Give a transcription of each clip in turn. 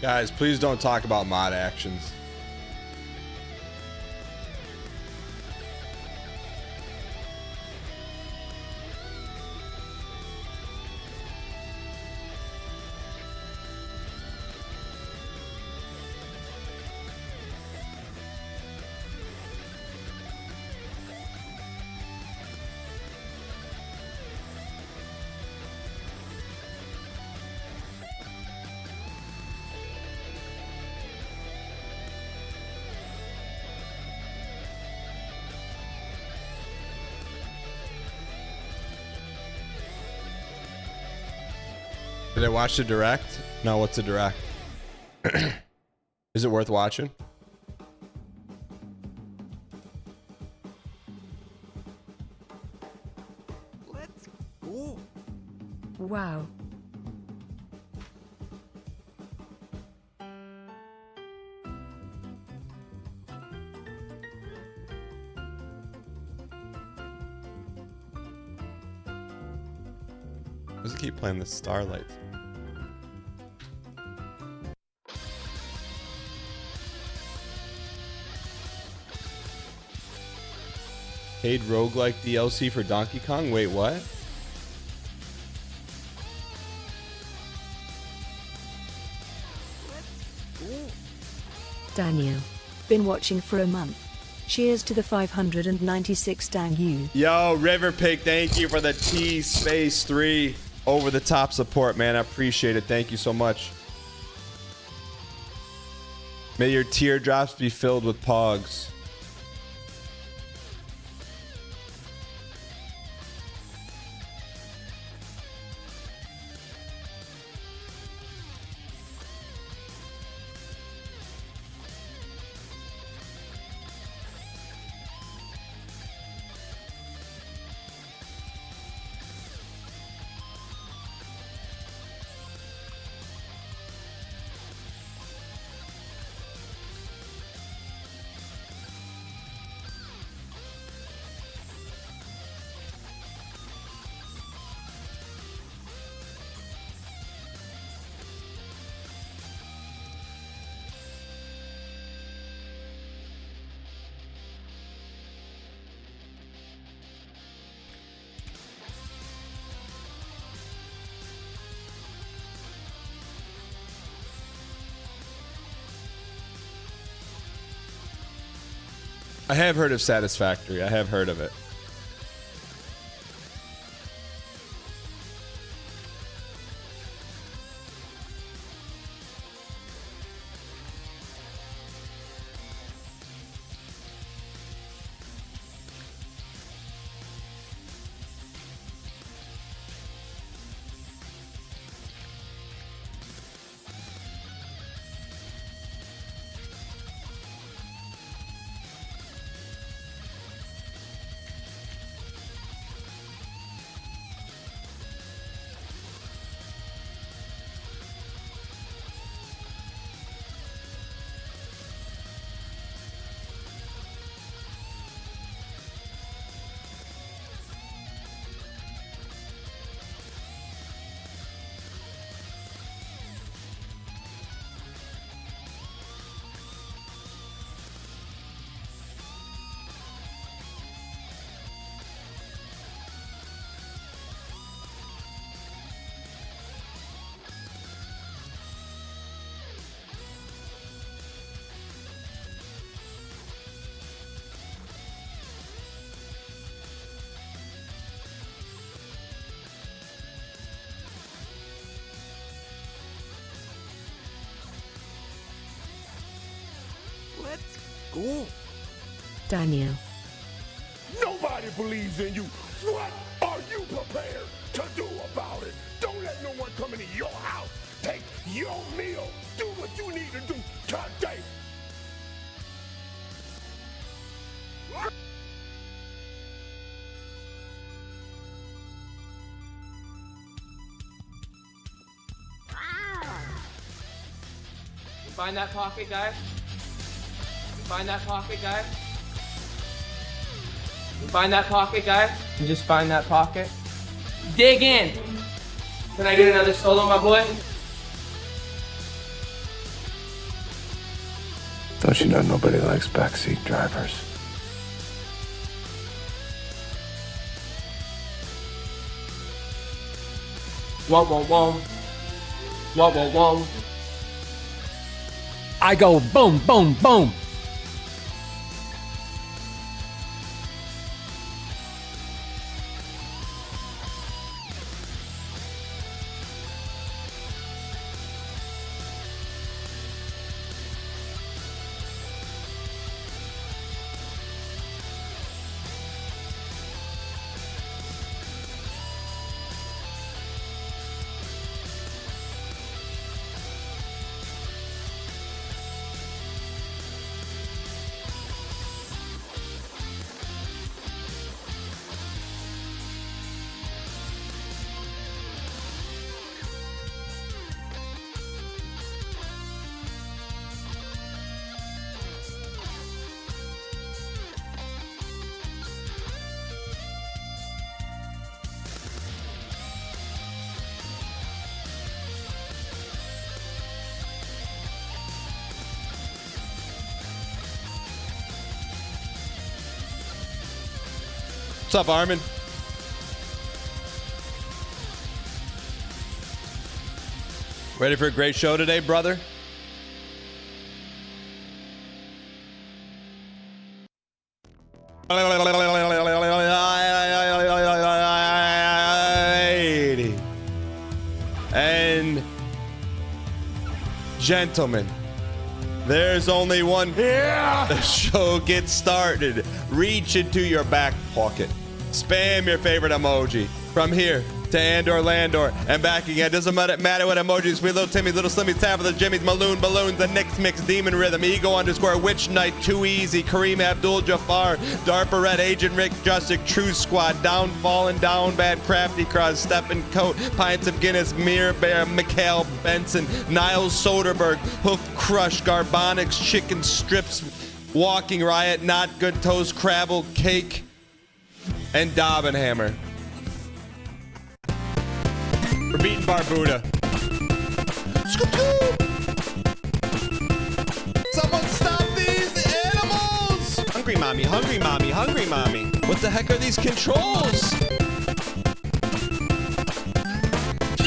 Guys, please don't talk about mod actions. Did I watch the direct? No, what's the direct? Is it worth watching? Let's go. Wow. Why does it keep playing the Starlight? Paid roguelike DLC for Donkey Kong? Wait, what? Daniel. Been watching for a month. Cheers to the 596 dang you. Yo, River Pig, thank you for the T space 3 over the top support, man. I appreciate it. Thank you so much. May your teardrops be filled with pogs. I have heard of Satisfactory. I have heard of it. Let's go. Daniel. Nobody believes in you. What are you prepared to do about it? Don't let no one come into your house, take your meal, do what you need to do today. Find that pocket, guys. Find that pocket, guys. Find that pocket, guys. And just find that pocket. Dig in. Can I get another solo, my boy? Don't you know nobody likes backseat drivers? Whoa, whoa, whoa. Whoa, whoa, whoa. I go boom, boom, boom. What's up, Armin? Ready for a great show today, brother? Ladies and gentlemen, there's only one. Yeah! The show gets started. Reach into your back pocket. Spam your favorite emoji. From here to Andor Landor and back again. Doesn't matter what emojis. We little Timmy, little Slimmy, Tabitha, Jimmy's, Maloon, Balloons, the Knicks Mix, Demon Rhythm, Ego _ Witch Knight, Too Easy, Kareem Abdul-Jabbar, Darpa Red, Agent Rick, Justic, True Squad, Downfall and Down Bad, Crafty Cross, Steppin' Coat, Pints of Guinness, Mirror Bear, Mikhail Benson, Niles Soderberg, Hoof Crush, Garbonics, Chicken Strips, Walking Riot, Not Good Toast, Crabble, Cake, and Dobbenhammer. We're beating Barbuda. Someone stop these animals! Hungry mommy, hungry mommy, hungry mommy. What the heck are these controls?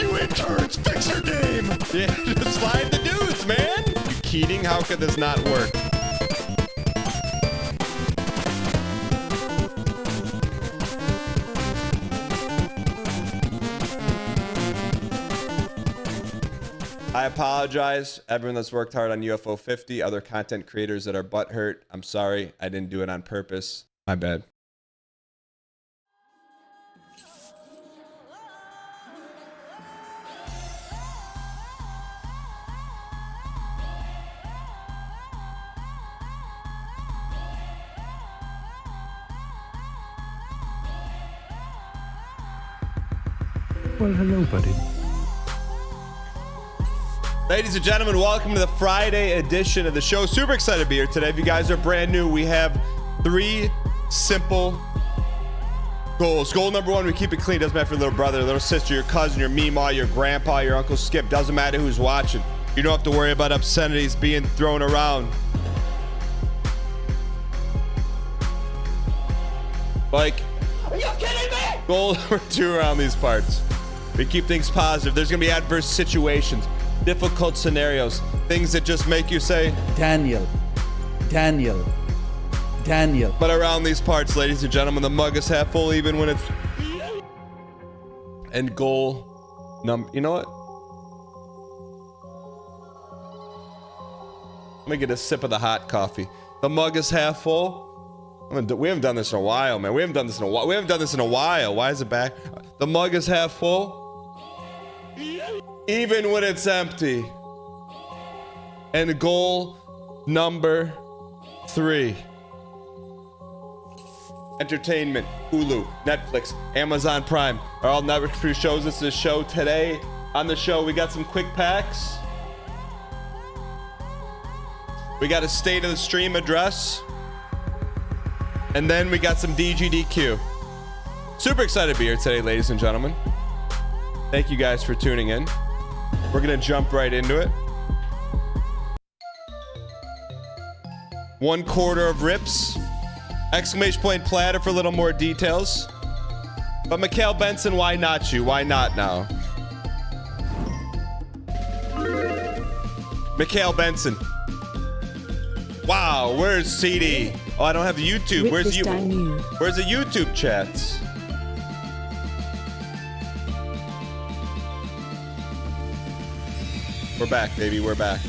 You interns, fix your game! Yeah, just slide the dudes, man! You Keating, how could this not work? I apologize, everyone that's worked hard on UFO 50, other content creators that are butthurt. I'm sorry, I didn't do it on purpose. My bad. Well, hello, buddy. Ladies and gentlemen, welcome to the Friday edition of the show. Super excited to be here today. If you guys are brand new, we have 3 simple goals. Goal number 1, we keep it clean. Doesn't matter if your little brother, little sister, your cousin, your meemaw, your grandpa, your Uncle Skip. Doesn't matter who's watching. You don't have to worry about obscenities being thrown around. Like, are you kidding me? Goal number 2 around these parts. We keep things positive. There's going to be adverse situations. Difficult scenarios, things that just make you say, Daniel. but around these parts, ladies and gentlemen, the mug is half full even when it's... And goal number... You know what? Let me get a sip of the hot coffee. The mug is half full. We haven't done this in a while, man. We haven't done this in a while. Why is it back? The mug is half full. Even when it's empty. And goal number 3. Entertainment, Hulu, Netflix, Amazon Prime are all network produced shows. This is a show today. On the show, we got some quick packs. We got a state of the stream address. And then we got some DGDQ. Super excited to be here today, ladies and gentlemen. Thank you guys for tuning in. We're gonna jump right into it. 1/4 of rips. Exclamation point platter for a little more details. But Mikhail Benson, why not you? Why not now? Mikhail Benson. Wow, where's CD? Oh, I don't have YouTube. Where's you? Where's the YouTube chats? We're back, baby. We're back.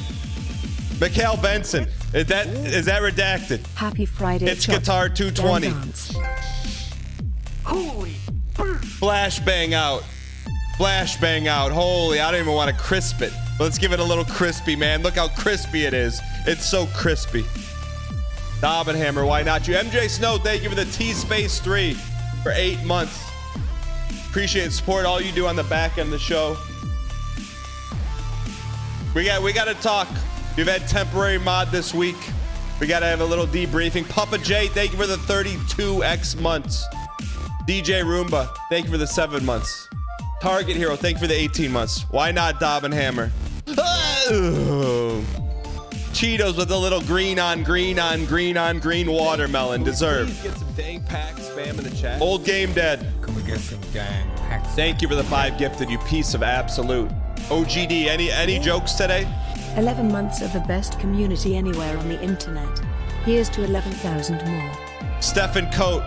Mikhail Benson. Is that redacted? Happy Friday. It's Guitar 220. Holy Flashbang out. Flashbang out. Holy, I don't even want to crisp it. Let's give it a little crispy, man. Look how crispy it is. It's so crispy. Dobbenhammer, why not you? MJ Snow, thank you for the T-Space 3 for 8 months. Appreciate the support, all you do on the back end of the show. We got to talk. We've had temporary mod this week. We got to have a little debriefing. Papa J, thank you for the 32X months. DJ Roomba, thank you for the 7 months. Target Hero, thank you for the 18 months. Why not Dobbenhammer? Cheetos with a little green on green on green on green watermelon. Deserved. Please get some dang packs spam in the chat. Old Game Dead. Can we get some dang packs? Thank you for the 5 gifted, you piece of absolute. OGD, any jokes today? 11 months of the best community anywhere on the internet. Here's to 11,000 more. Stephen Coat.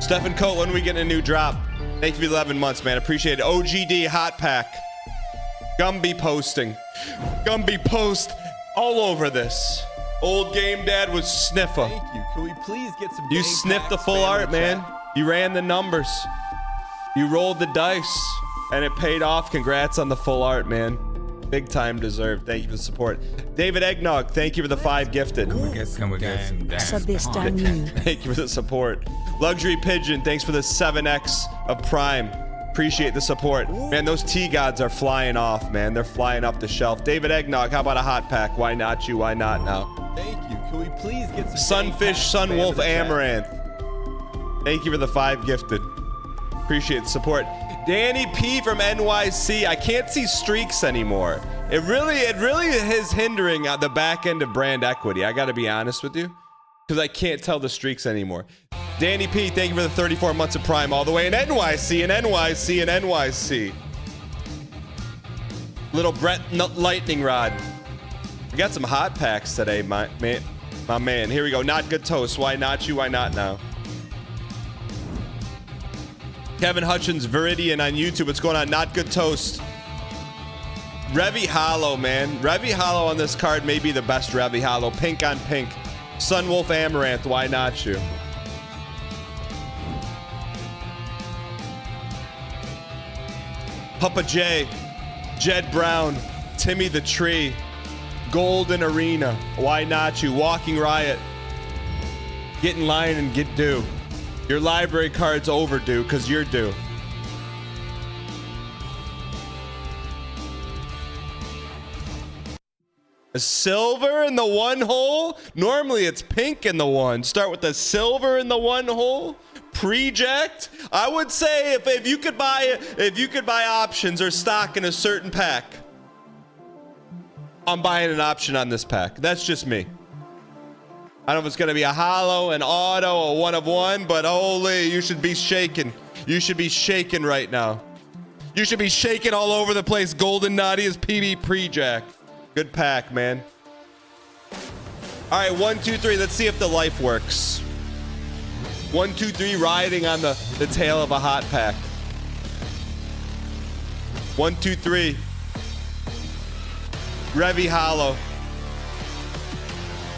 Stephen Coat, when we get a new drop? Thank you for the 11 months, man. Appreciate it. OGD Hot Pack. Gumby posting. Gumby post all over this. Old Game Dad was sniffer. Thank you. Can we please get some You dang sniffed the packs full spam in art, the man. chat? You ran the numbers. You rolled the dice, and it paid off. Congrats on the full art, man. Big time deserved. Thank you for the support. David Eggnog, thank you for the 5 gifted. Can we get some dang Sub this packs? down you. Thank you for the support. Luxury Pigeon, thanks for the 7X of Prime. Appreciate the support. Man, those T-Gods are flying off, man. They're flying up the shelf. David Eggnog, how about a hot pack? Why not you? Why not now? Thank you. Can we please get some Sunfish, dang packs spam in Sunwolf, the chat? Amaranth. Thank you for the 5 gifted. Appreciate the support. Danny P from NYC. I can't see streaks anymore. It really is hindering the back end of brand equity. I got to be honest with you, because I can't tell the streaks anymore. Danny P, thank you for the 34 months of Prime all the way in NYC and NYC and NYC. Little Brett Lightning Rod. We got some hot packs today, my man. Here we go. Not good toast. Why not you? Why not now? Kevin Hutchins, Viridian on YouTube. What's going on? Not good toast. Revy Hollow, man. Revy Hollow on this card may be the best Revy Hollow. Pink on pink. Sunwolf Amaranth. Why not you? Papa J, Jed Brown, Timmy the Tree, Golden Arena, why not you? Walking Riot, get in line and get due. Your library card's overdue because you're due. A silver in the one hole? Normally it's pink in the one. Start with a silver in the one hole. Project. I would say if you could buy options or stock in a certain pack, I'm buying an option on this pack. That's just me. I don't know if it's gonna be a hollow, an auto, a 1 of 1, but holy, you should be shaking. You should be shaking right now. You should be shaking all over the place. Golden Nadia's PB Project. Good pack, man. All right, 1, 2, 3. Let's see if the life works. 1, 2, 3, riding on the tail of a hot pack. 1, 2, 3. Revy Hollow.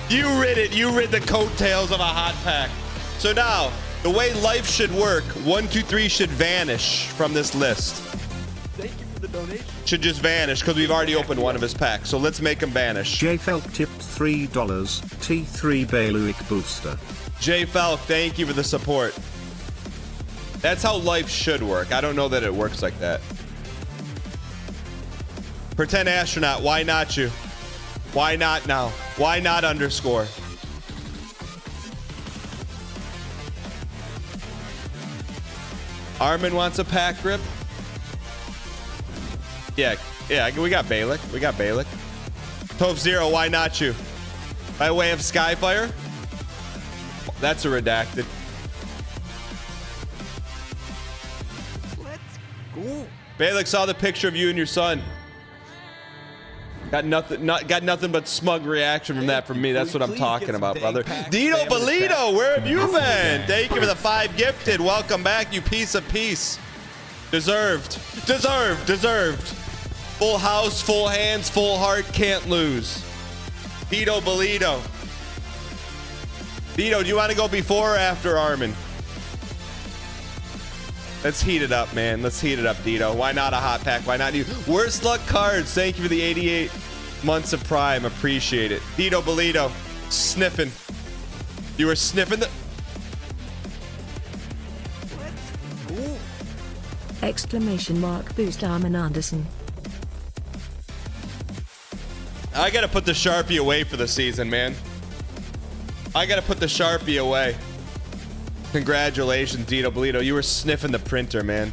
You rid it. You rid the coattails of a hot pack. So now, the way life should work, 1, 2, 3 should vanish from this list. Thank you for the donation. Should just vanish because we've already opened one of his packs. So let's make him vanish. J Felk tipped $3. T3 Bailiwick booster. Jay Falk, thank you for the support. That's how life should work. I don't know that it works like that. Pretend astronaut, why not you? Why not now? Why not underscore? Armin wants a pack rip. Yeah, we got Balick. We got Balick. Tove Zero, why not you? By way of Skyfire. That's a redacted. Balak saw the picture of you and your son. Got nothing but smug reaction from that from me. That's what I'm talking about, brother. Dino Bolito, where have you been? Thank you for the 5 gifted. Welcome back, you piece of peace. Deserved. Full house, full hands, full heart, can't lose. Dino Bolito. Dino, do you want to go before or after Armin? Let's heat it up, man. Let's heat it up, Dito. Why not a hot pack? Why not you? Worst luck cards. Thank you for the 88 months of Prime. Appreciate it. Dito Bolito, sniffing. You were sniffing the... Exclamation mark boost Armin Anderson. I got to put the Sharpie away for the season, man. I got to put the Sharpie away. Congratulations, Dito Bolito. You were sniffing the printer, man.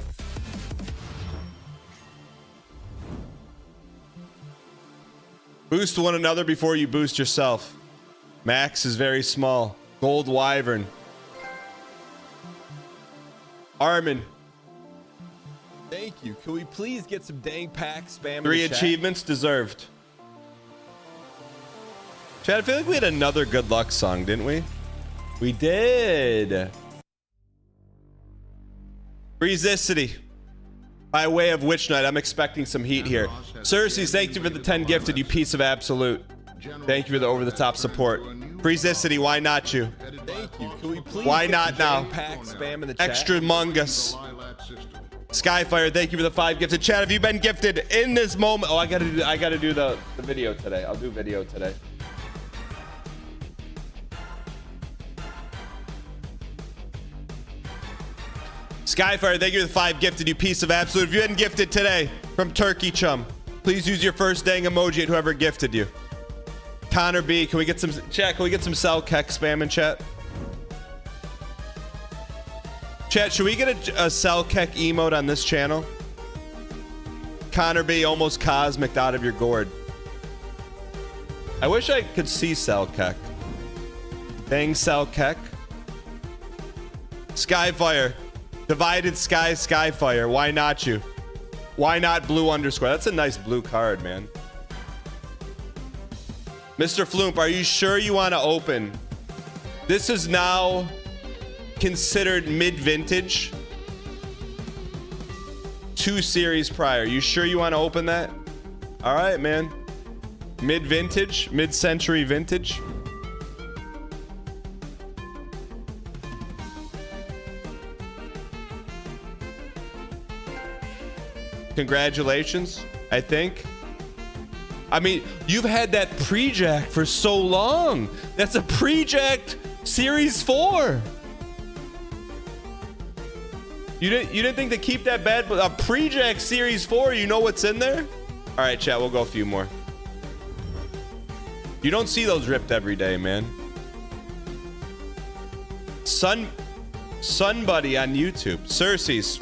Boost one another before you boost yourself. Max is very small. Gold Wyvern. Armin. Thank you. Can we please get some dang pack spam? 3 achievements deserved. Chad, I feel like we had another good luck song, didn't we? We did. Resisticity. By way of Witch Knight, I'm expecting some heat here. Cersei, thank you for the 10 gifted, you piece of absolute. Thank you for the over-the-top support. Resisticity, why not you? Thank you. Can we please Why get not some now? dang pack spam in the chat? Extra Mungus. Skyfire, thank you for the 5 gifted. Chad, have you been gifted in this moment? Oh, I gotta do the video today. I'll do video today. Skyfire, thank you for the 5 gifted, you piece of absolute. If you hadn't gifted today from Turkey Chum, please use your first dang emoji at whoever gifted you. Connor B, can we get some chat? Can we get some Cell Keck spam in chat? Chat, should we get a Cell Keck emote on this channel? Connor B, almost cosmic out of your gourd. I wish I could see Cell Keck. Dang Cell Keck. Skyfire. Divided Sky Skyfire. Why not you? Why not blue underscore? That's a nice blue card, man. Mr. Floomp, are you sure you want to open? This is now considered mid-vintage. 2 series prior. You sure you want to open that? All right, man. Mid-vintage, mid-century vintage. Congratulations, I think. I mean, you've had that pre-jack for so long. That's a pre-jacked Series 4. You didn't think to keep that bad, but a pre-jack Series 4, you know what's in there? All right, chat, we'll go a few more. You don't see those ripped every day, man. Sun Buddy on YouTube. Cersei's.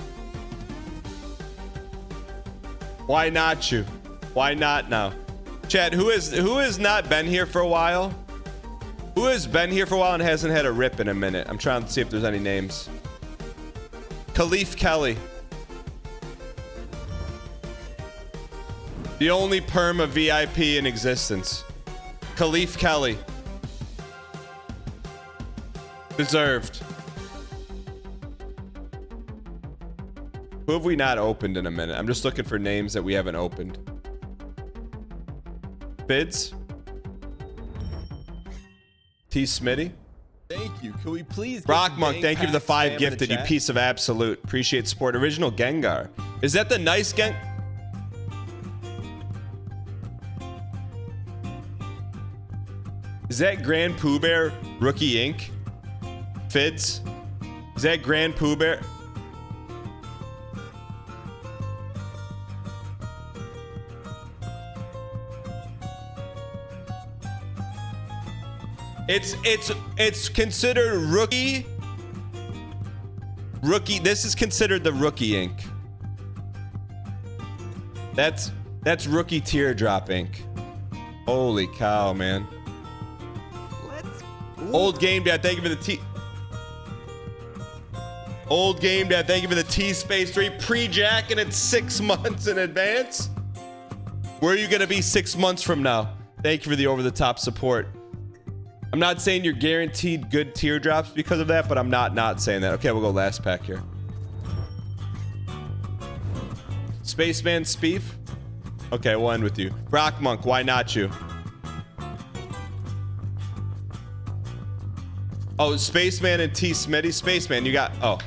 Why not you? Why not now? Chat, who has not been here for a while? Who has been here for a while and hasn't had a rip in a minute? I'm trying to see if there's any names. Khalif Kelly. The only perma VIP in existence. Khalif Kelly. Deserved. Who have we not opened in a minute? I'm just looking for names that we haven't opened. Bids? T. Smitty? Thank you. Can we please get Rock some Monk, dang thank you for the pack 5 spam in gifted, you chat? piece of absolute. Appreciate support. Original Gengar. Is that the nice Gen? Is that Grand Pooh Bear Rookie Inc? Fids? Is that Grand Pooh Bear? It's considered rookie. This is considered the rookie ink. That's rookie teardrop ink. Holy cow, man. Old Game Dad, thank you for the T. Old Game Dad, thank you for the T-Space 3 pre-jacking it 6 months in advance. Where are you going to be 6 months from now? Thank you for the over-the-top support. I'm not saying you're guaranteed good teardrops because of that, but I'm not saying that. Okay, we'll go last pack here. Spaceman Spief. Okay, we'll end with you. Brock Monk, why not you? Oh, Spaceman and T. Smitty. Spaceman, you got... Oh.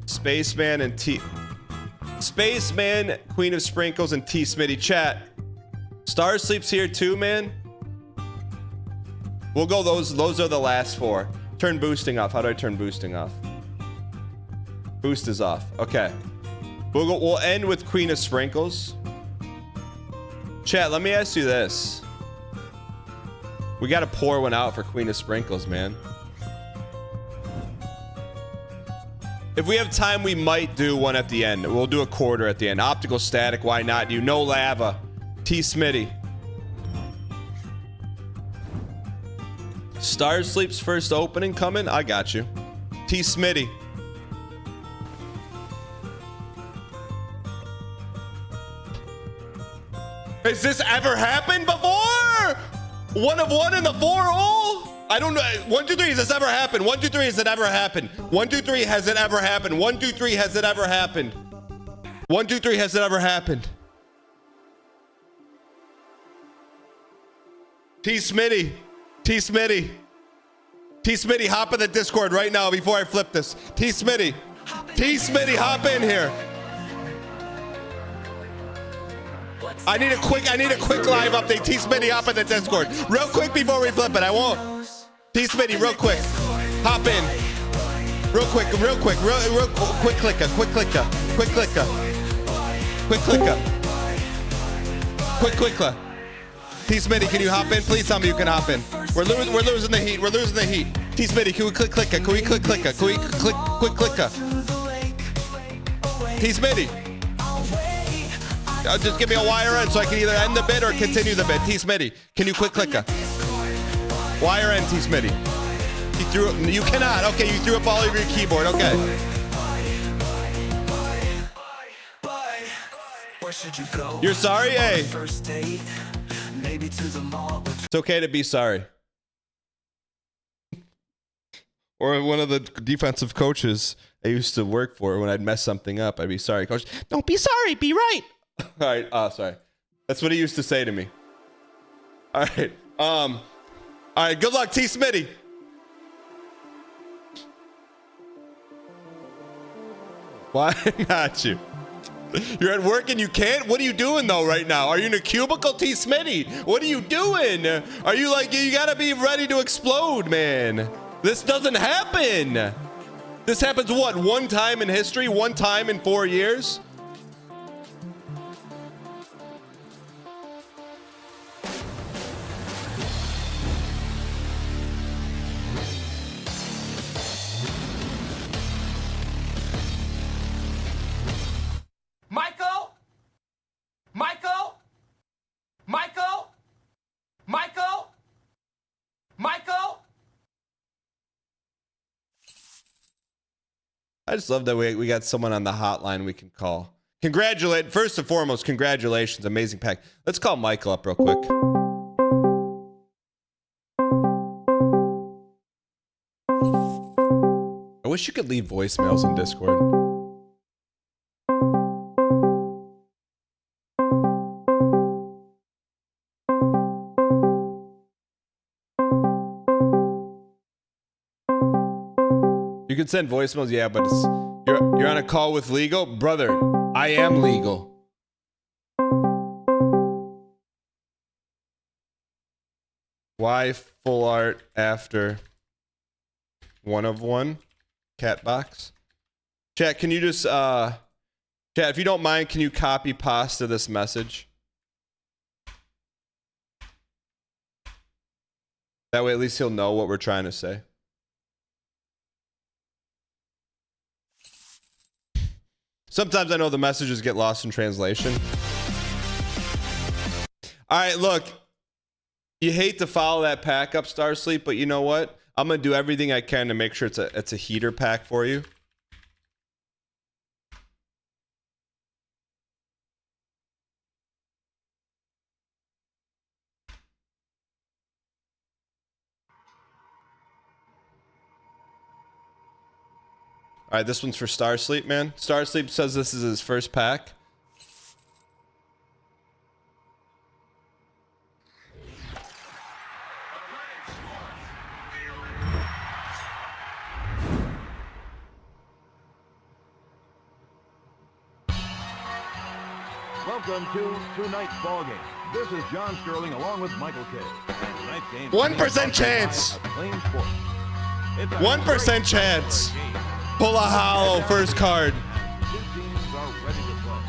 Spaceman and T... Spaceman, Queen of Sprinkles, and T. Smitty. Chat. Star Sleep's here too, man. We'll go those are the last 4. Turn boosting off. How do I turn boosting off? Boost is off. Okay. We'll end with Queen of Sprinkles. Chat, let me ask you this. We gotta pour one out for Queen of Sprinkles, man. If we have time, we might do one at the end. We'll do a quarter at the end. Optical Static, why not you? No Lava. T. Smitty. Star Sleep's first opening coming? I got you. T. Smitty. Has this ever happened before? 1 of 1 in the 4-0? I don't know. 1, 2, 3. Has this ever happened? 1, 2, 3. Has it ever happened? 1, 2, 3. Has it ever happened? 1, 2, 3. Has it ever happened? 1, 2, 3. Has it ever happened? T. Smitty. T. Smitty. T. Smitty, hop in the Discord right now before I flip this. T. Smitty. T. Smitty, hop in here. I need a quick live update. T. Smitty, hop in the Discord. Real quick before we flip it. I won't. T. Smitty, real quick. Hop in. Real quick. Real quick clicker. Quick clicker. T. Smitty, can you hop in? Please tell me you can hop in. We're losing the heat. T. Smitty, can we click clicker? Can we click clicker? Can we click quick clicker? T. Smitty. Just give me a wire end so I can either end the bid or continue the bid. T. Smitty, can you quick clicker? Wire end, T. Smitty. You cannot. Okay, you threw up all over your keyboard. Okay. You're sorry? Hey. It's okay to be sorry. Or one of the defensive coaches I used to work for, when I'd mess something up, I'd be sorry. Coach, don't be sorry, be right. All right, sorry. That's what he used to say to me. All right, good luck, T. Smitty. Why not you? You're at work and you can't? What are you doing though right now? Are you in a cubicle, T. Smitty? What are you doing? Are you like, you gotta be ready to explode, man. This doesn't happen. This happens what? 1 time in history? 1 time in 4 years? I just love that we got someone on the hotline we can call. First and foremost, congratulations. Amazing pack. Let's call Michael up real quick. I wish you could leave voicemails in Discord. You can send voicemails, yeah, but you're on a call with legal, brother. I am legal. Why full art after 1 of 1? Cat box. Chat, can you just chat, if you don't mind, can you copy pasta this message? That way at least he'll know what we're trying to say. Sometimes I know the messages get lost in translation. All right, look. You hate to follow that pack up, Starsleep, but you know what? I'm gonna do everything I can to make sure it's a heater pack for you. All right, this one's for Starsleep, man. Starsleep says this is his first pack. Welcome to tonight's ball game. This is John Sterling along with Michael Kay. And tonight's game 1% chance. 1% chance. Pull a hollow first card. Two teams are ready to play.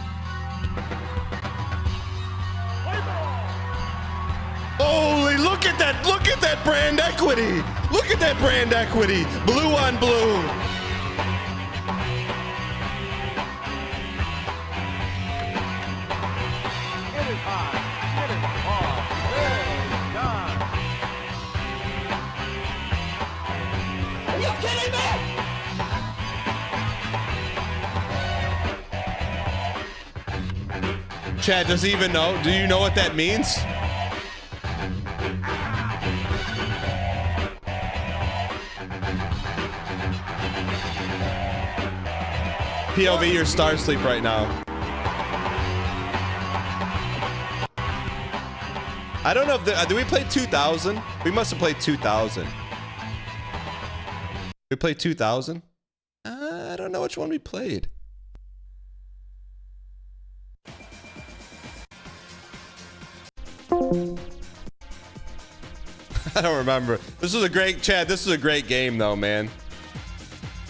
Holy, look at that. Look at that brand equity. Look at that brand equity. Blue on blue. It is high. It is far. There is John. Are you kidding me? Chad, does he even know? Do you know what that means? POV, you're Starsleep right now. I don't know if do we play 2000? We must have played 2000. We played 2000? I don't know which one we played. I don't remember. This was a great Chad. This was a great game though, man.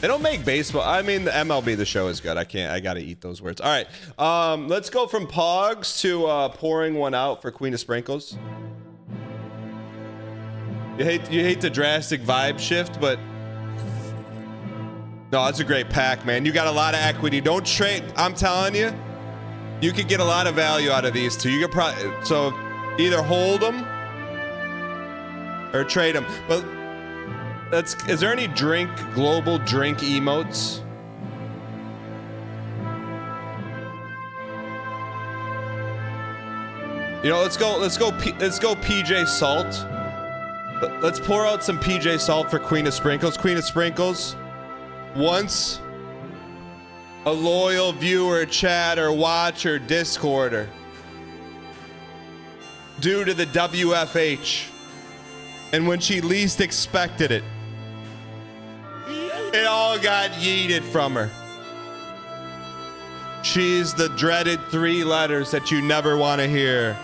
They don't make baseball. I mean, the MLB, the show is good. I gotta eat those words. All right. Let's go from Pogs to pouring one out for Queen of Sprinkles. You hate the drastic vibe shift, but no, it's a great pack, man. You got a lot of equity. Don't trade. I'm telling you, you could get a lot of value out of these two. You could probably either hold them or trade them. But is there any global drink emotes? You know, let's go PJ Salt. Let's pour out some PJ Salt for Queen of Sprinkles. Queen of Sprinkles, once a loyal viewer, chatter, watcher, discorder, due to the WFH. And when she least expected it, it all got yeeted from her. She's the dreaded 3 letters that you never want to hear.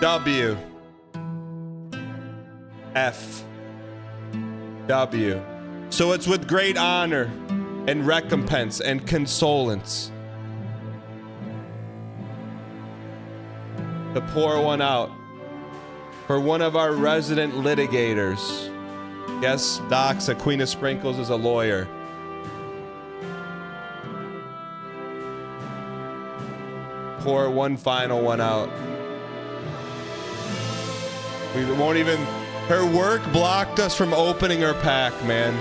W. F. W. So it's with great honor and recompense and consolence to pour one out for one of our resident litigators. Yes, Docs, a Queen of Sprinkles is a lawyer. Pour one final one out. We won't even... Her work blocked us from opening her pack, man.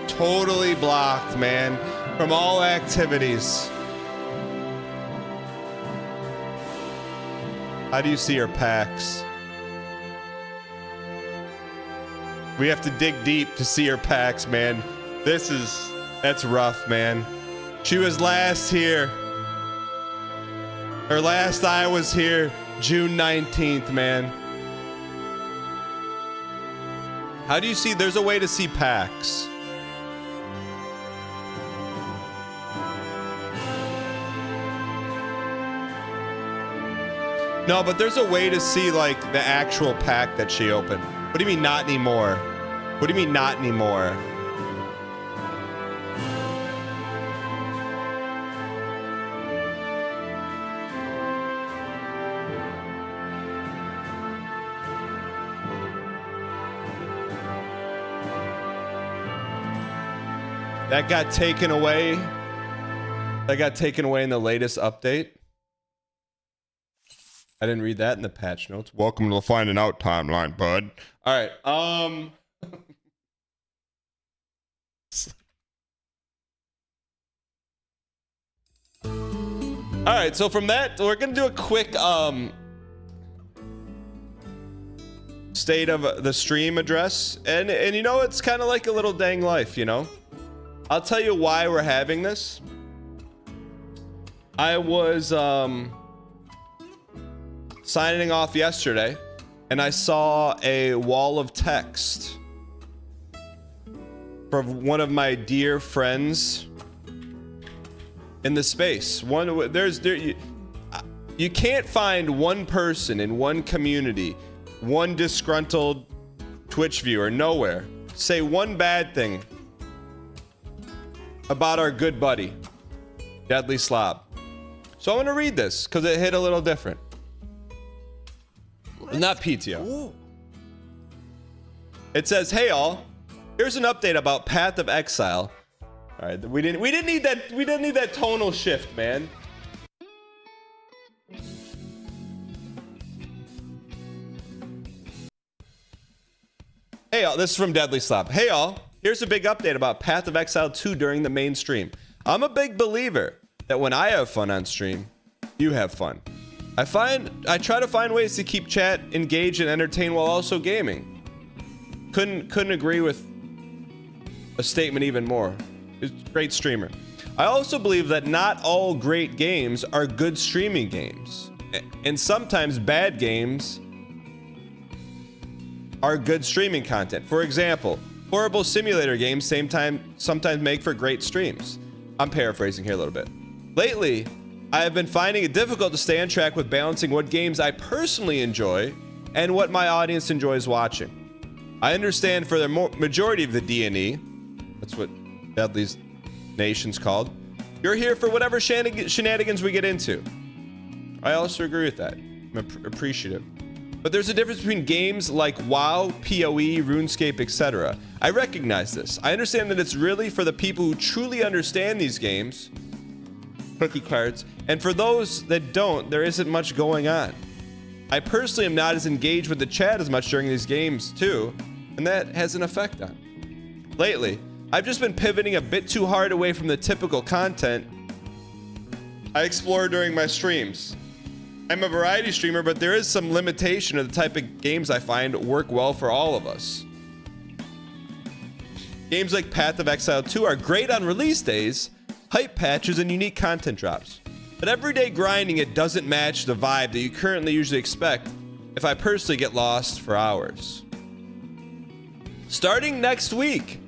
Totally blocked, man, from all activities. How do you see her packs? We have to dig deep to see her packs, man. That's rough, man. She was last here. Her last I was here, June 19th, man. How do you see? There's a way to see packs. No, but there's a way to see, like, the actual pack that she opened. What do you mean not anymore? What do you mean not anymore? That got taken away. That got taken away in the latest update. I didn't read that in the patch notes. Welcome to the finding out timeline, bud. All right. All right, so from that, we're gonna do a quick state of the stream address, and you know, it's kind of like a little dang life, you know. I'll tell you why we're having this. I was signing off yesterday, and I saw a wall of text from one of my dear friends in the space. You can't find one person in one community, one disgruntled Twitch viewer, nowhere, say one bad thing about our good buddy, Deadly Slob. So I'm gonna read this because it hit a little different. Not PTO. It says, "Hey all, here's an update about Path of Exile." All right, we didn't need that tonal shift, man. Hey all, this is from Deadly Slop. "Hey all, here's a big update about Path of Exile 2 during the main stream. I'm a big believer that when I have fun on stream, you have fun. I try to find ways to keep chat engaged and entertained while also gaming." Couldn't agree with a statement even more. He's a great streamer. "I also believe that not all great games are good streaming games, and sometimes bad games are good streaming content. For example, horrible simulator games sometimes make for great streams." I'm paraphrasing here a little bit. "Lately, I have been finding it difficult to stay on track with balancing what games I personally enjoy and what my audience enjoys watching. I understand for the majority of the D&E, that's what Deadly's Nation's called, you're here for whatever shenanigans we get into. I also agree with that. I'm appreciative. But there's a difference between games like WoW, PoE, RuneScape, etc. I recognize this. I understand that it's really for the people who truly understand these games, cookie cards, and for those that don't, there isn't much going on. I personally am not as engaged with the chat as much during these games too, and that has an effect on me. Lately, I've just been pivoting a bit too hard away from the typical content I explore during my streams. I'm a variety streamer, but there is some limitation of the type of games I find work well for all of us. Games like Path of Exile 2 are great on release days, hype patches, and unique content drops. But everyday grinding it doesn't match the vibe that you currently usually expect if I personally get lost for hours. Starting next week,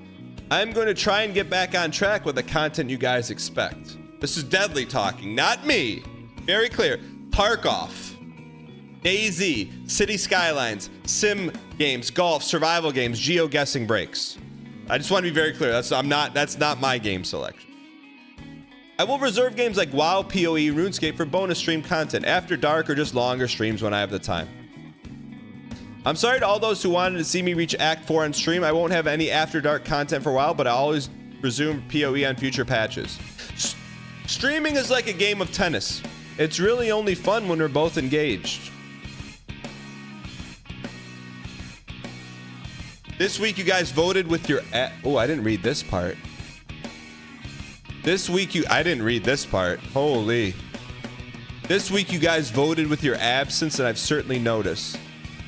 I'm going to try and get back on track with the content you guys expect." This is Deadly talking, not me. Very clear. Tarkov, DayZ, City Skylines, sim games, golf, survival games, geo-guessing breaks. I just want to be very clear. That's not my game selection. I will reserve games like WoW, PoE, RuneScape for bonus stream content, after dark, or just longer streams when I have the time. I'm sorry to all those who wanted to see me reach Act 4 on stream. I won't have any after dark content for a while, but I always resume PoE on future patches. Streaming is like a game of tennis. It's really only fun when we're both engaged. This week you guys voted with your oh, I didn't read this part. I didn't read this part. Holy. This week you guys voted with your absence, and I've certainly noticed.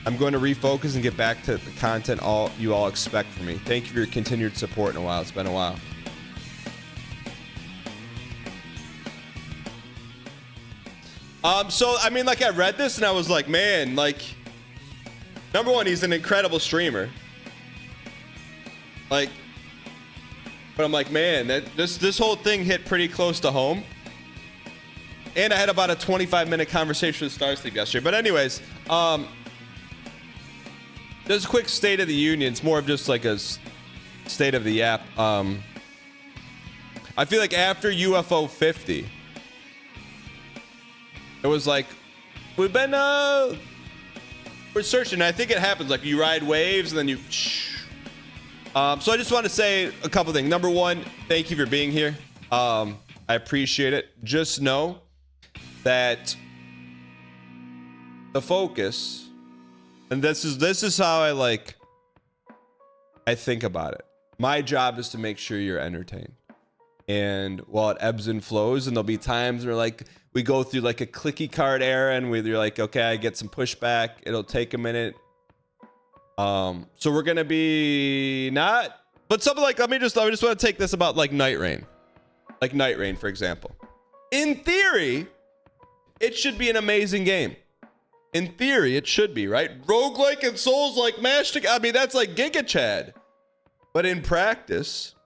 I'm going to refocus and get back to the content you all expect from me. Thank you for your continued support in a while. It's been a while. So, I mean, like, I read this and I was like, man, like, number one, he's an incredible streamer. Like, but I'm like, man, this whole thing hit pretty close to home. And I had about a 25-minute conversation with Starsleep yesterday. But anyways, there's a quick State of the Union. It's more of just like a state of the app. I feel like after UFO 50, it was like, we've been, we're searching. I think it happens like you ride waves and then you, So I just want to say a couple things. Number one, thank you for being here. I appreciate it. Just know that the focus, and this is how I think about it. My job is to make sure you're entertained. And while it ebbs and flows, and there'll be times where like we go through like a clicky card era, and you're like, okay, I get some pushback. It'll take a minute. So we're gonna be not, but something like I just want to take this about like Night Rain, for example. In theory, it should be an amazing game. In theory, it should be, right? Roguelike and Souls-like mashed together. I mean, that's like Giga Chad. But in practice,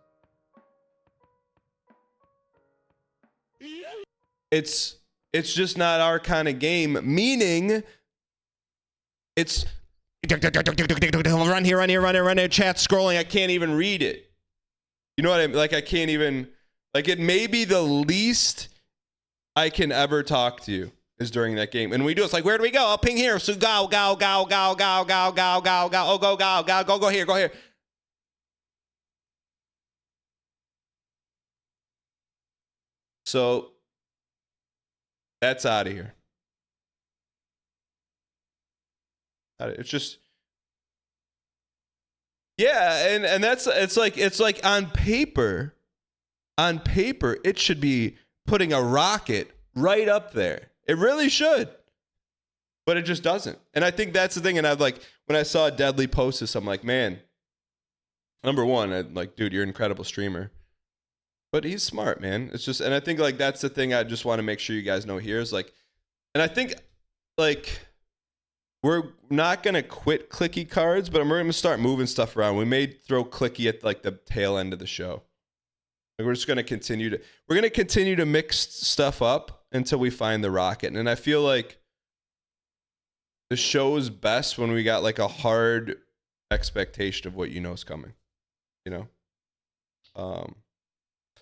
it's just not our kind of game. Meaning, it's run here. Chat scrolling. I can't even read it. You know what I mean? Like I can't even. Like it may be the least I can ever talk to you is during that game. And we do, it's like, where do we go? I'll ping here. So go. Oh, go here. So that's out of here. It's just, yeah. And that's, it's like on paper, it should be putting a rocket right up there. It really should, but it just doesn't. And I think that's the thing. And I've like, when I saw Deadly post this, I'm like, man, number one, I'm like, dude, you're an incredible streamer, but he's smart, man. It's just, and I think like, that's the thing I just want to make sure you guys know here is like, and I think like, we're not going to quit clicky cards, but we're going to start moving stuff around. We may throw clicky at like the tail end of the show. Like we're just going to continue to mix stuff up until we find the rocket. And I feel like the show is best when we got like a hard expectation of what you know is coming, you know?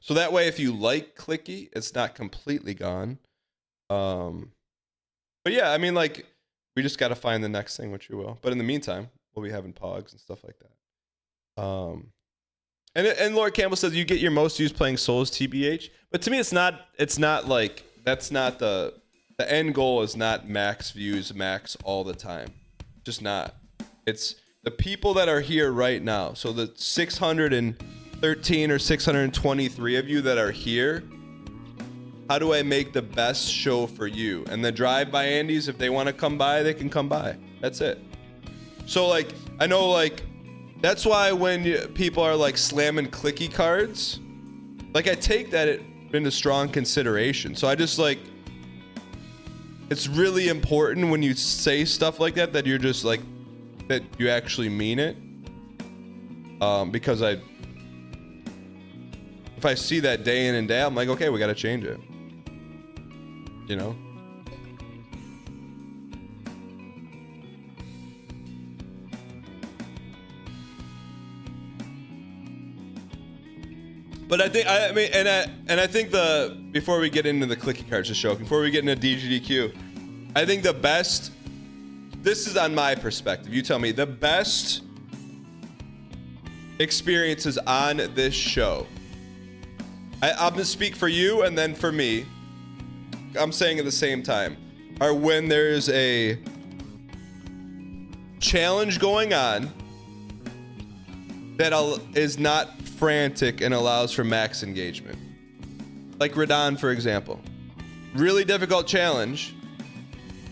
So that way, if you like clicky, it's not completely gone. But yeah, I mean, like, we just got to find the next thing, which we will. But in the meantime, we'll be having pogs and stuff like that. And Lord Campbell says you get your most views playing Souls TBH. But to me, it's not like, that's not the end goal is not max views, max all the time. Just not. It's the people that are here right now. So the 613 or 623 of you that are here, how do I make the best show for you? And the drive-by Andes, if they want to come by, they can come by. That's it. So like, I know like, that's why when people are like slamming clicky cards, like I take that into strong consideration. So I just like, it's really important when you say stuff like that, that you're just like, that you actually mean it. Because if I see that day in and day out, I'm like, okay, we got to change it. You know? But I think, I think before we get into the clicky cards, just joking, before we get into DGDQ, I think the best, this is on my perspective, you tell me, the best experiences on this show, I'm going to speak for you and then for me, I'm saying at the same time, are when there's a challenge going on that is not frantic and allows for max engagement. Like Radon, for example. Really difficult challenge,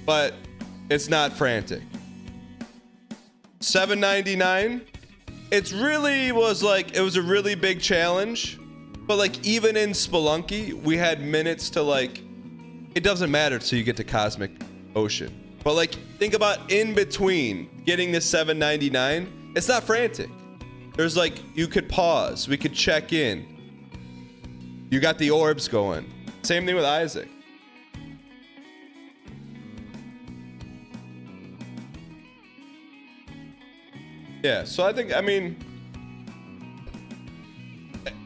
but it's not frantic. $7.99, it was a really big challenge, but like even in Spelunky, we had minutes to like, it doesn't matter till you get to Cosmic Ocean. But like, think about in between getting this $7.99, it's not frantic. There's like, you could pause, we could check in. You got the orbs going. Same thing with Isaac. Yeah, so I think, I mean,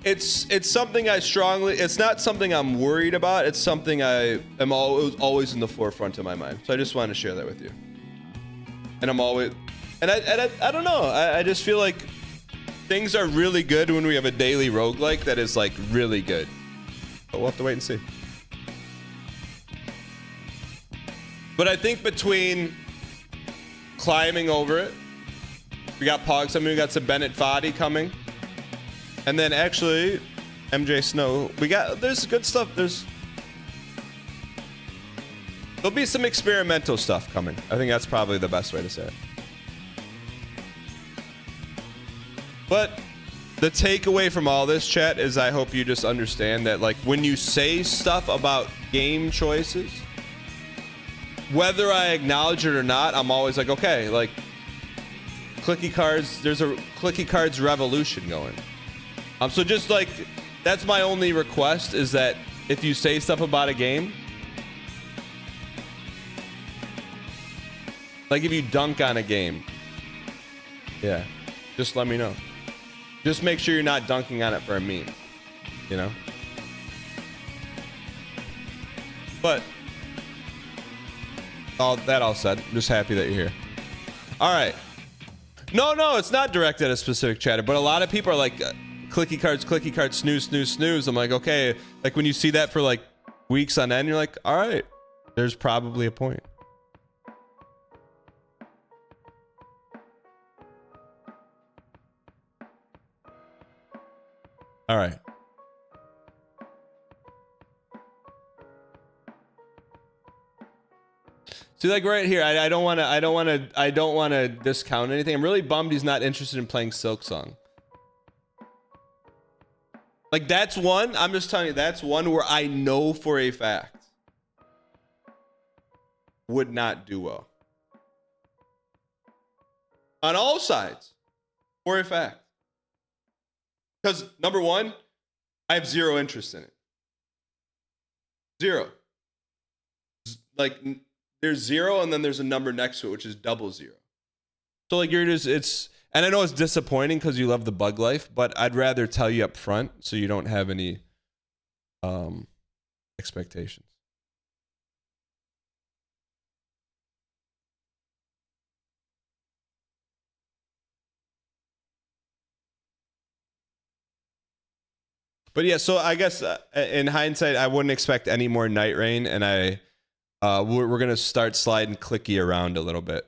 it's something it's not something I'm worried about. It's something I am always in the forefront of my mind. So I just wanted to share that with you. And I'm always, and I don't know. I just feel like things are really good when we have a daily roguelike that is like really good. But we'll have to wait and see. But I think between climbing over it, we got Pogs, we got some Bennett Foddy coming. And then actually, MJ Snow, there's good stuff. There'll be some experimental stuff coming. I think that's probably the best way to say it. But the takeaway from all this, chat, is I hope you just understand that, like, when you say stuff about game choices, whether I acknowledge it or not, I'm always like, okay, like, clicky cards, there's a clicky cards revolution going. So just like, that's my only request, is that if you say stuff about a game, like if you dunk on a game, yeah, just let me know. Just make sure you're not dunking on it for a meme, you know? But all said, I'm just happy that you're here. All right. No, it's not directed at a specific chatter, but a lot of people are like, clicky cards, snooze. I'm like, okay. Like when you see that for like weeks on end, you're like, all right, there's probably a point. All right. See, like right here, I don't want to discount anything. I'm really bummed he's not interested in playing Silk Song. Like that's one, I'm just telling you, that's one where I know for a fact would not do well. On all sides, for a fact. Because number one, I have zero interest in it. Zero. Like there's zero and then there's a number next to it, which is 00. So like you're just, it's, and I know it's disappointing because you love the bug life, but I'd rather tell you up front so you don't have any expectations. But yeah, so I guess in hindsight, I wouldn't expect any more Night Rain, and we're gonna start sliding clicky around a little bit.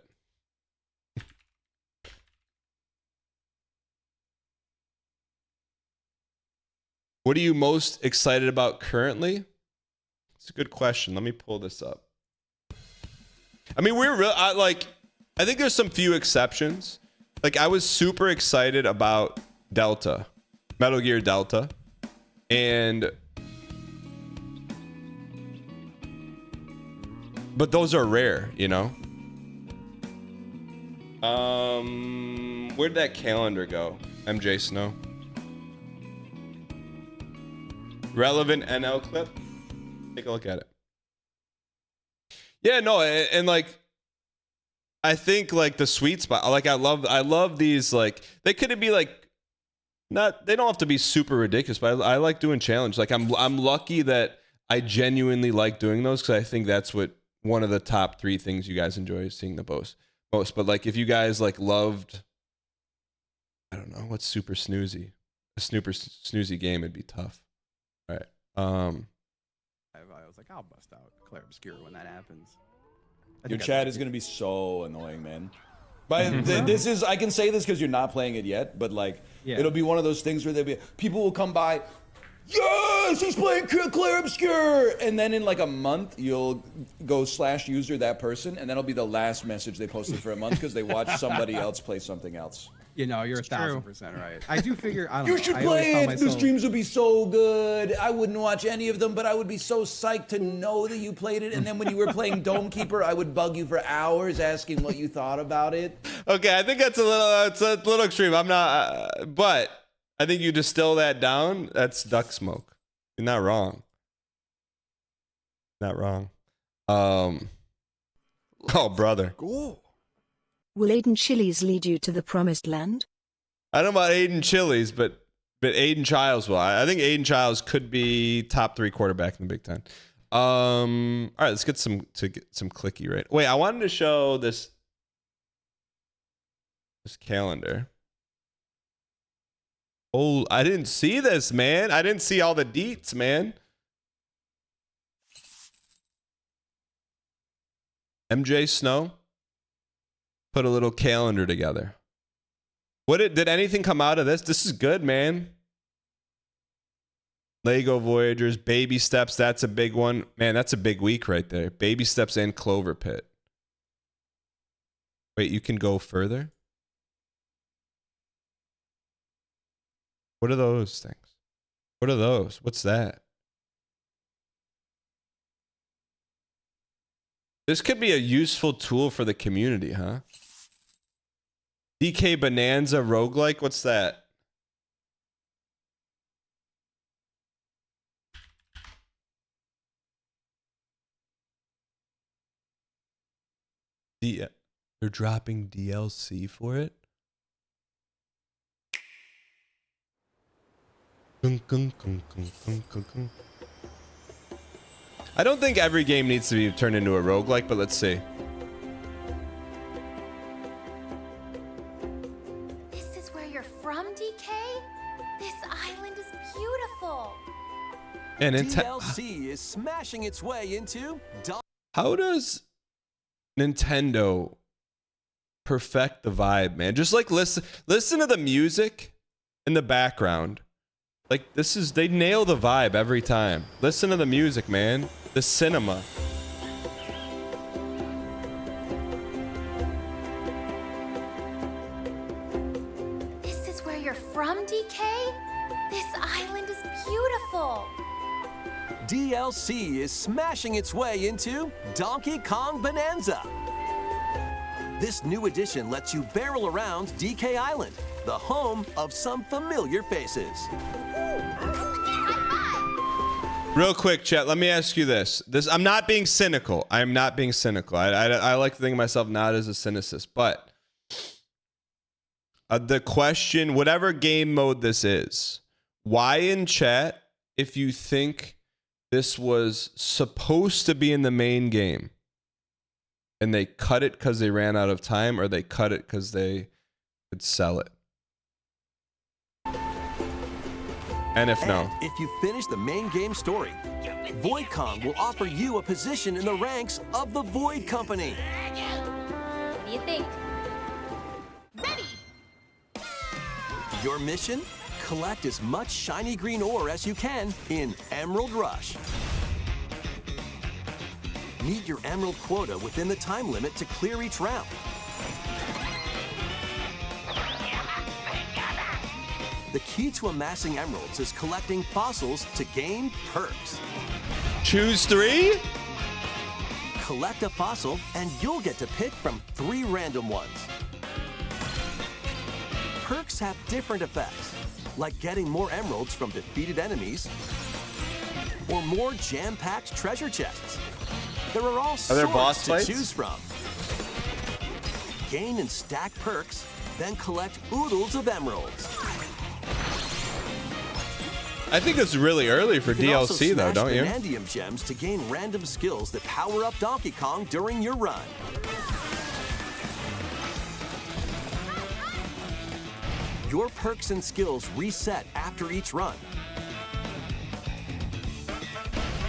What are you most excited about currently? It's a good question. Let me pull this up. I mean, I think there's some few exceptions. Like I was super excited about Delta, Metal Gear Delta. But those are rare, you know? Where'd that calendar go? MJ Snow. Relevant NL clip? Take a look at it. Yeah, no, and like, I think like the sweet spot, like I love these, like, they could be like, they don't have to be super ridiculous, but I like doing challenge. Like I'm lucky that I genuinely like doing those because I think that's what one of the top 3 things you guys enjoy seeing the most. But like if you guys like loved, I don't know, what's super snoozy? A super snoozy game, it'd be tough. All right. I was like, I'll bust out Claire Obscure when that happens. Your chat is gonna be so annoying, man. But this is, I can say this because you're not playing it yet, but like, it'll be one of those things where people will come by, yes, he's playing Claire Obscure, and then in like a month, you'll go /user that person, and that'll be the last message they posted for a month because they watched somebody else play something else. You know, you're 1000% right. I do figure, I don't know. You should play it. The streams would be so good. I wouldn't watch any of them, but I would be so psyched to know that you played it. And then when you were playing Dome Keeper, I would bug you for hours asking what you thought about it. Okay, I think that's it's a little extreme. I'm not, but I think you distill that down. That's duck smoke. You're not wrong. Not wrong. Oh, brother. Cool. Will Aiden Chili's lead you to the promised land? I don't know about Aiden Chili's, but Aiden Childs will. I think Aiden Childs could be top 3 quarterback in the Big Ten. All right, let's get some clicky right. Wait, I wanted to show this calendar. Oh, I didn't see this, man. I didn't see all the deets, man. MJ Snow put a little calendar together. Did anything come out of this? This is good, man. Lego Voyagers, Baby Steps. That's a big one. Man, that's a big week right there. Baby Steps and Clover Pit. Wait, you can go further? What are those things? What are those? What's that? This could be a useful tool for the community, huh? DK Bonanza roguelike? What's that? They're dropping DLC for it? I don't think every game needs to be turned into a roguelike, but let's see. This is where you're from, DK? This island is beautiful. And DLC is smashing its way into... How does Nintendo perfect the vibe, man? Just like listen to the music in the background. Like they nail the vibe every time. Listen to the music, man. The cinema. This is where you're from, DK? This island is beautiful. DLC is smashing its way into Donkey Kong Bonanza. This new edition lets you barrel around DK Island, the home of some familiar faces. Real quick, chat, let me ask you this. I'm not being cynical. I'm not being cynical. I like to think of myself not as a cynicist, but the question, whatever game mode this is, why in chat, if you think this was supposed to be in the main game and they cut it because they ran out of time, or they cut it because they could sell it? And if no. If you finish the main game story, Void Kong will offer you a position in the ranks of the Void Company. What do you think? Ready! Your mission? Collect as much shiny green ore as you can in Emerald Rush. Meet your emerald quota within the time limit to clear each round. The key to amassing emeralds is collecting fossils to gain perks. Choose 3? Collect a fossil and you'll get to pick from 3 random ones. Perks have different effects, like getting more emeralds from defeated enemies or more jam-packed treasure chests. There are all sorts to choose from. Gain and stack perks, then collect oodles of emeralds. I think it's really early for DLC though, don't you? Vanadium gems to gain random skills that power up Donkey Kong during your run. Your perks and skills reset after each run.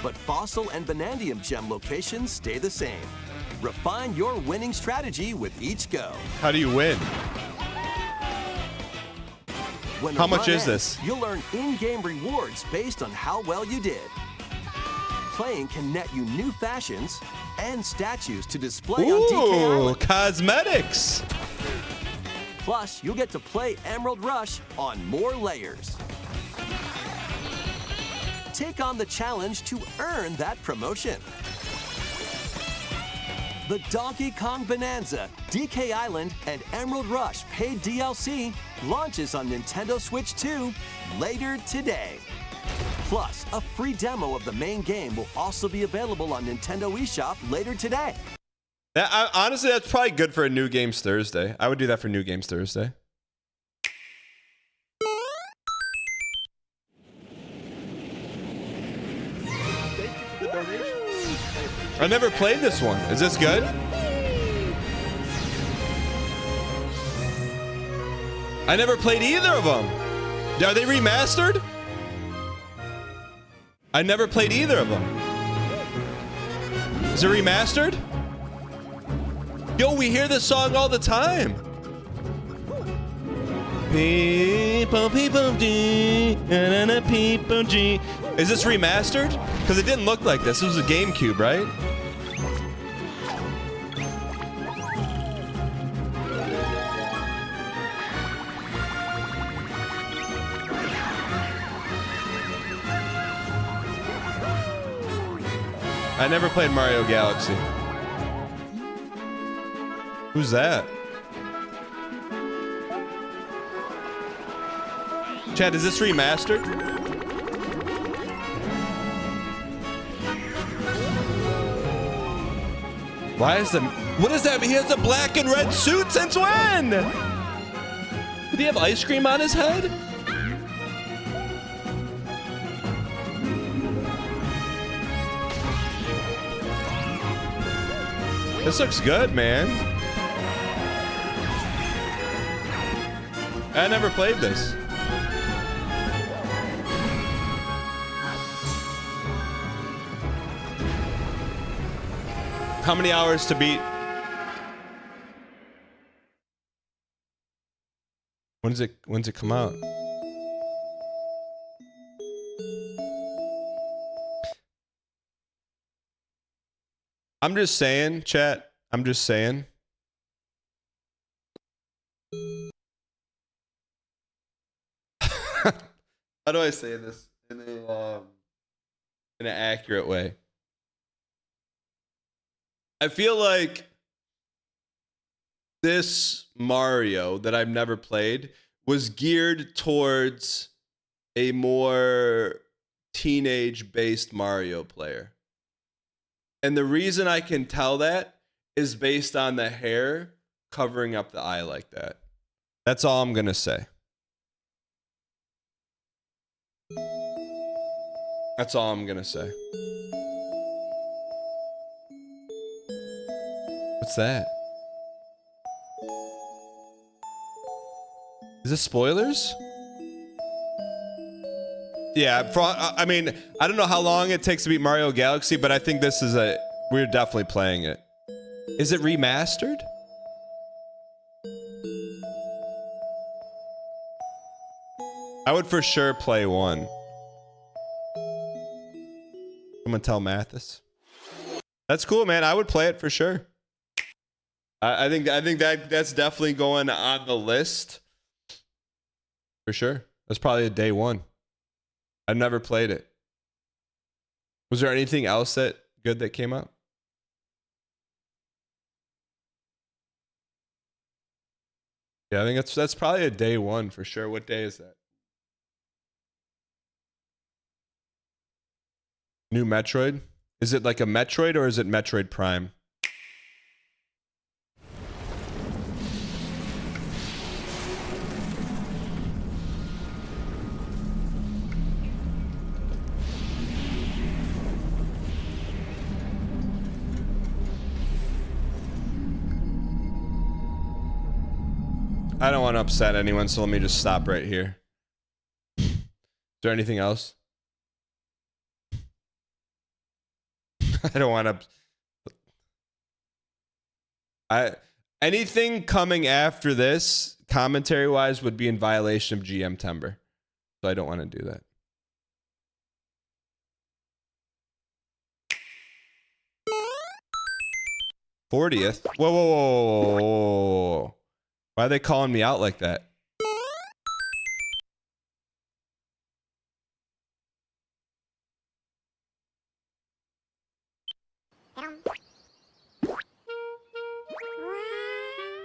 But fossil and vanadium gem locations stay the same. Refine your winning strategy with each go. How do you win? How much is this? You'll earn in-game rewards based on how well you did. Playing can net you new fashions and statues to display on DK Island. Cosmetics! Plus, you'll get to play Emerald Rush on more layers. Take on the challenge to earn that promotion. The Donkey Kong Bonanza, DK Island, and Emerald Rush paid DLC launches on Nintendo Switch 2 later today. Plus, a free demo of the main game will also be available on Nintendo eShop later today. Honestly, that's probably good for a New Games Thursday. I would do that for New Games Thursday. I never played this one. Is this good? I never played either of them. Are they remastered? I never played either of them. Is it remastered? Yo, we hear this song all the time. People, people, G, people, G. Is this remastered? Because it didn't look like this. This was a GameCube, right? I never played Mario Galaxy. Who's that? Chad, is this remastered? Why is the... What is that? He has a black and red suit since when? Did he have ice cream on his head? This looks good, man. I never played this. How many hours to beat? When's it come out? I'm just saying, chat. I'm just saying. How do I say this in an accurate way? I feel like this Mario that I've never played was geared towards a more teenage-based Mario player. And the reason I can tell that is based on the hair covering up the eye like that. That's all I'm going to say. That's all I'm going to say. What's that? Is this spoilers? Yeah, I mean, I don't know how long it takes to beat Mario Galaxy, but I think this is we're definitely playing it. Is it remastered? I would for sure play one. I'm gonna tell Mathis. That's cool, man. I would play it for sure. I think that's definitely going on the list. For sure. That's probably a day one. I've never played it. Was there anything else that good that came out? Yeah, I think that's probably a day one for sure. What day is that? New Metroid? Is it like a Metroid or is it Metroid Prime? I don't want to upset anyone, so let me just stop right here. Is there anything else? I don't want to... Anything coming after this, commentary-wise, would be in violation of GM Timber. So I don't want to do that. '40th? Whoa, whoa, whoa, whoa, whoa. Why are they calling me out like that?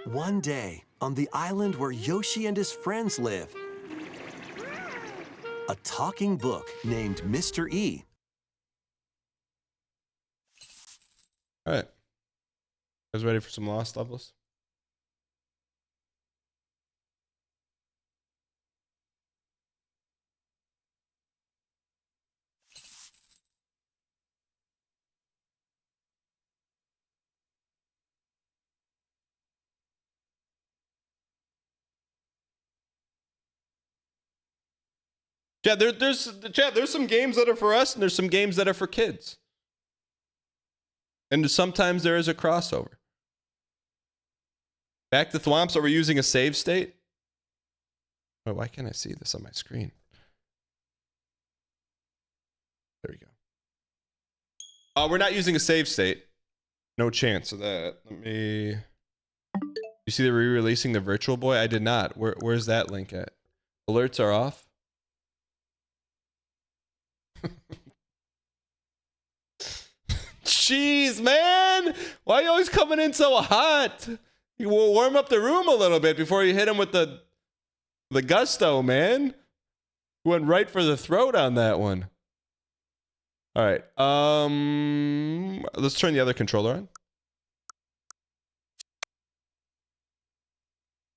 One day, on the island where Yoshi and his friends live, a talking book named Mr. E. All right. Guys ready for some Lost levels? Yeah, there's some games that are for us, and there's some games that are for kids. And sometimes there is a crossover. Back to Thwomps, are we using a save state? Oh, why can't I see this on my screen? There we go. We're not using a save state. No chance of that. Let me... You see they're re-releasing the Virtual Boy? I did not. Where's that link at? Alerts are off. Jeez, man. Why are you always coming in so hot? You will warm up the room a little bit before you hit him with the gusto, man. You went right for the throat on that one. All right. Let's turn the other controller on.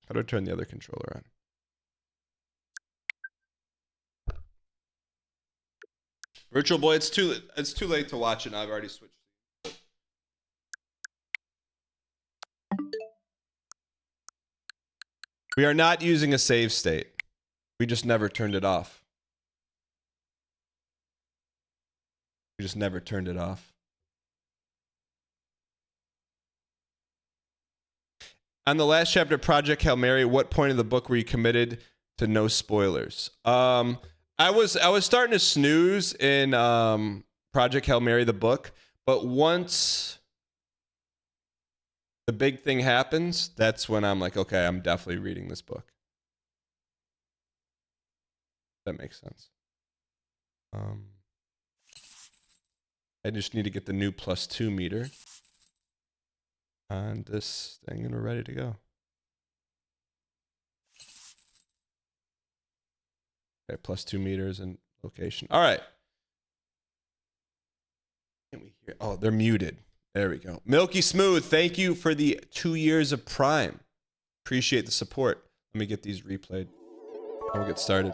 How do I turn the other controller on? Virtual Boy, it's too late to watch it now. I've already switched. We are not using a save state. We just never turned it off. We just never turned it off. On the last chapter of Project Hail Mary, what point of the book were you committed to no spoilers? I was starting to snooze in Project Hail Mary, the book, but once the big thing happens, that's when I'm like, okay, I'm definitely reading this book. That makes sense. I just need to get the new +2 meter on this thing, and we're ready to go. Okay, +2 meters and location. All right. Can we hear? Oh, they're muted. There we go. Milky Smooth, thank you for the 2 years of Prime. Appreciate the support. Let me get these replayed. We'll get started.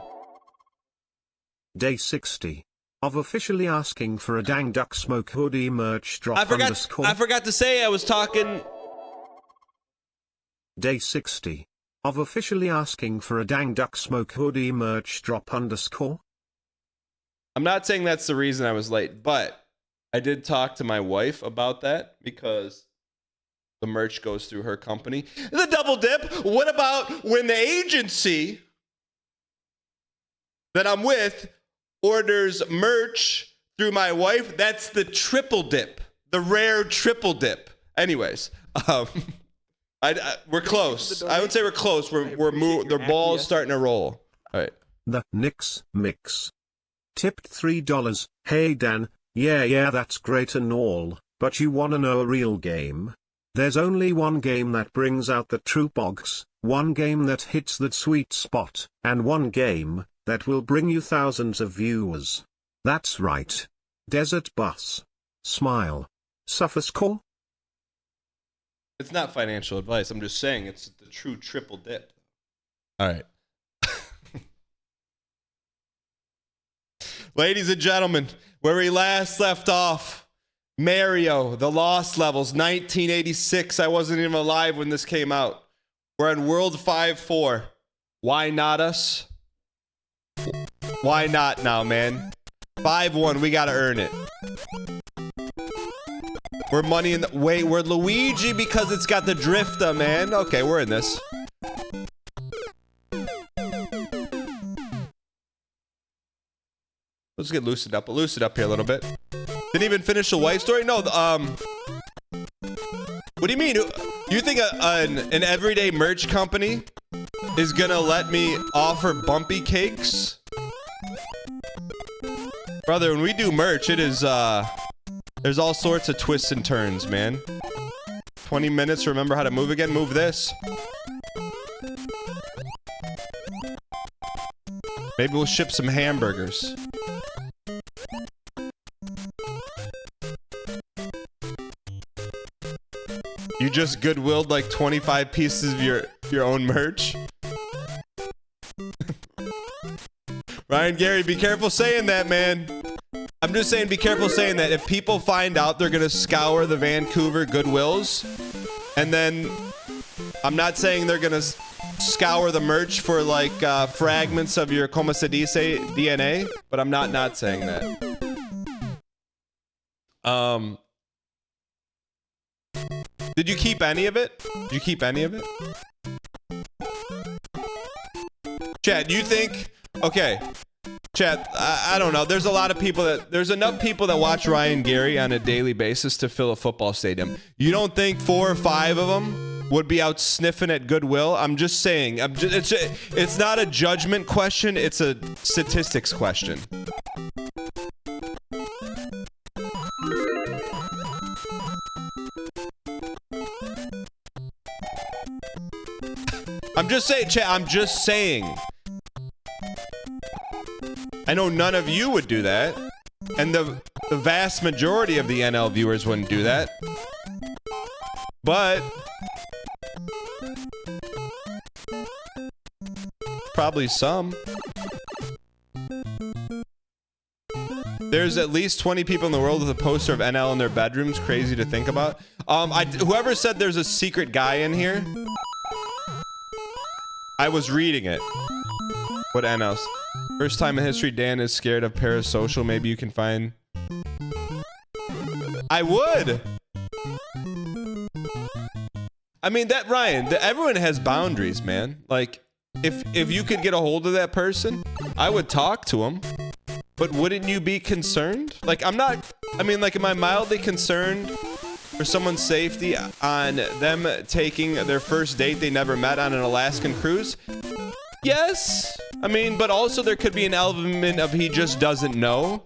Day 60 of officially asking for a Dang Duck Smoke hoodie merch drop I forgot to say I was talking. Day 60 of officially asking for a Dang Duck Smoke hoodie merch drop _. I'm not saying that's the reason I was late, but I did talk to my wife about that because the merch goes through her company. The double dip. What about when the agency that I'm with orders merch through my wife? That's the triple dip, the rare triple dip. Anyways, we're close. I would say we're close. The ball's starting to roll. All right. The Knicks Mix tipped $3. Hey Dan, yeah, that's great and all, but you wanna know a real game? There's only one game that brings out the true box, one game that hits that sweet spot, and one game that will bring you thousands of viewers. That's right. Desert Bus. Smile. SufferCore. It's not financial advice. I'm just saying it's the true triple dip. All right. Ladies and gentlemen, where we last left off, Mario, The Lost Levels, 1986. I wasn't even alive when this came out. We're on World 5-4. Why not us? Why not now, man? 5-1, we gotta earn it. We're money in the... Wait, we're Luigi because it's got the drifter, man. Okay, we're in this. Let's get loosened up. Loosen up here a little bit. Didn't even finish the wife story? No, what do you mean? You think an everyday merch company is gonna let me offer bumpy cakes? Brother, when we do merch, it is, there's all sorts of twists and turns, man. 20 minutes to remember how to move again. Move this. Maybe we'll ship some hamburgers. You just Goodwilled like 25 pieces of your own merch? Ryan Gary, be careful saying that, man. I'm just saying be careful saying that. If people find out, they're gonna scour the Vancouver Goodwills, and then I'm not saying they're gonna scour the merch for like fragments of your como se dice DNA, but I'm not saying that. Did you keep any of it? Did you keep any of it? Chad, you think? Okay. Chad, I don't know. There's a lot of people there's enough people that watch Ryan Gary on a daily basis to fill a football stadium. You don't think 4 or 5 of them would be out sniffing at Goodwill? I'm just saying. It's not a judgment question. It's a statistics question. I'm just saying, Chad, I'm just saying. I know none of you would do that. And the vast majority of the NL viewers wouldn't do that. But probably some. There's at least 20 people in the world with a poster of NL in their bedrooms. Crazy to think about. Whoever said there's a secret guy in here, I was reading it. What NL's? First time in history Dan is scared of parasocial. Maybe you can find... I would! I mean, that Ryan, everyone has boundaries, man. Like, if you could get a hold of that person, I would talk to him. But wouldn't you be concerned? Like, am I mildly concerned for someone's safety on them taking their first date they never met on an Alaskan cruise? Yes. I mean, but also there could be an element of he just doesn't know.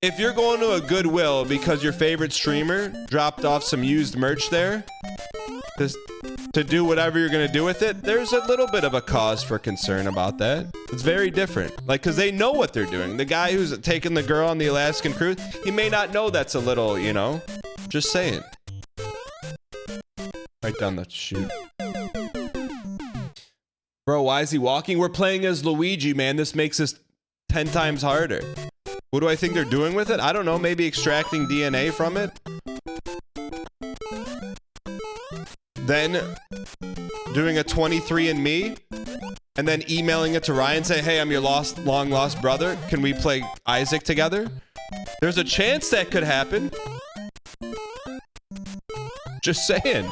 If you're going to a Goodwill because your favorite streamer dropped off some used merch there to do whatever you're going to do with it, there's a little bit of a cause for concern about that. It's very different. Like, because they know what they're doing. The guy who's taking the girl on the Alaskan cruise, he may not know that's a little, you know, just saying. Right down the chute. Bro, why is he walking? We're playing as Luigi, man. This makes this 10 times harder. What do I think they're doing with it? I don't know. Maybe extracting DNA from it? Then doing a 23andMe? And then emailing it to Ryan saying, hey, I'm your long lost brother. Can we play Isaac together? There's a chance that could happen. Just saying.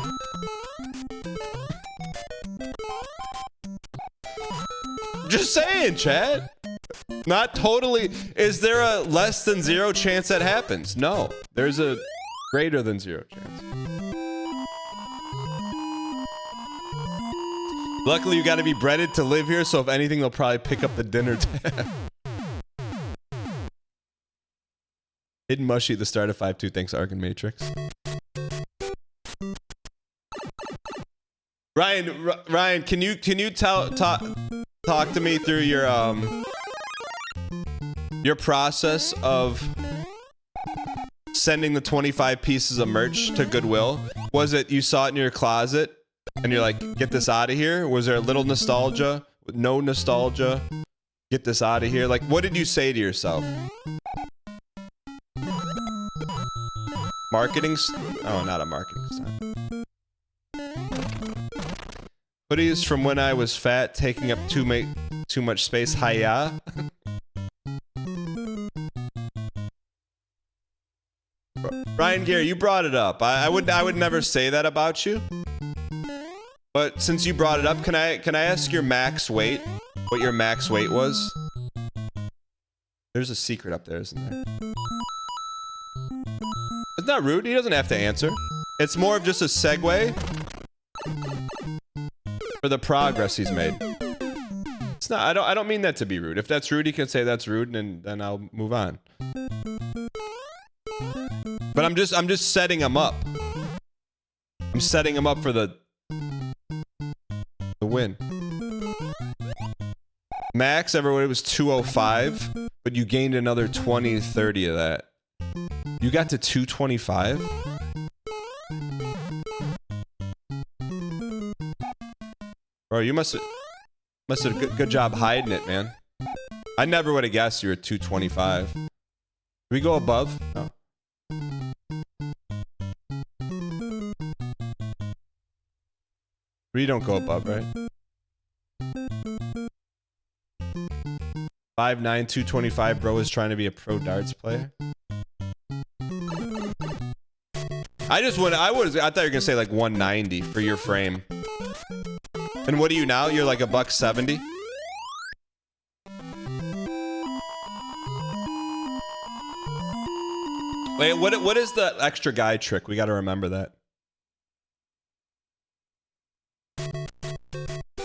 Just saying, Chad. Not totally. Is there a less than 0 chance that happens? No. There's a greater than 0 chance. Luckily, you got to be breaded to live here, so if anything, they'll probably pick up the dinner tab. Hidden Mushy at the start of 5-2. Thanks, Argon Matrix. Ryan, can you talk to me through your process of sending the 25 pieces of merch to Goodwill? Was it you saw it in your closet and you're like, get this out of here? Was there a little nostalgia? No nostalgia? Get this out of here? Like, what did you say to yourself? Marketing? Oh, not a marketing stunt. Hoodies from when I was fat, taking up too much space. Hiya. Ryan Gary, you brought it up. I would never say that about you. But since you brought it up, can I ask your max weight? What your max weight was? There's a secret up there, isn't there? It's not rude. He doesn't have to answer. It's more of just a segue for the progress he's made. It's not. I don't mean that to be rude. If that's rude, he can say that's rude, and then I'll move on. But I'm just setting him up. I'm setting him up for the win. Max, everybody was 205, but you gained another 20, 30 of that. You got to 225? Bro, you must have good job hiding it, man. I never would have guessed you were 225. Did we go above? No. We don't go above, right? 5'9", 225, bro is trying to be a pro darts player. I thought you were gonna say like 190 for your frame. And what are you now? You're like $170. Wait, what is the extra guy trick? We got to remember that.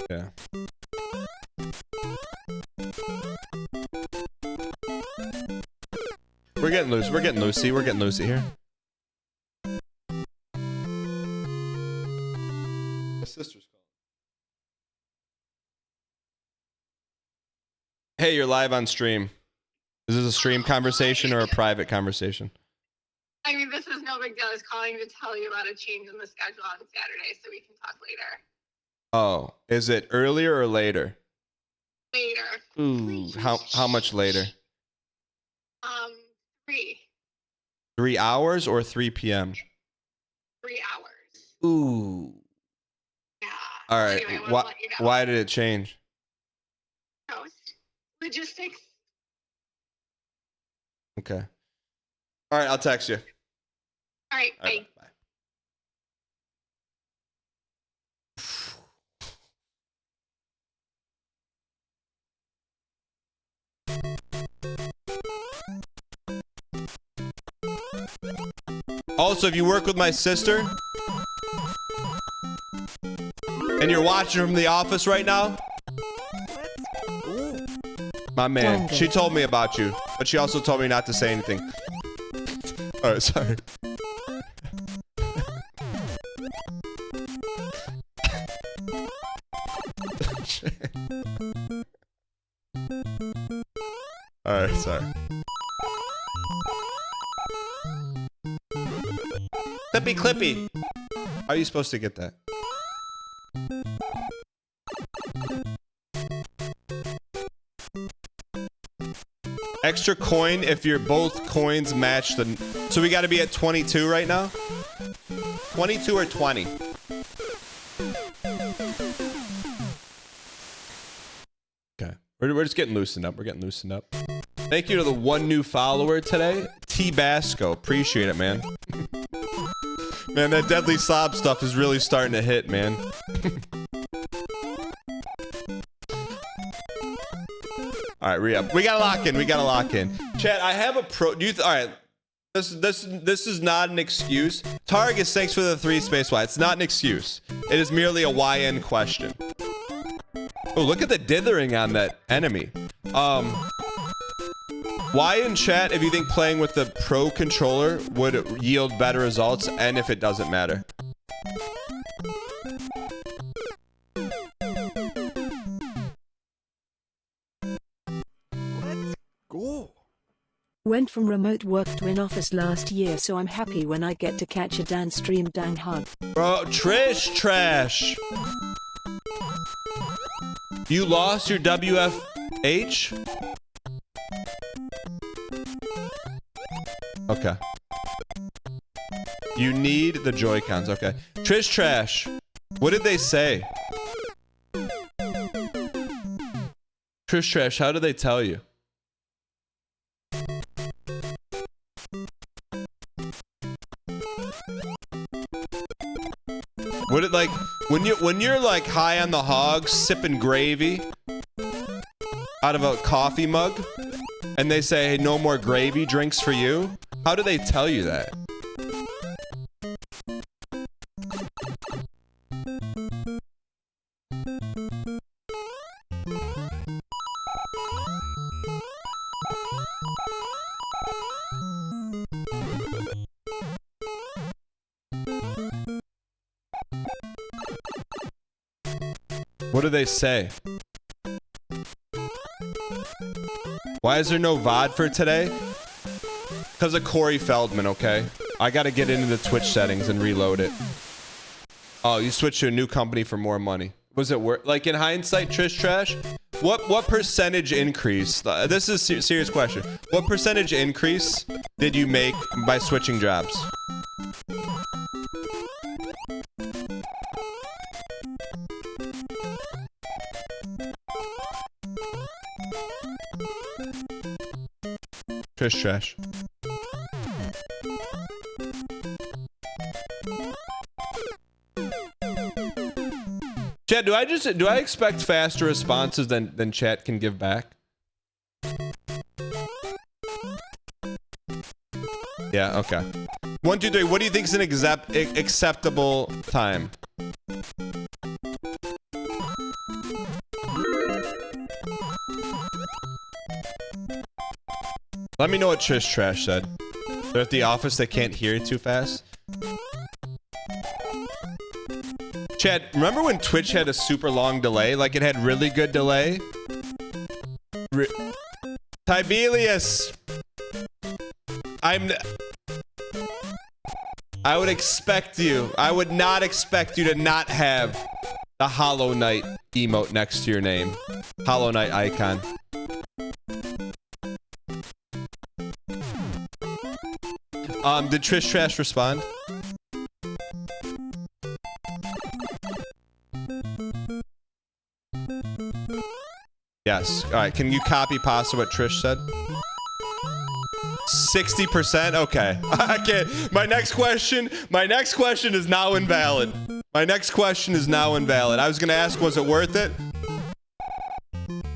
Yeah. We're getting loose. We're getting loosey. We're getting loosey here. My sister's calling. Hey, you're live on stream. Is this a stream conversation or a private conversation? I mean, this is no big deal. I was calling to tell you about a change in the schedule on Saturday so we can talk later. Oh, is it earlier or later? Later. Ooh, how much later? 3. 3 hours or 3 p.m.? 3 hours. Ooh. Yeah. All right. Anyway, Why did it change? Toast. Logistics. Okay. All right, I'll text you. All right, All right, bye. Also, if you work with my sister and you're watching from the office right now, my man, she told me about you, but she also told me not to say anything. All right, sorry. All right, sorry. Clippy, clippy. How are you supposed to get that? Extra coin if you're both coins match the... So we got to be at 22 right now? 22 or 20? Okay. We're just getting loosened up. We're getting loosened up. Thank you to the one new follower today. T Basco. Appreciate it, man. Man, that Deadly Slob stuff is really starting to hit, man. All right, re-up. We gotta lock in. We gotta lock in. Chat, I have a pro. All right, this is not an excuse. Targus, thanks for the 3 space Y. It's not an excuse. It is merely a YN question. Oh, look at the dithering on that enemy. Why in chat if you think playing with the Pro controller would yield better results, and if it doesn't matter. Let's go. Went from remote work to in office last year, so I'm happy when I get to catch a Dan stream. Dang hug. Bro, Trish Trash. You lost your WFH? Okay. You need the Joy-Cons. Okay. Trish Trash. What did they say? Trish Trash, how did they tell you? What it like when you're like high on the hog sipping gravy out of a coffee mug and they say, hey, no more gravy drinks for you? How do they tell you that? What do they say? Why is there no VOD for today? Because of Corey Feldman, okay? I gotta get into the Twitch settings and reload it. Oh, you switched to a new company for more money. Was it worth, like in hindsight, Trish Trash? What percentage increase? This is a serious question. What percentage increase did you make by switching jobs? Trish trash. Chat, do I expect faster responses than chat can give back? Yeah, okay. 1, 2, 3. What do you think is an acceptable time? Let me know what Trish Trash said. They're at the office, they can't hear you too fast. Chad, remember when Twitch had a super long delay? Like it had really good delay? Tibelius! I would expect you. I would not expect you to not have the Hollow Knight emote next to your name. Hollow Knight icon. Did Trish Trash respond? Yes. All right. Can you copy pasta what Trish said? 60%? Okay. I can't. My next question is now invalid. My next question is now invalid. I was going to ask, was it worth it?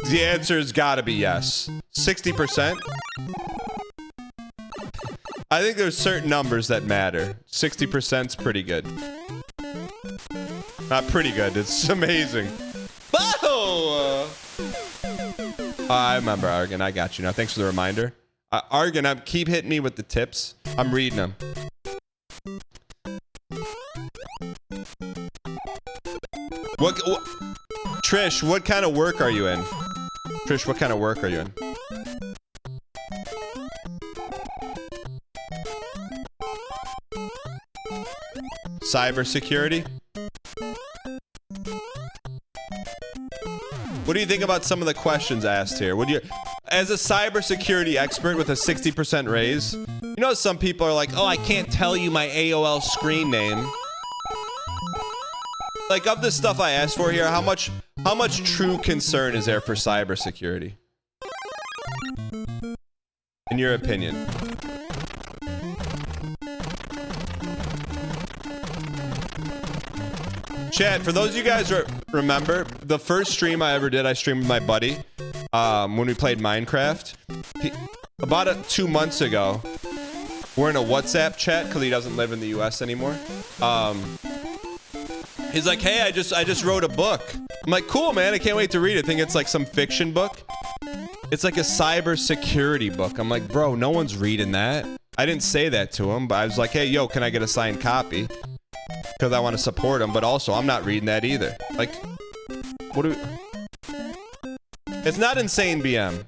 The answer has got to be yes. 60%? I think there's certain numbers that matter. 60%'s pretty good. Not pretty good. It's amazing. Oh! I remember, Argon. I got you now. Thanks for the reminder. Argon, keep hitting me with the tips. I'm reading them. What Trish, what kind of work are you in? Trish, what kind of work are you in? Cybersecurity? What do you think about some of the questions asked here? Would you, as a cybersecurity expert with a 60% raise, you know some people are like, oh, I can't tell you my AOL screen name. Like, of the stuff I asked for here, how much true concern is there for cybersecurity? In your opinion? Chat, for those of you guys who remember, the first stream I ever did, I streamed with my buddy when we played Minecraft. About 2 months ago, we're in a WhatsApp chat because he doesn't live in the US anymore. He's like, hey, I just wrote a book. I'm like, cool, man. I can't wait to read it. I think it's like some fiction book. It's like a cybersecurity book. I'm like, bro, no one's reading that. I didn't say that to him, but I was like, hey, yo, can I get a signed copy? Because I want to support him, but also I'm not reading that either. Like, what do we... It's not insane BM.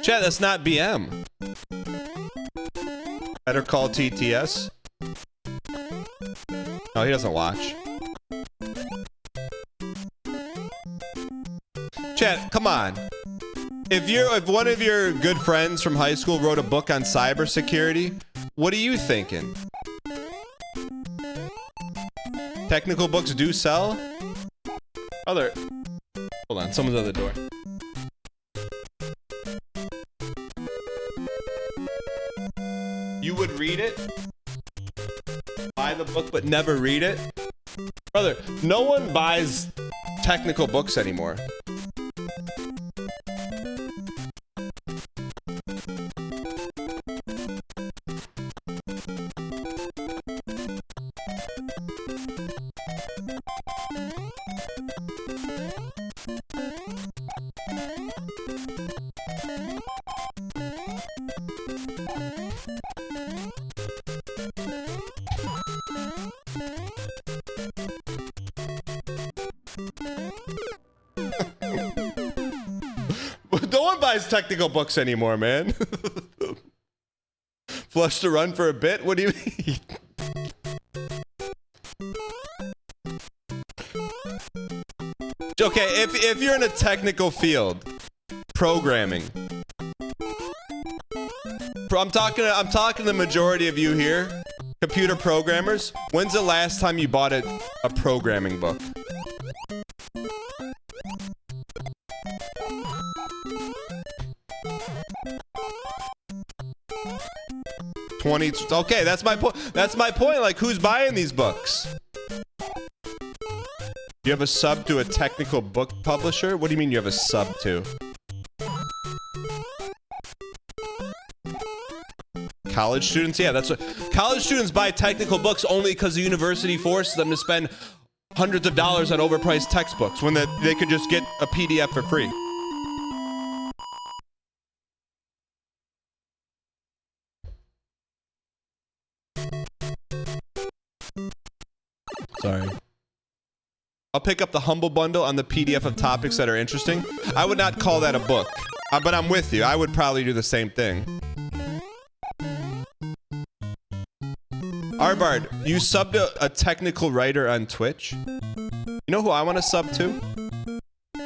Chat, that's not BM. Better call TTS. No, he doesn't watch. Chat, come on. If one of your good friends from high school wrote a book on cybersecurity, what are you thinking? Technical books do sell? Hold on, someone's at the door. You would read it? Buy the book but never read it? Brother, no one buys technical books anymore. No one buys technical books anymore, man. Flush to run for a bit? What do you mean? Okay, if you're in a technical field, programming. I'm talking to the majority of you here. Computer programmers, when's the last time you bought a programming book? Okay, that's my point. That's my point. Like, who's buying these books? You have a sub to a technical book publisher? What do you mean you have a sub to? College students? Yeah, that's what college students buy technical books only because the university forces them to spend hundreds of dollars on overpriced textbooks when they could just get a PDF for free. Sorry. I'll pick up the Humble Bundle on the PDF of topics that are interesting. I would not call that a book, but I'm with you. I would probably do the same thing. Arbard, you subbed a technical writer on Twitch. You know who I want to sub to?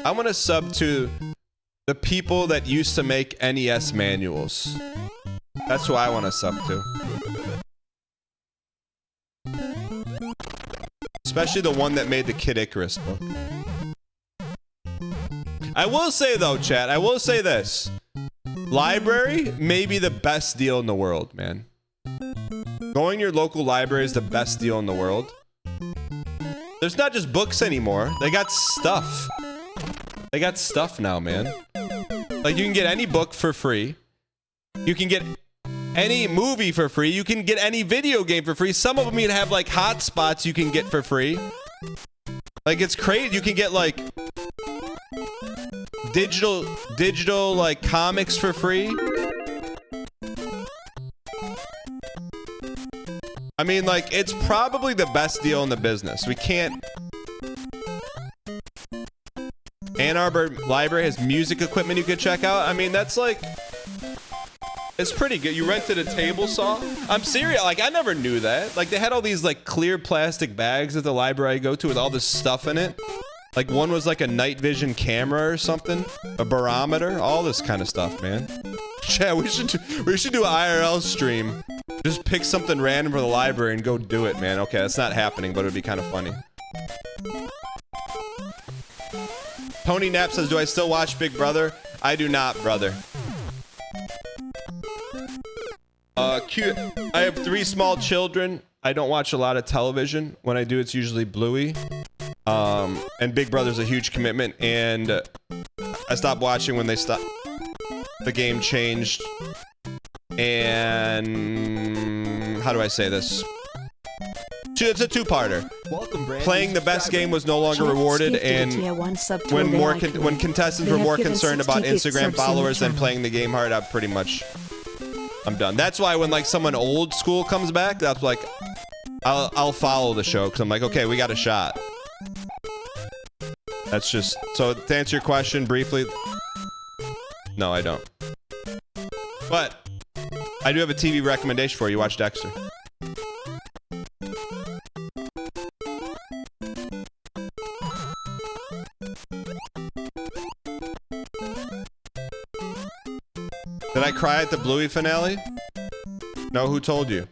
I want to sub to the people that used to make NES manuals. That's who I want to sub to. Especially the one that made the Kid Icarus book. I will say though, chat, I will say this. Library may be the best deal in the world, man. Going to your local library is the best deal in the world. There's not just books anymore. They got stuff. They got stuff now, man. Like, you can get any book for free. You can get any movie for free. You can get any video game for free. Some of them even have like hotspots you can get for free. Like, it's crazy. You can get like digital like comics for free. I mean, like, it's probably the best deal in the business. We can't. Ann Arbor Library has music equipment you could check out. I mean, that's like, it's pretty good. You rented a table saw? I'm serious. Like, I never knew that. Like, they had all these like clear plastic bags at the library I go to with all this stuff in it. Like, one was like a night vision camera or something, a barometer, all this kind of stuff, man. Yeah, we should do an IRL stream. Just pick something random from the library and go do it, man. Okay, that's not happening, but it would be kind of funny. Tony Knapp says, do I still watch Big Brother? I do not, brother. Cute. I have 3 small children. I don't watch a lot of television. When I do, it's usually Bluey. And Big Brother's a huge commitment, and I stopped watching when the game changed. And how do I say this? It's a two-parter. Welcome, Brandon. Playing the best game was no longer rewarded, and when contestants were more concerned about Instagram followers than playing the game hard, I'm done. That's why when like someone old school comes back, that's like I'll follow the show because I'm like, okay, we got a shot. That's just so to answer your question briefly. No, I don't. But I do have a TV recommendation for you. Watch Dexter. Did I cry at the Bluey finale? No, who told you?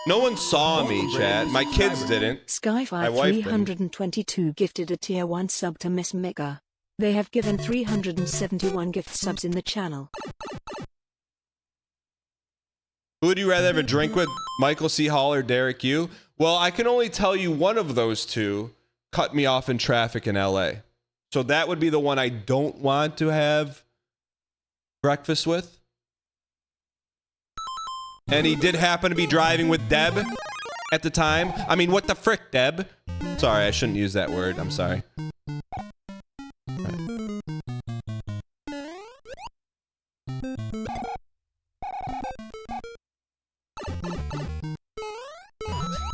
No one saw me, chat. My kids didn't. Skyfire 322 gifted a tier 1 sub to Miss Mika. They have given 371 gift subs in the channel. Who would you rather have a drink with, Michael C. Hall or Derek Yu? Well, I can only tell you one of those two cut me off in traffic in LA. So that would be the one I don't want to have breakfast with. And he did happen to be driving with Deb at the time. I mean, what the frick, Deb? Sorry, I shouldn't use that word. I'm sorry.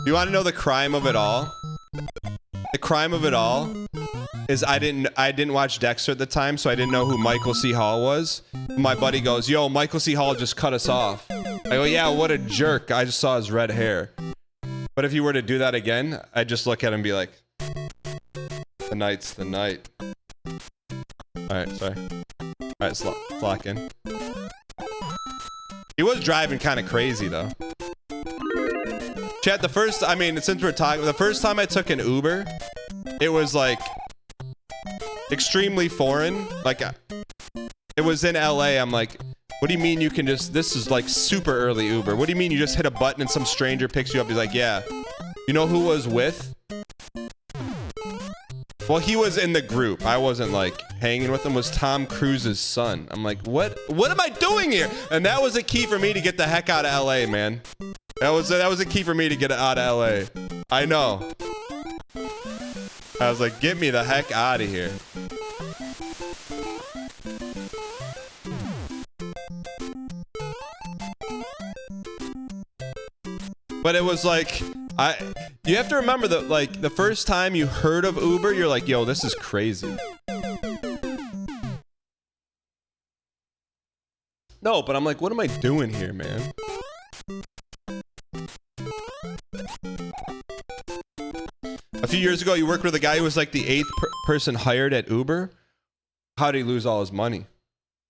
You want to know the crime of it all? The crime of it all is I didn't watch Dexter at the time, so I didn't know who Michael C. Hall was. My buddy goes, yo, Michael C. Hall just cut us off. I go, yeah, what a jerk. I just saw his red hair. But if you were to do that again, I'd just look at him and be like... Tonight's the night. Alright, sorry. Alright, let's lock in. He was driving kind of crazy, though. Chat, I mean, since we're talking, the first time I took an Uber, it was like extremely foreign. Like, it was in LA. I'm like, what do you mean you can just, this is like super early Uber. What do you mean you just hit a button and some stranger picks you up? He's like, yeah. You know who was with? Well, he was in the group. I wasn't like hanging with him. Was Tom Cruise's son. I'm like, what am I doing here? And that was a key for me to get the heck out of LA, man. That was a key for me to get out of LA. I know. I was like, get me the heck out of here. But it was like, you have to remember that, like, the first time you heard of Uber, you're like, yo, this is crazy. No, but I'm like, what am I doing here, man? A few years ago, you worked with a guy who was like the 8th person hired at Uber. How did he lose all his money?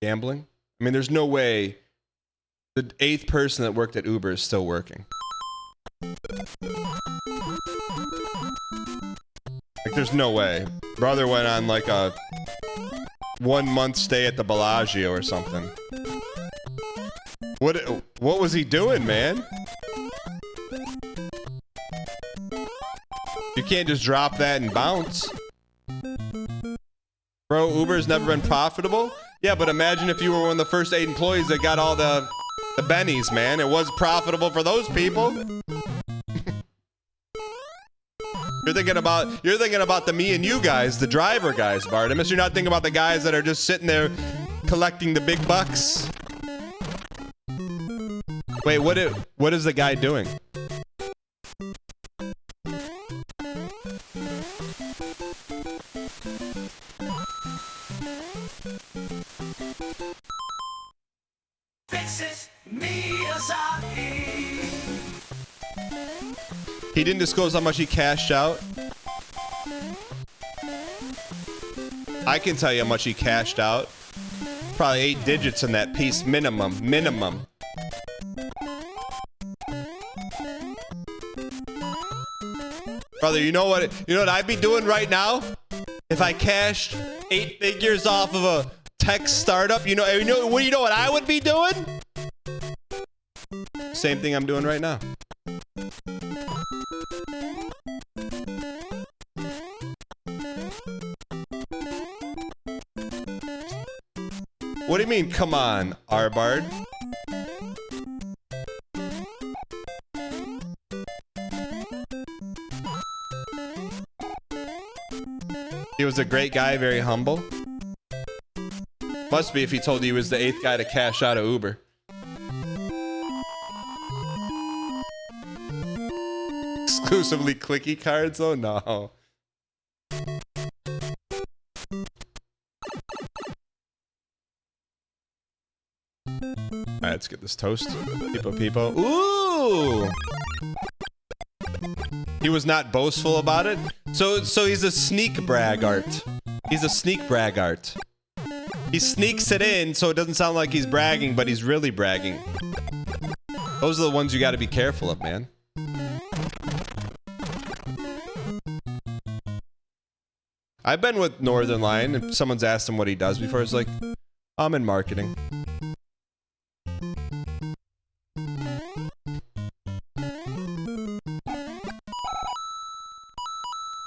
Gambling? I mean, there's no way the 8th person that worked at Uber is still working. Like, there's no way. Brother went on like a 1 month stay at the Bellagio or something. What was he doing, man? You can't just drop that and bounce. Bro, Uber's never been profitable? Yeah, but imagine if you were one of the first 8 employees that got all the bennies, man. It was profitable for those people. You're thinking about the me and you guys, the driver guys, Bartimus. You're not thinking about the guys that are just sitting there collecting the big bucks. Wait, what is the guy doing? He didn't disclose how much he cashed out. I can tell you how much he cashed out. Probably 8 digits in that piece, minimum. Brother, you know what I'd be doing right now? If I cashed 8 figures off of a tech startup, you know what I would be doing? Same thing I'm doing right now. What do you mean, come on, Arbard? He was a great guy, very humble. Must be if he told you he was the 8th guy to cash out of Uber. Exclusively clicky cards? Oh no. Alright, let's get this toast. Peepo. Ooh! He was not boastful about it. So he's a sneak braggart. He's a sneak braggart. He sneaks it in so it doesn't sound like he's bragging, but he's really bragging. Those are the ones you gotta be careful of, man. I've been with Northern Line and someone's asked him what he does before. It's like, I'm in marketing.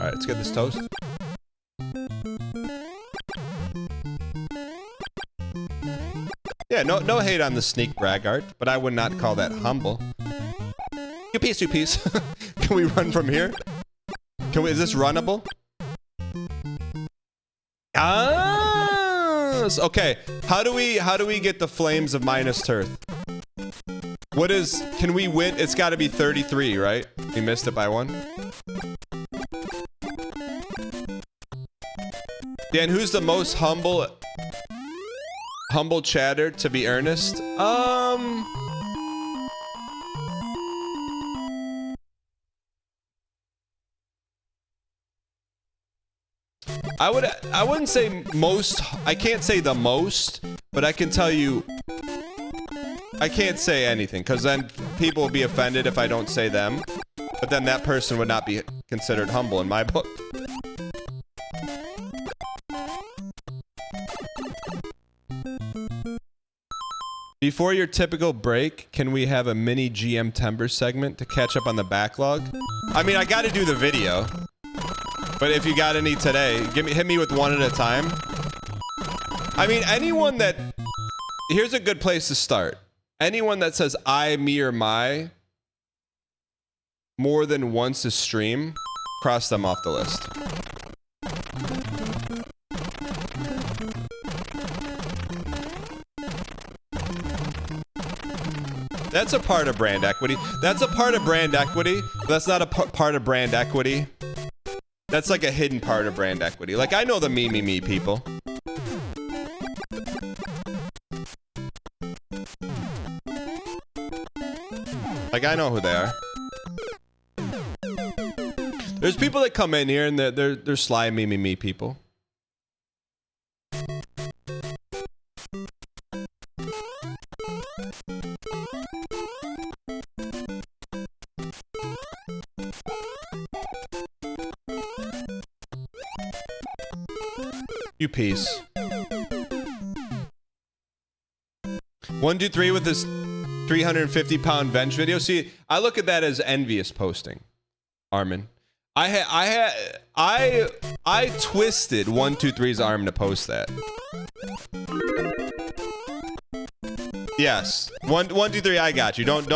Alright, let's get this toast. Yeah, no hate on the sneak braggart, but I would not call that humble. You piece. Can we run from here? Is this runnable? Ah, okay. How do we get the flames of Minas Tirith? Can we win? It's gotta be 33, right? We missed it by 1. Dan, who's the most humble chatter, to be earnest? I wouldn't say most. I can't say the most, but I can tell you. I can't say anything because then people will be offended if I don't say them. But then that person would not be considered humble in my book. Before your typical break, can we have a mini GM Timber segment to catch up on the backlog? I mean, I got to do the video. But if you got any today, hit me with one at a time. I mean, anyone that... Here's a good place to start. Anyone that says I, me, or my more than once a stream, cross them off the list. That's a part of brand equity. That's a part of brand equity. But that's not a part of brand equity. That's like a hidden part of brand equity. Like, I know the me people. Like, I know who they are. There's people that come in here and they're sly me people. You piece. 123 with this 350-pound bench video. See, I look at that as envious posting, Armin. I twisted 123's arm to post that. Yes, 123. I got you. Don't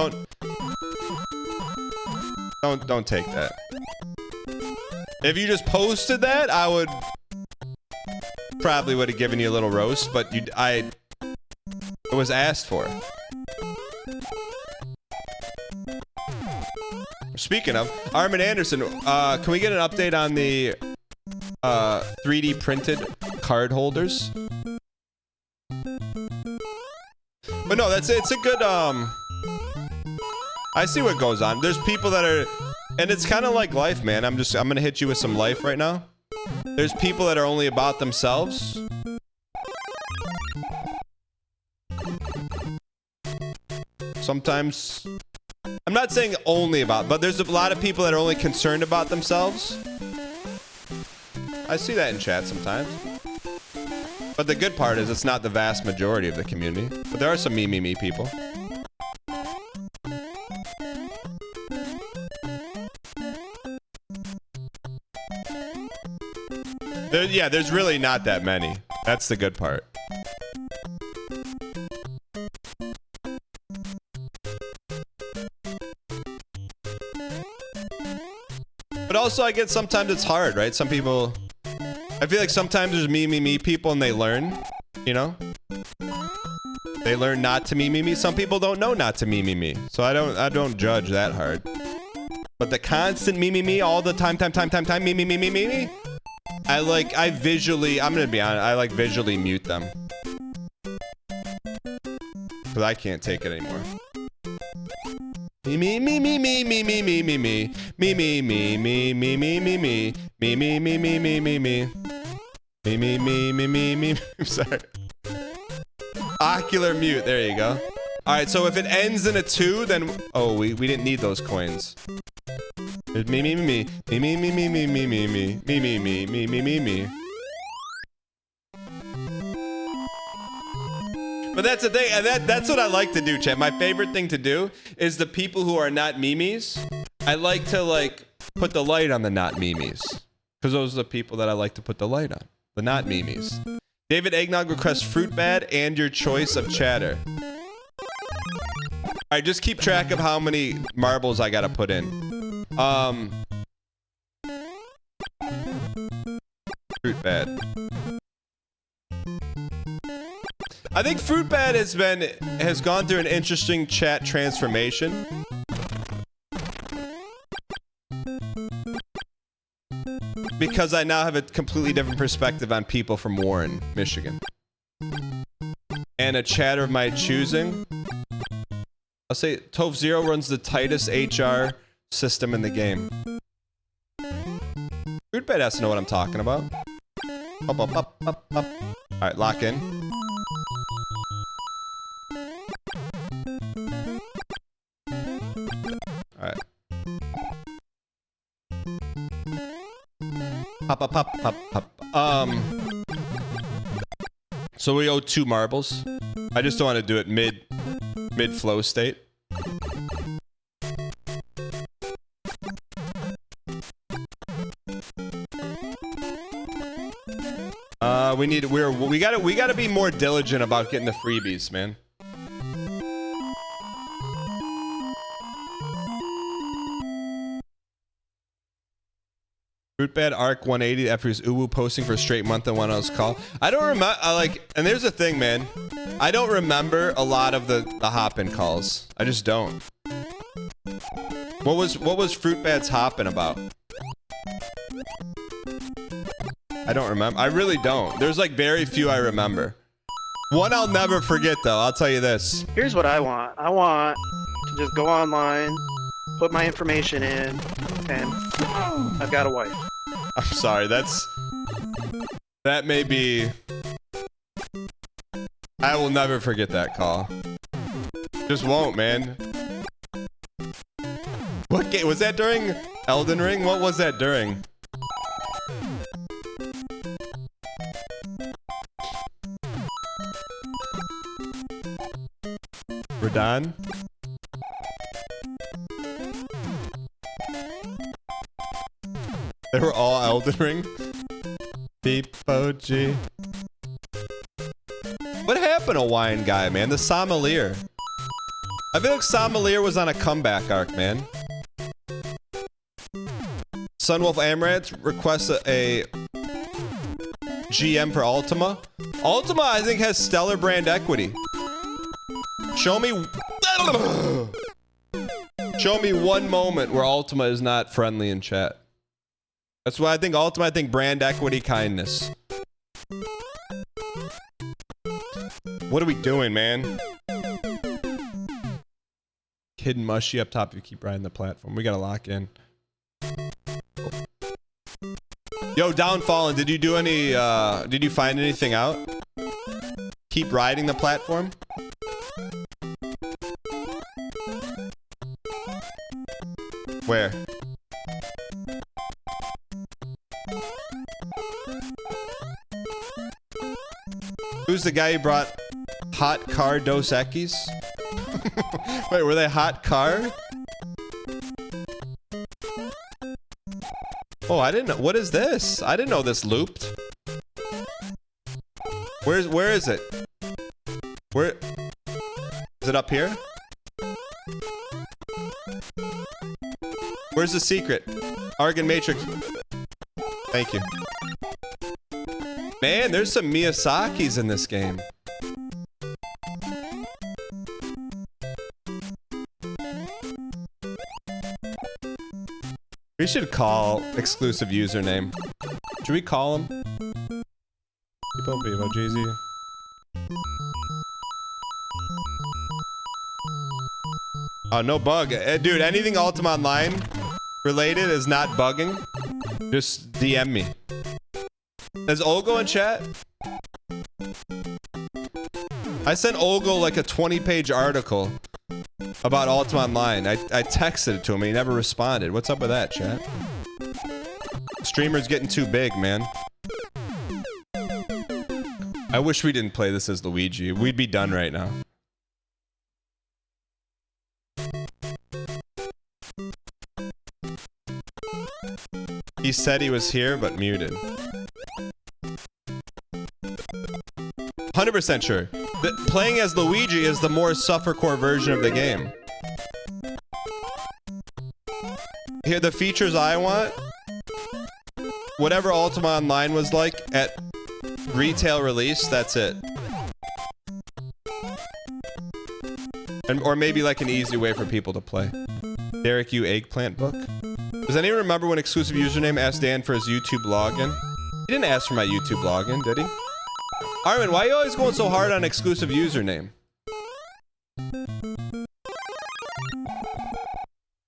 take that. If you just posted that, I would probably would have given you a little roast, but it was asked for. Speaking of, Armin Anderson, can we get an update on the 3D printed card holders? But no, it's a good, I see what goes on. There's people that are, and it's kind of like life, man. I'm gonna hit you with some life right now. There's people that are only about themselves. Sometimes, I'm not saying only about, but there's a lot of people that are only concerned about themselves. I see that in chat sometimes. But the good part is it's not the vast majority of the community. But there are some me people. Yeah, there's really not that many. That's the good part. But also, I get sometimes it's hard, right? Some people... I feel like sometimes there's me people and they learn, you know? They learn not to me. Some people don't know not to me. So I don't judge that hard. But the constant me all the time, me. I visually, I'm gonna be honest, I like visually mute them. Cause I can't take it anymore. Me. I'm sorry. Ocular mute, there you go. Alright, so if it ends in a 2, then... Oh, we didn't need those coins. Me. But that's the thing, and that's what I like to do, chat. My favorite thing to do is the people who are not memes. I like to, put the light on the not memes. Because those are the people that I like to put the light on. The not memes. David Eggnog requests Fruit Bad and your choice of chatter. Alright, just keep track of how many marbles I gotta put in. Fruit Bad. I think Fruit Bad has gone through an interesting chat transformation. Because I now have a completely different perspective on people from Warren, Michigan. And a chatter of my choosing. I'll say Tove Zero runs the tightest HR system in the game. Fruit Bad has to know what I'm talking about. Up, up, up, up, up. All right, lock in. All right. Pop, pop, pop, pop, pop. So we owe 2 marbles. I just don't want to do it mid flow state. We gotta be more diligent about getting the freebies, man. Fruitbad Arc 180 after his uwu posting for a straight month and one else call. I don't remember. And there's the thing, man. I don't remember a lot of the hop-in calls. I just don't. What was Fruitbad's hop-in about? I don't remember. I really don't. There's like very few I remember. One I'll never forget though. I'll tell you this. Here's what I want. I want to just go online, put my information in, and I've got a wife. I'm sorry. That may be. I will never forget that call. Just won't, man. What game was that during? Elden Ring? What was that during? Radon? They were all Elden Ring? Deep OG. What happened to Wine Guy, man? The Sommelier. I feel like Sommelier was on a comeback arc, man. Sunwolf Amrad requests a GM for Ultima. Ultima, I think, has stellar brand equity. Show me one moment where Ultima is not friendly in chat. That's why I think Ultima, I think brand equity, kindness. What are we doing, man? Hidden mushy up top if you keep riding the platform. We gotta lock in. Yo, Downfallen, did you do any, did you find anything out? Keep riding the platform? Where? Who's the guy who brought hot car Dos Equis? Wait, were they hot car? Oh, I didn't know. What is this? I didn't know this looped. Where is it? Where is it? Up here? Where's the secret? Argon Matrix. Thank you. Man, there's some Miyazakis in this game. We should call exclusive username. Should we call him? People, Bevo, Jeezy. Oh, no bug. Dude, anything Ultima Online related is not bugging. Just DM me. Is Olgo in chat? I sent Olgo like a 20-page article about Ultima Online. I texted it to him and he never responded. What's up with that, chat? Streamer's getting too big, man. I wish we didn't play this as Luigi. We'd be done right now. He said he was here, but muted. 100% sure. Playing as Luigi is the more suffercore version of the game. Here, the features I want. Whatever Ultima Online was like at retail release, that's it. Or maybe like an easy way for people to play. Derek, you eggplant book. Does anyone remember when exclusive username asked Dan for his YouTube login? He didn't ask for my YouTube login, did he? Armin, why are you always going so hard on exclusive username?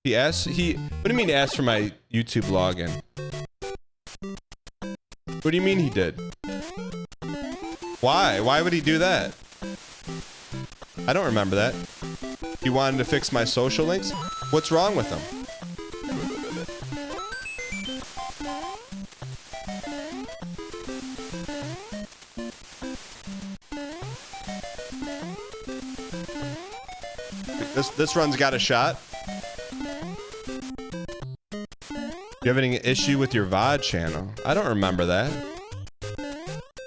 He asked, what do you mean asked for my YouTube login? What do you mean he did? Why? Why would he do that? I don't remember that. He wanted to fix my social links? What's wrong with him? This run's got a shot. You having an issue with your VOD channel? I don't remember that.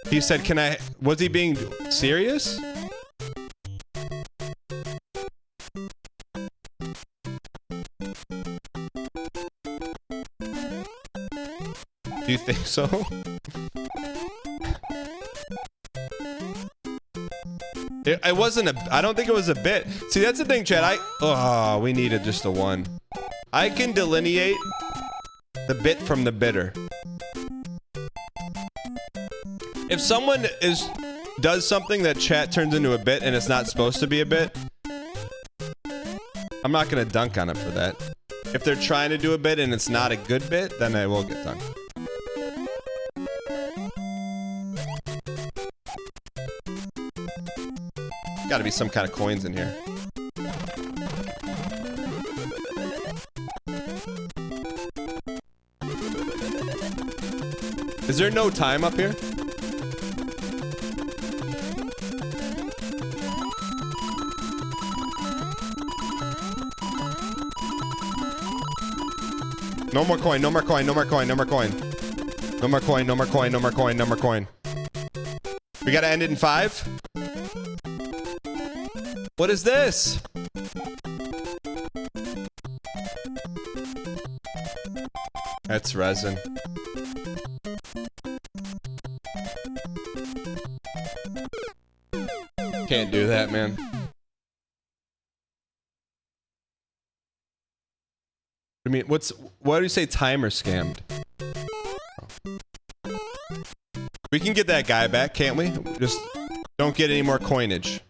He said, can I... Was he being serious? Do you think so? It wasn't a... I don't think it was a bit. See, that's the thing, Chad. Oh, we needed just a 1. I can delineate the bit from the bitter. If someone does something that chat turns into a bit and it's not supposed to be a bit, I'm not gonna dunk on it for that. If they're trying to do a bit and it's not a good bit, then I will get dunked. Gotta be some kind of coins in here. Is there no time up here? No more coin, no more coin, no more coin, no more coin. No more coin, no more coin, no more coin, no more coin. We gotta end it in 5? What is this? That's resin. Can't do that, man. I mean, why do you say timer scammed? We can get that guy back, can't we? Just don't get any more coinage.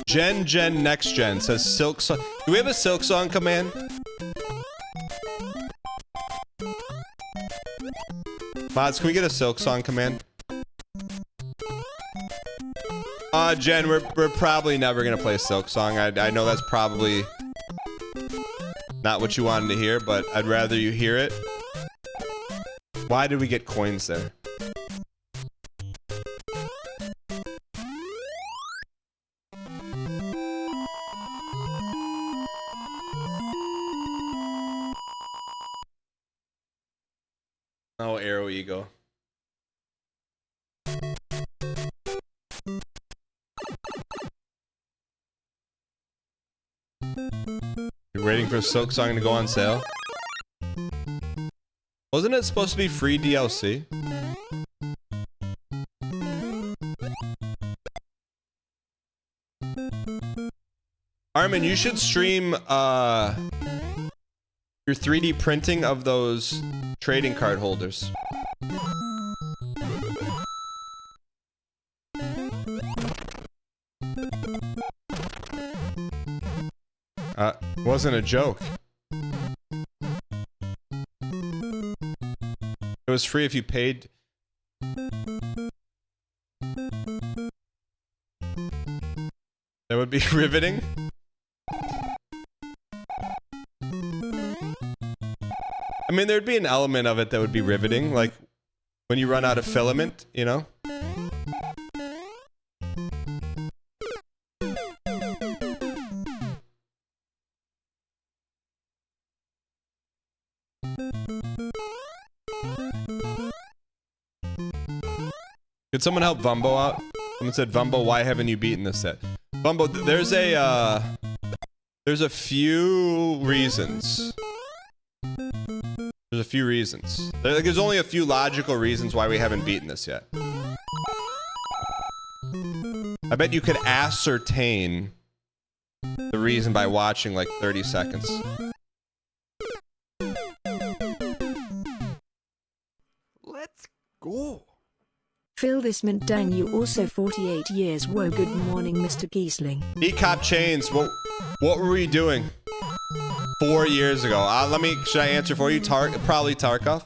Gen next gen says Silk Song. Do we have a Silk Song command? Mods, can we get a Silk Song command? Jen, we're probably never gonna play a Silk Song. I know that's probably not what you wanted to hear, but I'd rather you hear it. Why did we get coins there? Oh, Arrow Ego. You're waiting for Silk Song to go on sale? Wasn't it supposed to be free DLC? Armin, you should stream your 3D printing of those trading card holders. Wasn't a joke. It was free if you paid. That would be riveting. I mean, there'd be an element of it that would be riveting, like when you run out of filament, you know? Could someone help Vumbo out? Someone said, Vumbo, why haven't you beaten this set? Vumbo, there's a few reasons. There's a few reasons. There's only a few logical reasons why we haven't beaten this yet. I bet you could ascertain the reason by watching like 30 seconds. Let's go. Phil, this meant dang you also 48 years. Whoa, good morning, Mr. Giesling. E-Cop Chains, what were we doing 4 years ago? Should I answer for you? Probably Tarkov.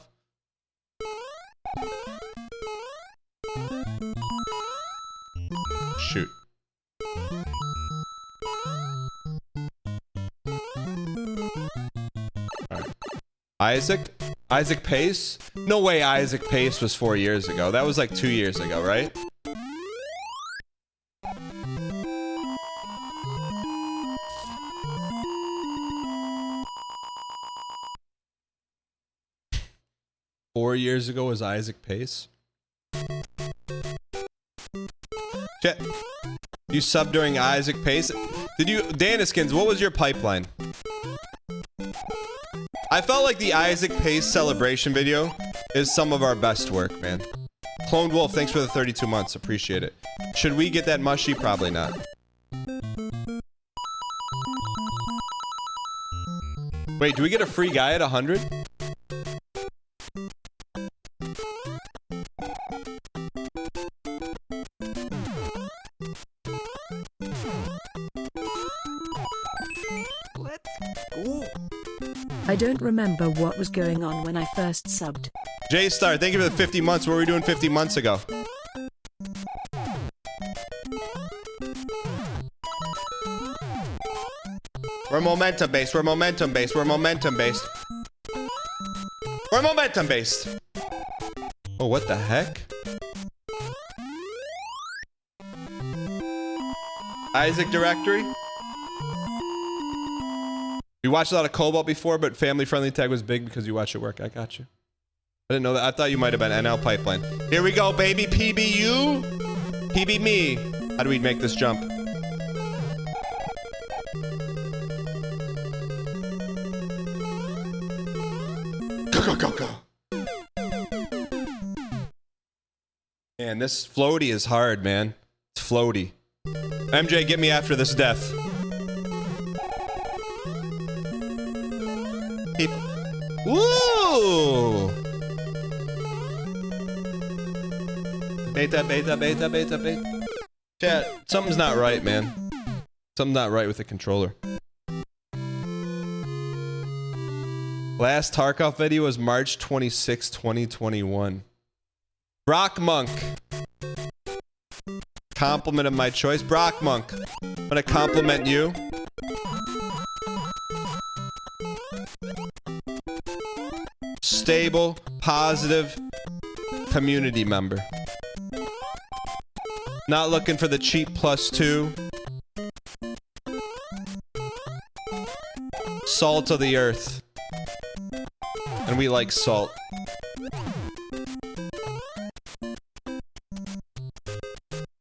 Isaac Pace? No way Isaac Pace was 4 years ago. That was like 2 years ago, right? Four years ago was Isaac Pace. Chat. You sub during Isaac Pace? Did you, Daniskins, what was your pipeline? I felt like the Isaac Pace celebration video is some of our best work, man. Cloned Wolf, thanks for the 32 months. Appreciate it. Should we get that mushy? Probably not. Wait, do we get a free guy at 100? I don't remember what was going on when I first subbed. J-Star, thank you for the 50 months. What were we doing 50 months ago? We're momentum based. We're momentum based. We're momentum based. We're momentum based. Oh, what the heck? Isaac Directory? We watched a lot of Cobalt before, but family friendly tag was big because you watch it work. I got you. I didn't know that. I thought you might have been NL Pipeline. Here we go, baby. PBU. PB me. How do we make this jump? Go, go, go, go. Man, this floaty is hard, man. It's floaty. MJ, get me after this death. Woo! Beta, beta, beta, beta, beta. Chat, something's not right, man. Something's not right with the controller. Last Tarkov video was March 26, 2021. Brock Monk. Compliment of my choice. Brock Monk. I'm gonna compliment you. Stable, positive community member. Not looking for the cheap +2. Salt of the earth. And we like salt.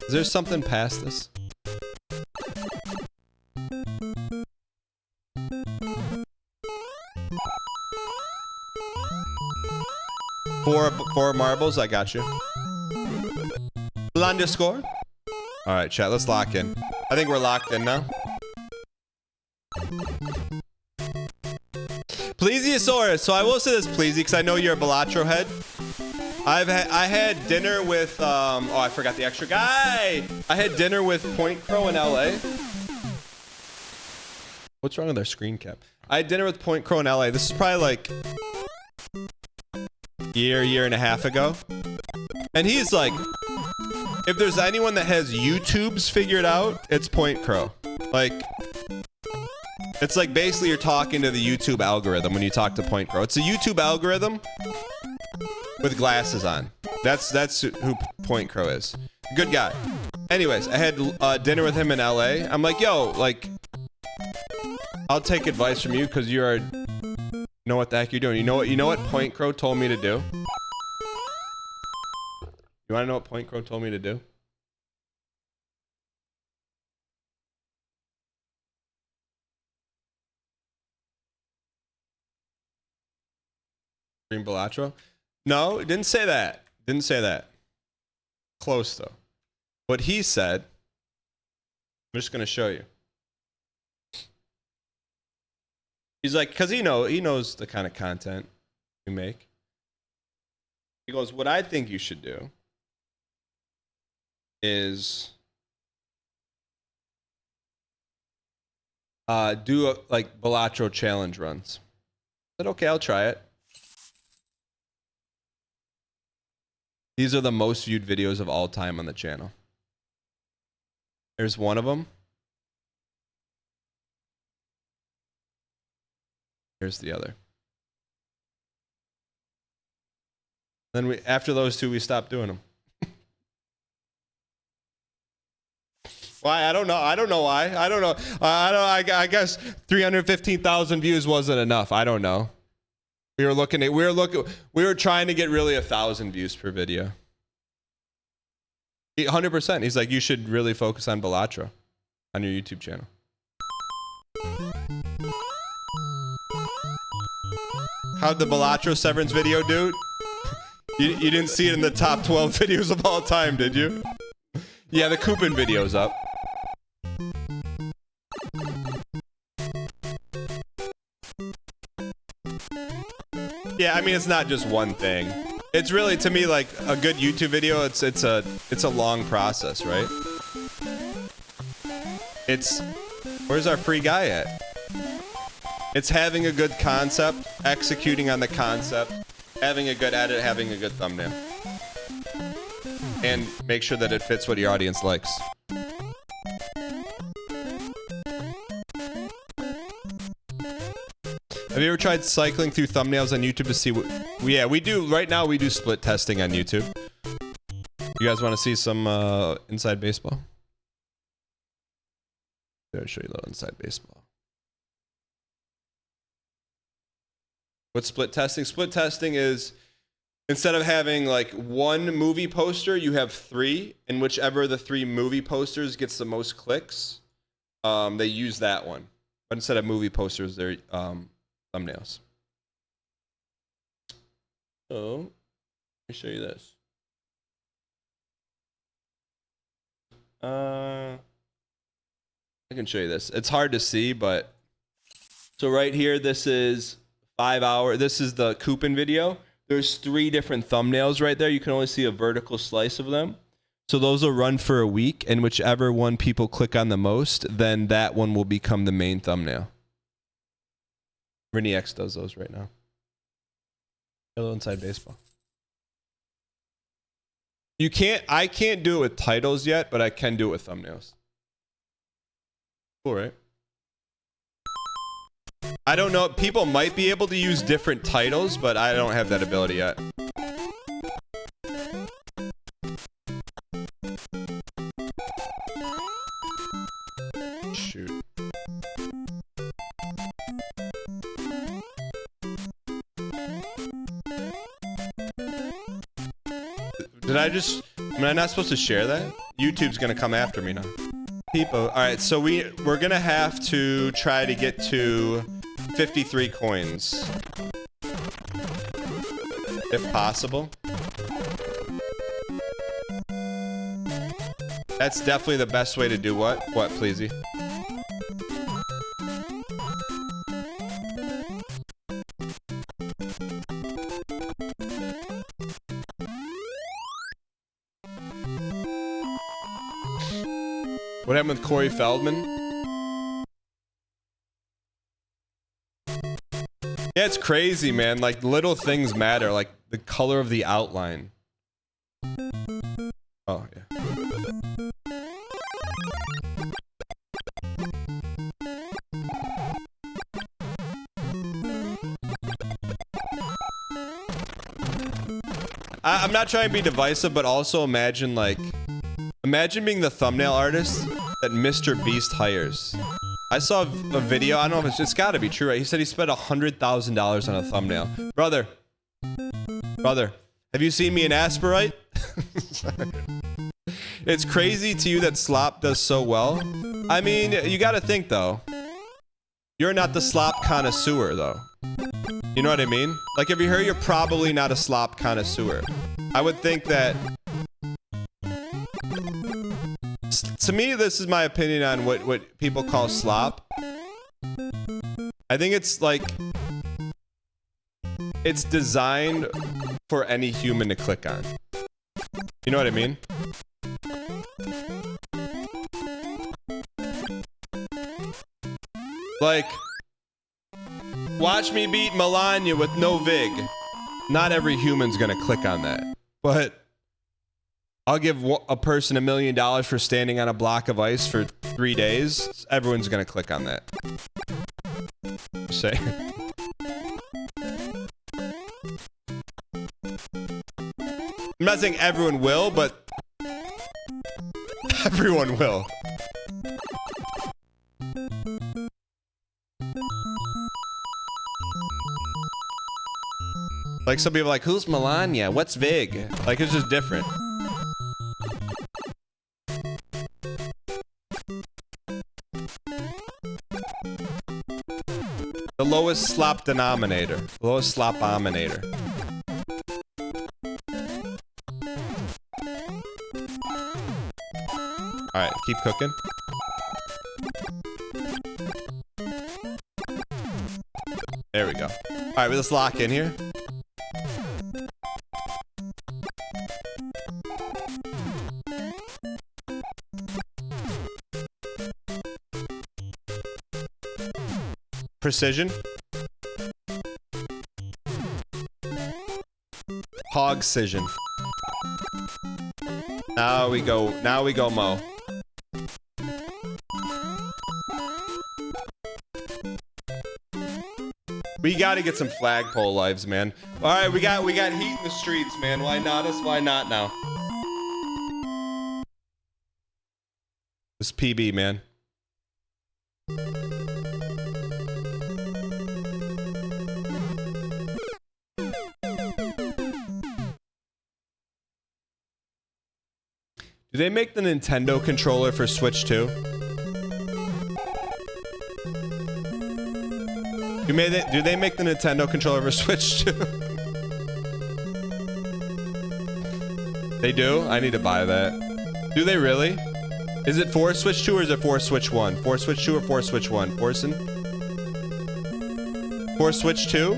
Is there something past this? Four marbles, I got you. Underscore. All right, chat, let's lock in. I think we're locked in now. Plesiosaurus. So I will say this, Pleasy, because I know you're a Balatro head. I had dinner with oh, I forgot the extra guy. I had dinner with Point Crow in LA. What's wrong with our screen cap? I had dinner with Point Crow in LA. This is probably like year and a half ago. And he's like, if there's anyone that has YouTubes figured out, it's Point Crow. Like, it's like basically you're talking to the YouTube algorithm when you talk to Point Crow. It's a YouTube algorithm with glasses on. That's who Point Crow is. Good guy. Anyways, I had dinner with him in LA. I'm like, yo, like, I'll take advice from you because you know what the heck you're doing. You know what Point Crow told me to do? You want to know what Point Crow told me to do? Green Balatro? No, it didn't say that. Didn't say that. Close though. What he said, I'm just gonna show you. He's like, cause he knows the kind of content we make. He goes, what I think you should do is do like Balatro challenge runs. I said, okay, I'll try it. These are the most viewed videos of all time on the channel. There's one of them. Here's the other. Then we, after those two, we stopped doing them. Why? I don't know. I don't know why. I don't know. I guess 315,000 views wasn't enough. I don't know. We were trying to get really 1,000 views per video. 100%. He's like, you should really focus on Balatro on your YouTube channel. How'd the Balatro Severance video do? You didn't see it in the top 12 videos of all time, did you? Yeah, the Coopin video's up. Yeah, I mean, it's not just one thing. It's really, to me, like a good YouTube video. It's a long process, right? Where's our free guy at? It's having a good concept, executing on the concept, having a good edit, having a good thumbnail, and make sure that it fits what your audience likes. Have you ever tried cycling through thumbnails on YouTube to see what... Yeah, we do. Right now, we do split testing on YouTube. You guys want to see some inside baseball? I'll show you a little inside baseball. What's split testing? Split testing is, instead of having like one movie poster, you have three, and whichever the three movie posters gets the most clicks, they use that one. But instead of movie posters, they're thumbnails. So, let me show you this. I can show you this. It's hard to see, but so right here, this is 5 hour. This is the Coopin video. There's 3 different thumbnails right there. You can only see a vertical slice of them. So those will run for a week, and whichever one people click on the most, then that one will become the main thumbnail. Rennie X does those right now. Hello Inside Baseball. I can't do it with titles yet, but I can do it with thumbnails. Cool, right? I don't know. People might be able to use different titles, but I don't have that ability yet. Shoot. Am I not supposed to share that? YouTube's gonna come after me now. People, all right, so we're gonna have to try to get to 53 coins. If possible. That's definitely the best way to do what? What, pleasey? What happened with Corey Feldman? Yeah, it's crazy, man. Like, little things matter. Like, the color of the outline. Oh, yeah. I'm not trying to be divisive, but also imagine, like... Imagine being the thumbnail artist that Mr. Beast hires. I saw a video, I don't know if it's gotta be true, right? He said he spent $100,000 on a thumbnail. Brother, have you seen me in Asperite? It's crazy to you that slop does so well. I mean, you gotta think though. You're not the slop connoisseur though. You know what I mean? Like, if you're here, you're probably not a slop connoisseur. I would think that... To me, this is my opinion on what people call slop. I think it's like... It's designed for any human to click on. You know what I mean? Like... Watch me beat Melania with no vig. Not every human's gonna click on that. But... I'll give a person $1 million for standing on a block of ice for 3 days. Everyone's gonna click on that. Just saying. not saying everyone will, but everyone will. Like some people are like, who's Melania? What's Vig? Like it's just different. The lowest slop denominator. The lowest slop-ominator. Alright, keep cooking. There we go. Alright, let's lock in here. Precision. Hogcision. Now we go Mo. We gotta get some flagpole lives, man. Alright, we got heat in the streets, man. Why not us? Why not now? This PB, man. Do they make the Nintendo controller for Switch 2? Do they make the Nintendo controller for Switch 2? They do? I need to buy that. Do they really? Is it for Switch 2 or is it for Switch 1? For Switch 2 or for Switch 1? Orson? For Switch 2?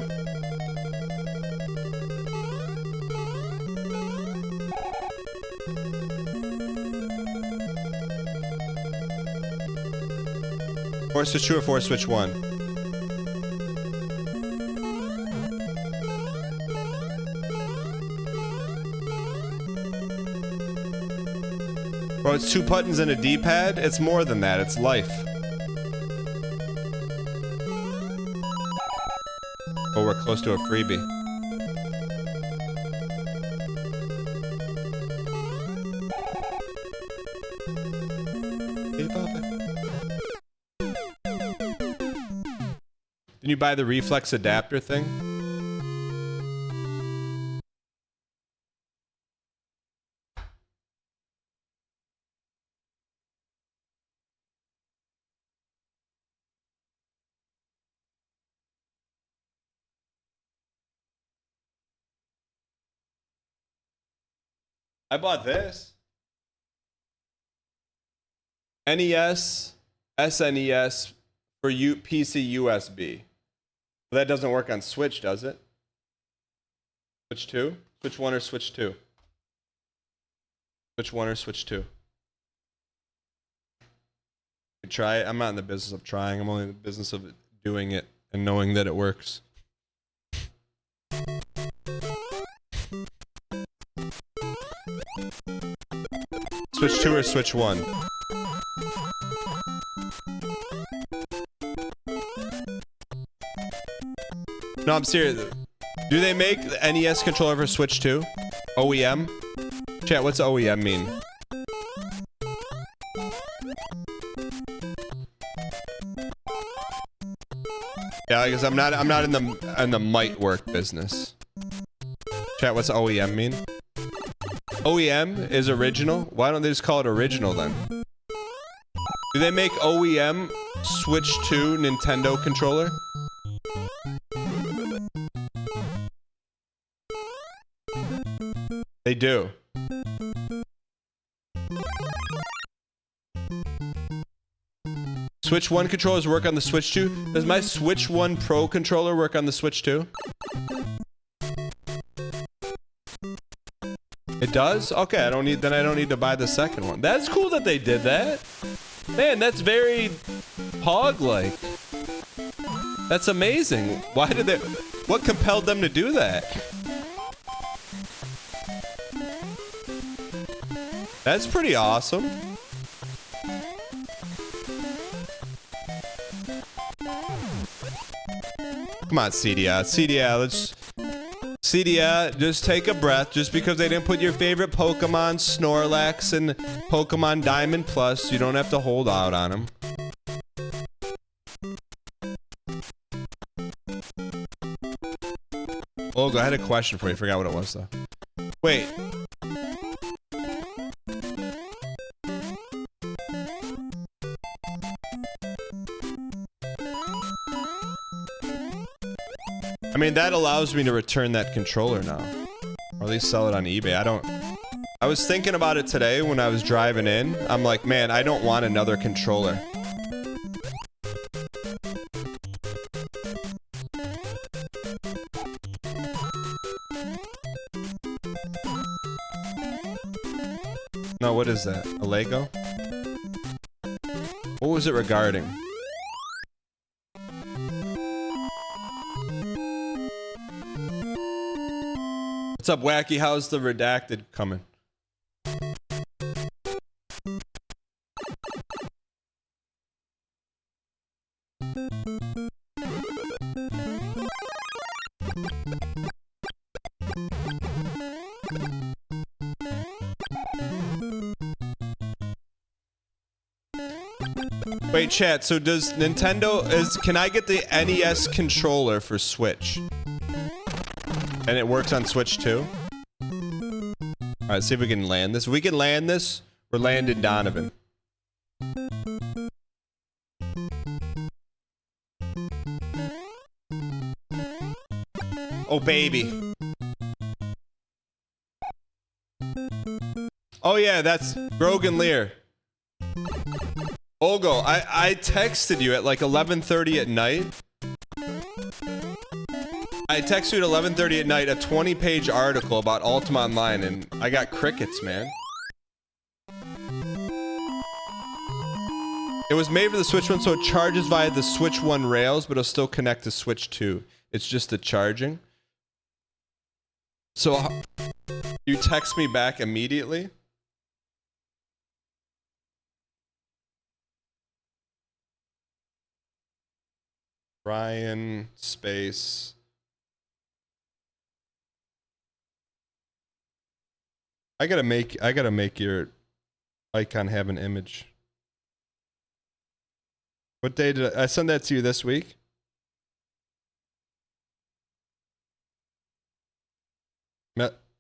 For Switch 2 or for Switch 1? Bro, it's 2 buttons and a D-pad? It's more than that. It's life. Oh, we're close to a freebie. Did you buy the reflex adapter thing? I bought this. NES, SNES for PC USB. But that doesn't work on Switch, does it? Switch 2? Switch 1 or Switch 2? Switch 1 or Switch 2? You try it. I'm not in the business of trying. I'm only in the business of doing it and knowing that it works. Switch 2 or Switch 1? No, I'm serious. Do they make the NES controller for Switch 2? OEM? Chat, what's OEM mean? Yeah, I guess I'm not in the might work business. Chat, what's OEM mean? OEM is original? Why don't they just call it original then? Do they make OEM Switch 2 Nintendo controller? They do. Switch 1 controllers work on the Switch 2? Does my Switch 1 Pro controller work on the Switch 2? It does? Okay, I don't need to buy the second one. That's cool that they did that. Man, that's very Pog-like. That's amazing. Why did they... What compelled them to do that? That's pretty awesome. Come on, CDI. CDI, let's... CDA, just take a breath. Just because they didn't put your favorite Pokemon, Snorlax, and Pokemon Diamond Plus, you don't have to hold out on them. Olga, I had a question for you. I forgot what it was, though. Wait. I mean, that allows me to return that controller now. Or at least sell it on eBay. I was thinking about it today when I was driving in. I'm like, man, I don't want another controller. No, what is that? A Lego? What was it regarding? What's up, Wacky? How's the redacted coming? Wait, chat, so does Nintendo can I get the NES controller for Switch? And it works on Switch too? Alright, see if we can land this. If we can land this, we're landing Donovan. Oh, baby. Oh yeah, that's Grogan Lear. Olgo, I texted you at like 11:30 at night. I texted you at 11:30 at night a 20-page article about Ultima Online, and I got crickets, man. It was made for the Switch 1, so it charges via the Switch 1 rails, but it'll still connect to Switch 2. It's just the charging. So, you text me back immediately? Ryan space. I gotta make your icon have an image. What day did I send that to you this week?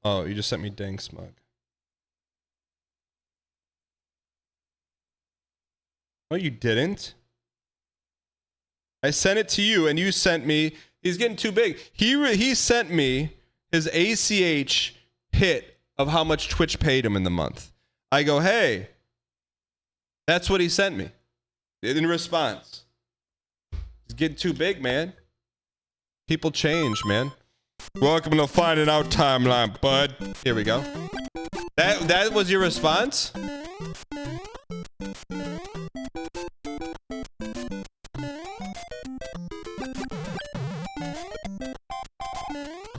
Oh, you just sent me Dang Smug. Oh, you didn't? I sent it to you, and you sent me. He's getting too big. He sent me his ACH hit of how much Twitch paid him in the month. I go, hey, that's what he sent me. In response, he's getting too big, man. People change, man. Welcome to Finding Out Timeline, bud. Here we go. That was your response?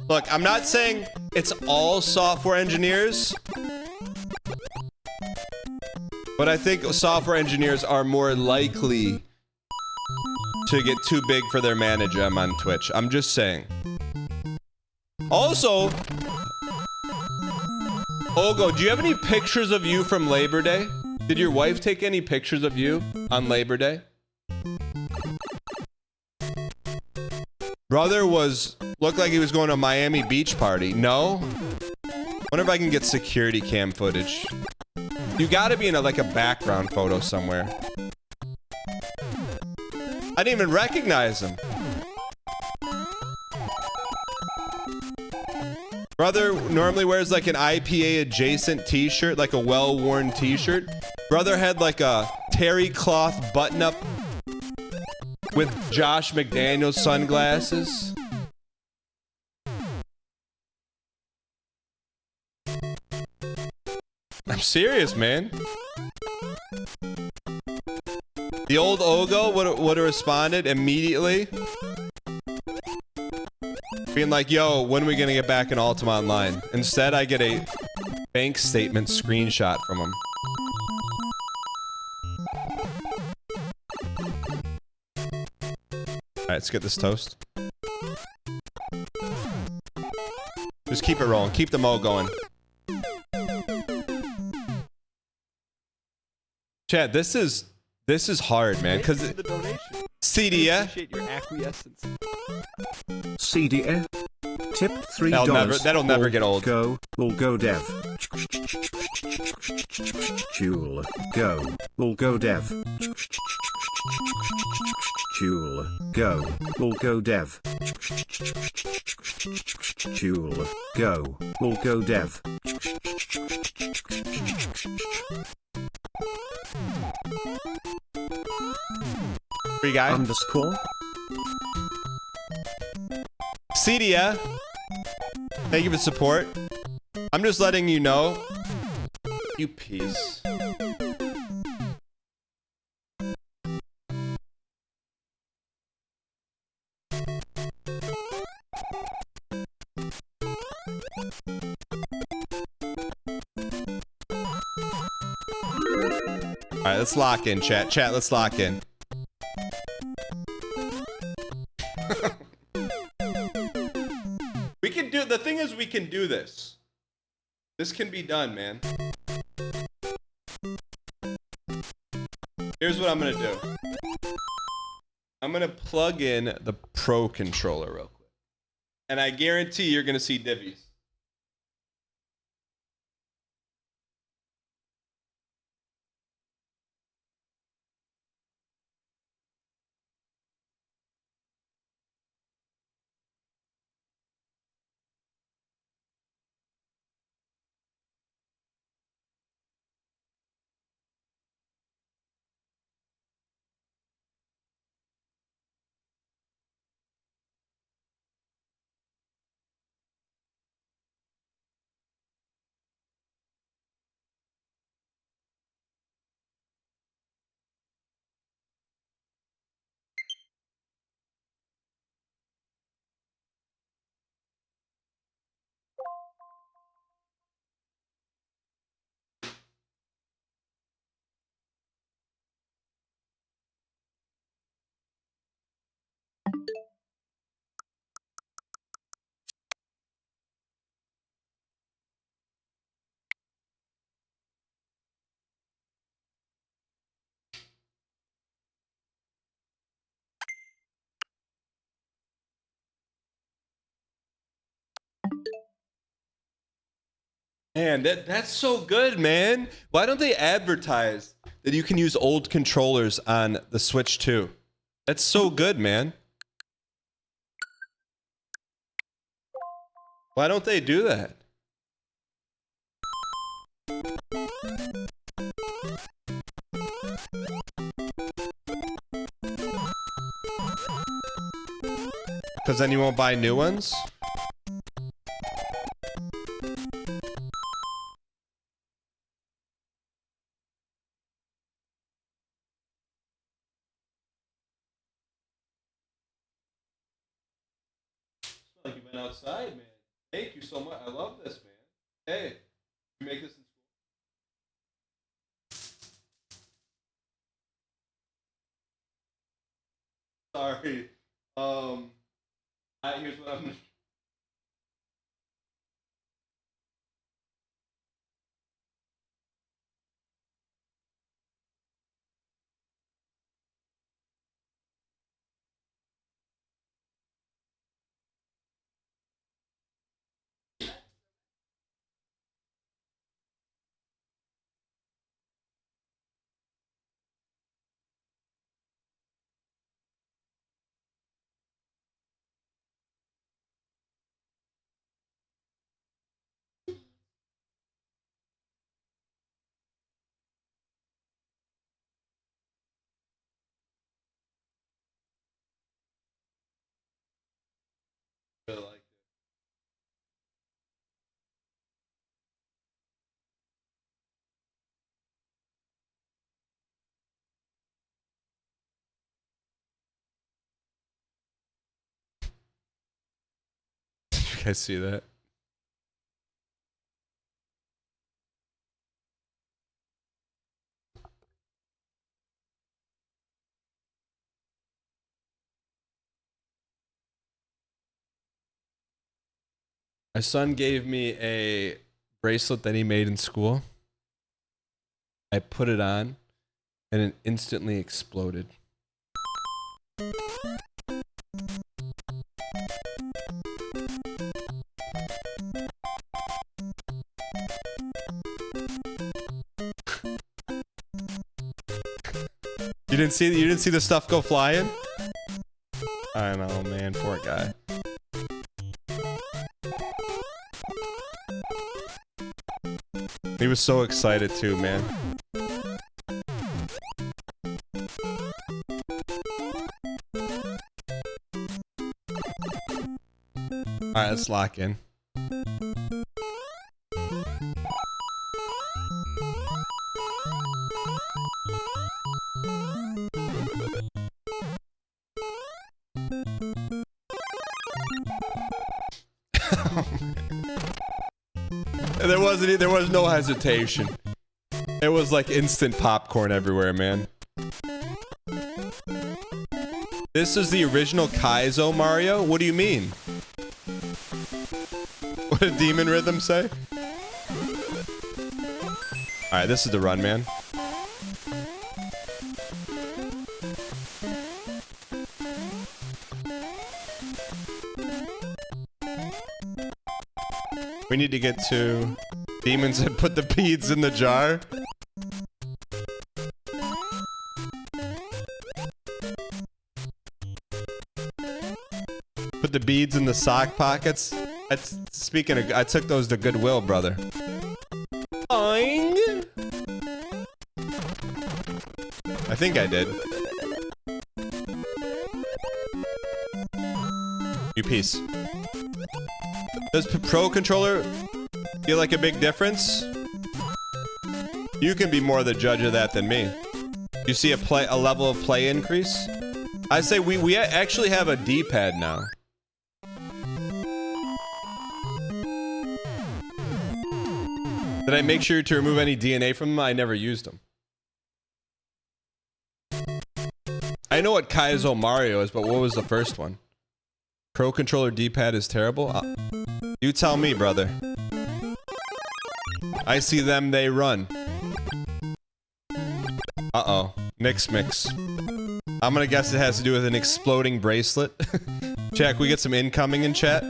Look, I'm not saying it's all software engineers, but I think software engineers are more likely to get too big for their manager on Twitch. I'm just saying. Also, Olgo, do you have any pictures of you from Labor Day? Did your wife take any pictures of you on Labor Day? Brother looked like he was going to a Miami Beach party. No? Wonder if I can get security cam footage. You gotta be in like a background photo somewhere. I didn't even recognize him. Brother normally wears like an IPA adjacent t-shirt, like a well-worn t-shirt. Brother had like a terry cloth button-up with Josh McDaniels sunglasses. I'm serious, man. The old Olgo would have responded immediately, being like, yo, when are we gonna get back in Ultima Online? Instead, I get a bank statement screenshot from him. Alright, let's get this toast. Just keep it rolling. Keep the mo going. Chat, this is hard, man. Because the donation. CDF. Appreciate your acquiescence. CDF. Tip $3. That'll never get old. Go. Will go dev. Jewel. Go. Will go dev. Jewel. Go. Will go dev. Jewel. Go. Will go dev. Free guy. Underscore. Cedia, thank you for support. I'm just letting you know. You piece. Alright, let's lock in, chat. Chat, let's lock in. We can do, the thing is we can do this. This can be done, man. Here's what I'm gonna do. I'm gonna plug in the Pro controller real quick. And I guarantee you're gonna see divvies. Man, that's so good, man. Why don't they advertise that you can use old controllers on the Switch too? That's so good, man. Why don't they do that? Because then you won't buy new ones? Like you've been outside, man. Thank you so much. I love this, man. Hey, you make this in school? Sorry. Here's what I'm gonna. Really like it. You guys see that? My son gave me a bracelet that he made in school. I put it on, and it instantly exploded. You didn't see the stuff go flying? I know, man, poor guy. He was so excited too, man. Alright, let's lock in. There was no hesitation. It was like instant popcorn everywhere, man. This is the original Kaizo Mario? What do you mean? What did Demon Rhythm say? Alright, this is the run, man. We need to get to demons and put the beads in the jar. Put the beads in the sock pockets. That's, speaking of, I took those to Goodwill, brother. Boing. I think I did. New piece. Does Pro Controller feel like a big difference? You can be more the judge of that than me. You see a level of play increase? I say we actually have a D-pad now. Did I make sure to remove any DNA from them? I never used them. I know what Kaizo Mario is, but what was the first one? Pro Controller D-pad is terrible? You tell me, brother. I see them, they run. Uh-oh. Mix. I'm gonna guess it has to do with an exploding bracelet. Chat, we get some incoming in chat?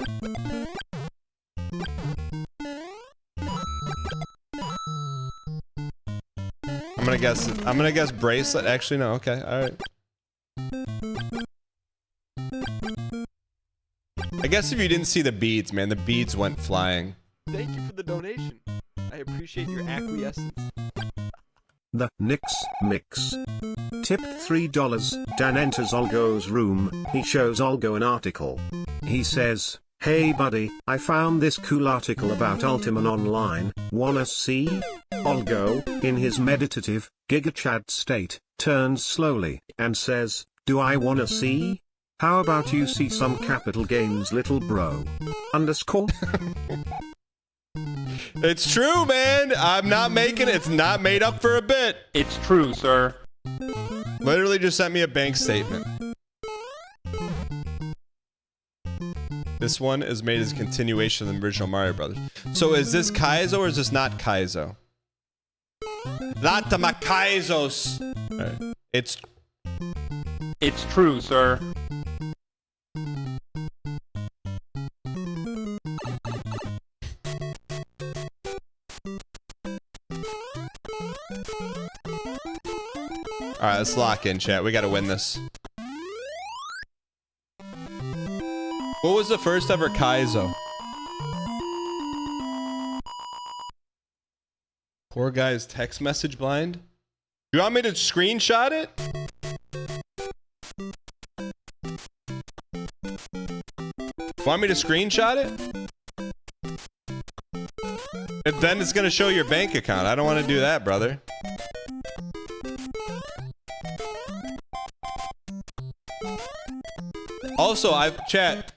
I'm gonna guess bracelet. Actually, no. Okay, alright. I guess if you didn't see the beads, man, the beads went flying. Thank you for the donation. I appreciate your acquiescence. The Nix Mix. Tipped $3. Dan enters Olgo's room. He shows Olgo an article. He says, "Hey buddy, I found this cool article about Ultiman Online. Wanna see?" Olgo, in his meditative, gigachad state, turns slowly and says, "Do I wanna see? How about you see some capital gains, little bro?" Underscore. It's true, man. I'm not making it. It's not made up for a bit. It's true, sir. Literally just sent me a bank statement. This one is made as a continuation of the original Mario Brothers. So is this Kaizo or is this not Kaizo? Not my Kaizos. Right. It's true, sir. Alright, let's lock in, chat. We gotta win this. What was the first ever Kaizo? Poor guy's text message blind? You want me to screenshot it? Want me to screenshot it? And then it's gonna show your bank account. I don't want to do that, brother. Also, chat,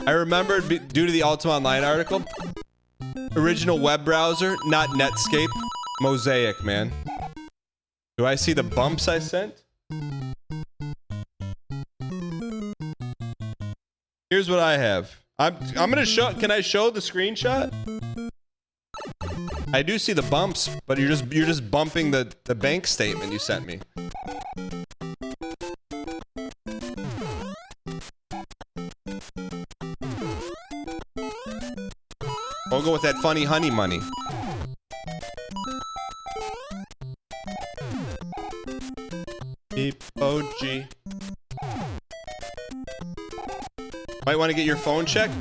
I remembered due to the Ultima Online article, original web browser, not Netscape, Mosaic, man. Do I see the bumps I sent? Here's what I have. I'm gonna show. Can I show the screenshot? I do see the bumps, but you're just bumping the bank statement you sent me. We'll go with that funny honey money. Beep OG. Might want to get your phone checked.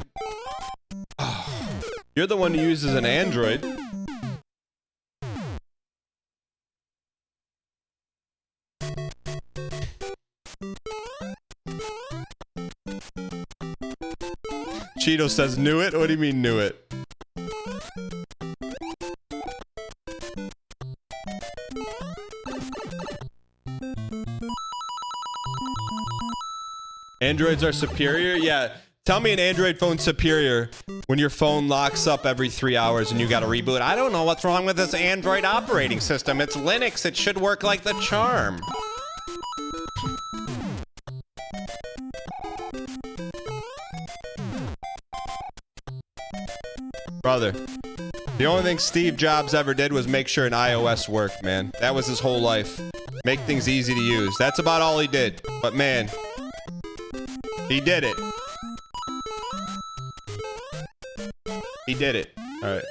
Oh, you're the one who uses an Android. Cheeto says, knew it? What do you mean, knew it? Androids are superior? Yeah. Tell me an Android phone's superior when your phone locks up every 3 hours and you gotta reboot. I don't know what's wrong with this Android operating system. It's Linux. It should work like the charm. Brother, the only thing Steve Jobs ever did was make sure an iOS worked, man. That was his whole life. Make things easy to use. That's about all he did. But man, he did it. He did it. All right.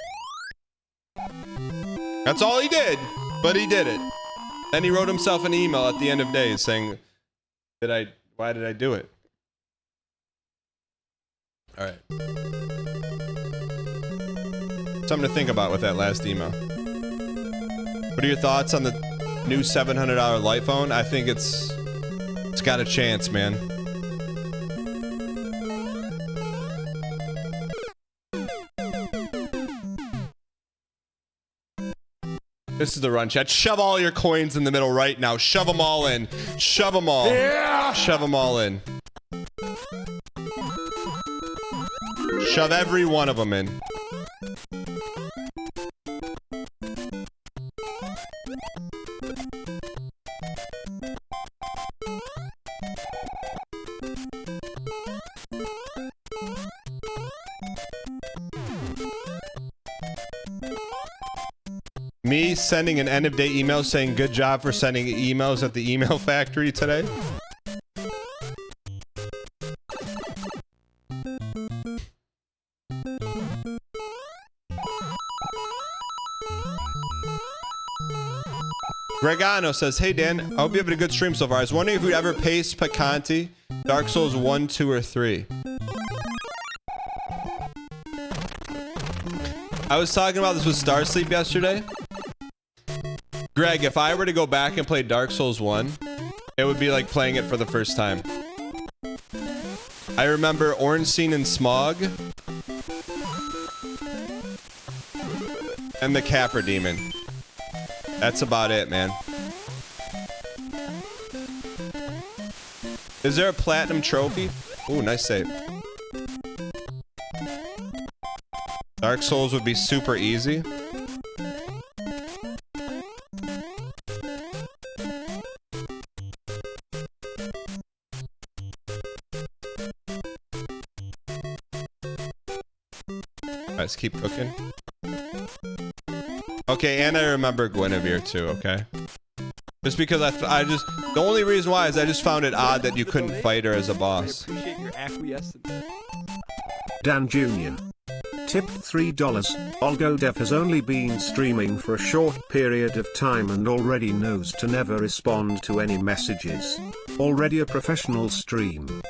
That's all he did, but he did it. Then he wrote himself an email at the end of days saying, why did I do it? All right. Something to think about with that last email. What are your thoughts on the new $700 light phone? I think it's got a chance, man. This is the run chat. Shove all your coins in the middle right now. Shove them all in. Shove them all. Yeah! Shove them all in. Shove every one of them in. Me sending an end of day email saying good job for sending emails at the email factory today. Gregano says, hey Dan, I hope you're having a good stream so far. I was wondering if you'd ever pace Pacanti, Dark Souls 1, 2, or 3. I was talking about this with Starsleep yesterday. Greg, if I were to go back and play Dark Souls 1, it would be like playing it for the first time. I remember Ornstein and Smog. And the Capra Demon. That's about it, man. Is there a platinum trophy? Ooh, nice save. Dark Souls would be super easy. Let's keep cooking. Okay, and I remember Guinevere too, okay? Just because I just... The only reason why is I just found it odd that you couldn't fight her as a boss. I appreciate your acquiescence. Dan Jr. Tipped $3. Olgodev has only been streaming for a short period of time and already knows to never respond to any messages. Already a professional stream.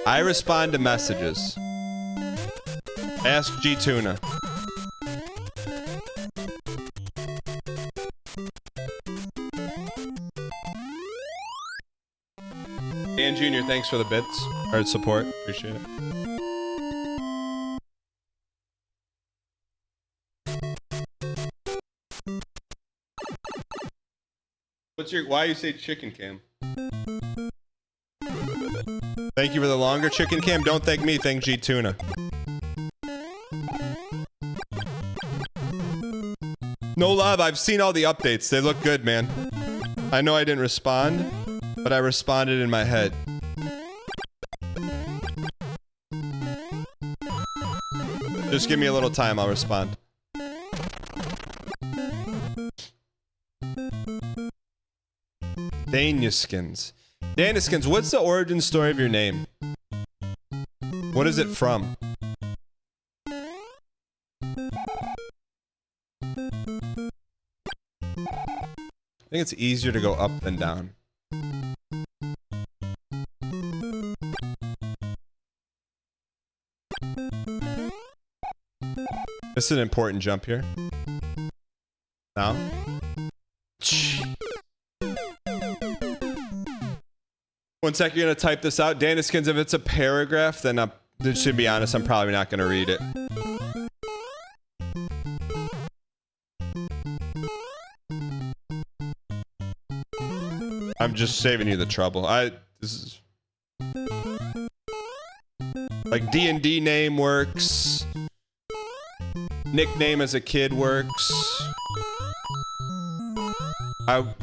I respond to messages. Ask G Tuna. Dan Jr., thanks for the bits. Or support. Appreciate it. Why you say chicken cam? Thank you for the longer chicken cam. Don't thank me, thank G Tuna. No love, I've seen all the updates. They look good, man. I know I didn't respond, but I responded in my head. Just give me a little time, I'll respond. Dangheenslings. Dangheenslings, what's the origin story of your name? What is it from? I think it's easier to go up than down. This is an important jump here. Now. One sec, you're gonna type this out. Dangheenslings, if it's a paragraph, then to be honest, I'm probably not gonna read it. I'm just saving you the trouble. This is like D&D name works. Nickname as a kid works.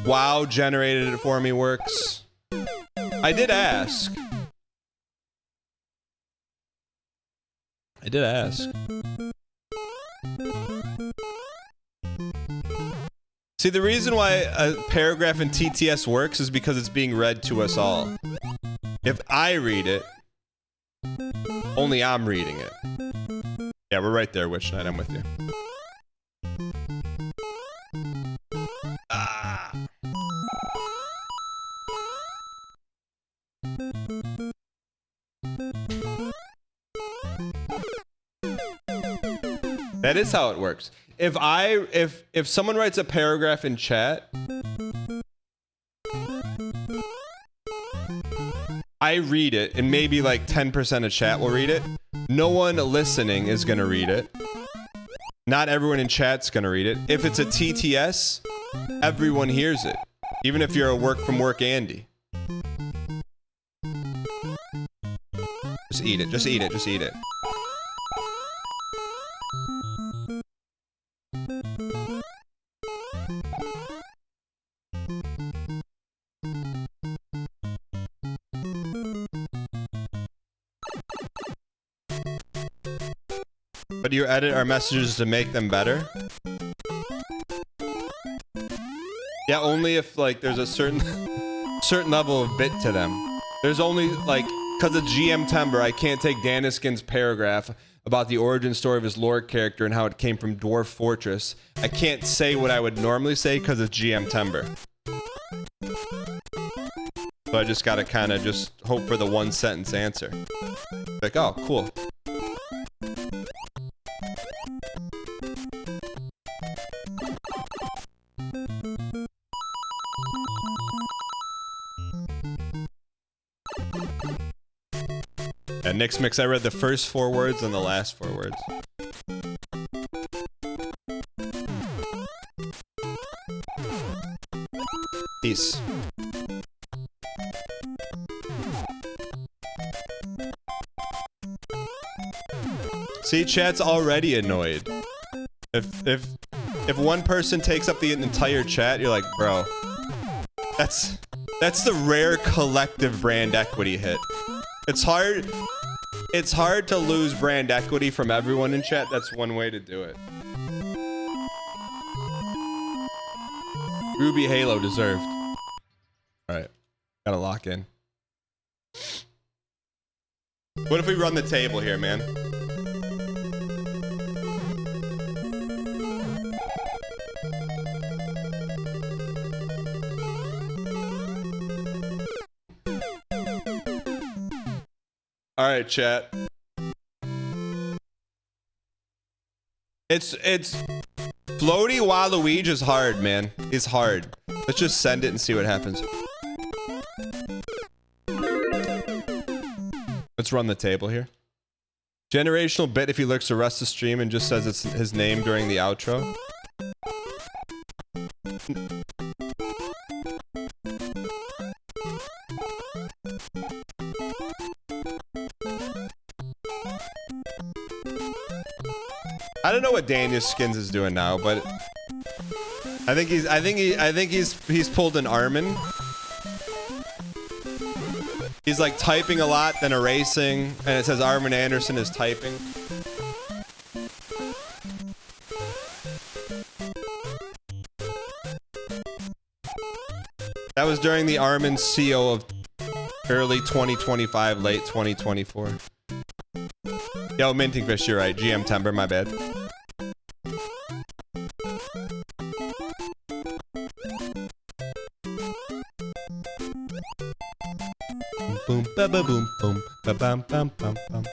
WoW generated it for me works. I did ask. See, the reason why a paragraph in TTS works is because it's being read to us all. If I read it, only I'm reading it. Yeah, we're right there, Witch Knight. I'm with you. That is how it works. If someone writes a paragraph in chat, I read it, and maybe like 10% of chat will read it. No one listening is gonna read it. Not everyone in chat's gonna read it. If it's a TTS, everyone hears it. Even if you're a work from work Andy. Just eat it, just eat it, just eat it. But do you edit our messages to make them better? Yeah, only if like there's a certain level of bit to them. There's only like, because of GM Timber, I can't take Dangheensling's paragraph about the origin story of his lore character and how it came from Dwarf Fortress. I can't say what I would normally say because of GM Timber. So I just gotta kind of just hope for the one sentence answer. Like, oh, cool. And Nick's Mix, I read the first 4 words and the last 4 words. Peace. See, chat's already annoyed. If one person takes up the entire chat, you're like, bro, that's the rare collective brand equity hit. It's hard to lose brand equity from everyone in chat. That's one way to do it. Ruby Halo deserved. Alright. Gotta lock in. What if we run the table here, man? Alright, chat. It's Floaty Waluigi is hard, man. It's hard. Let's just send it and see what happens. Let's run the table here. Generational bit if he lurks the rest of the stream and just says it's his name during the outro. I don't know what Dangheenslings is doing now, but I think he's pulled an Armin. He's like typing a lot, then erasing, and it says Armin Anderson is typing. That was during the Armin CO of early 2025, late 2024. Yo, Minting Fish, you're right. GM Timber, my bad. Boom, ba ba boom, boom, ba bam bam bam bam.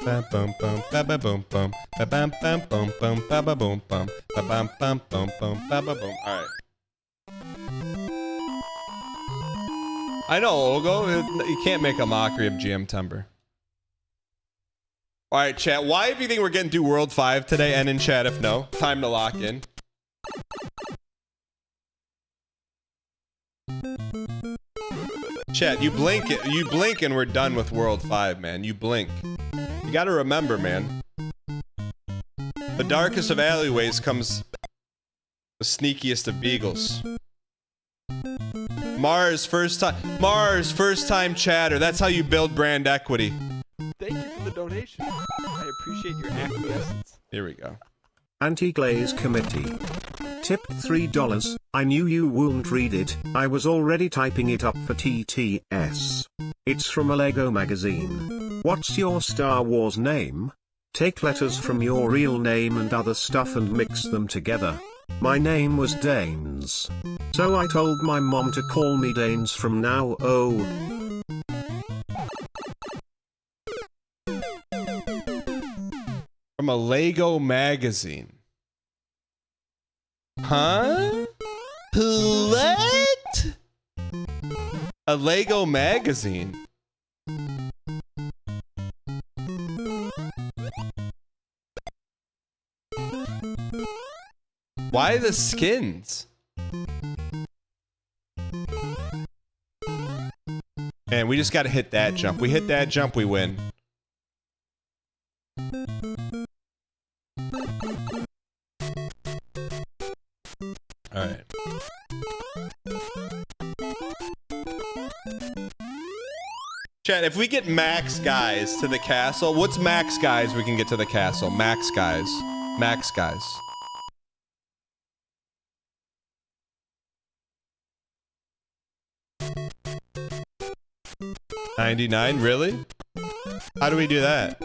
Bam bum bum ba ba boom bum ba bam bam bum bum ba ba boom bum ba bam bam bum bum ba ba boom. All right. I know, Olgo. You can't make a mockery of GM Timber. All right, chat. Why, if you think we're getting through World 5 today, and in chat if no, time to lock in. Chat, you blink and we're done with World 5, man. You blink. You gotta remember, man. The darkest of alleyways comes the sneakiest of beagles. Mars first time chatter. That's how you build brand equity. Thank you for the donation. I appreciate your acquiescence. Here we go. Anti-Glaze Committee. Tipped $3. I knew you wouldn't read it. I was already typing it up for TTS. It's from a Lego magazine. What's your Star Wars name? Take letters from your real name and other stuff and mix them together. My name was Danes. So I told my mom to call me Danes from now on. From a Lego magazine. Huh? What? A Lego magazine. Why the skins? Man, we just gotta hit that jump. We hit that jump, we win. Alright. Chat, if we get max guys to the castle, what's max guys we can get to the castle? Max guys. Max guys. 99, really? How do we do that?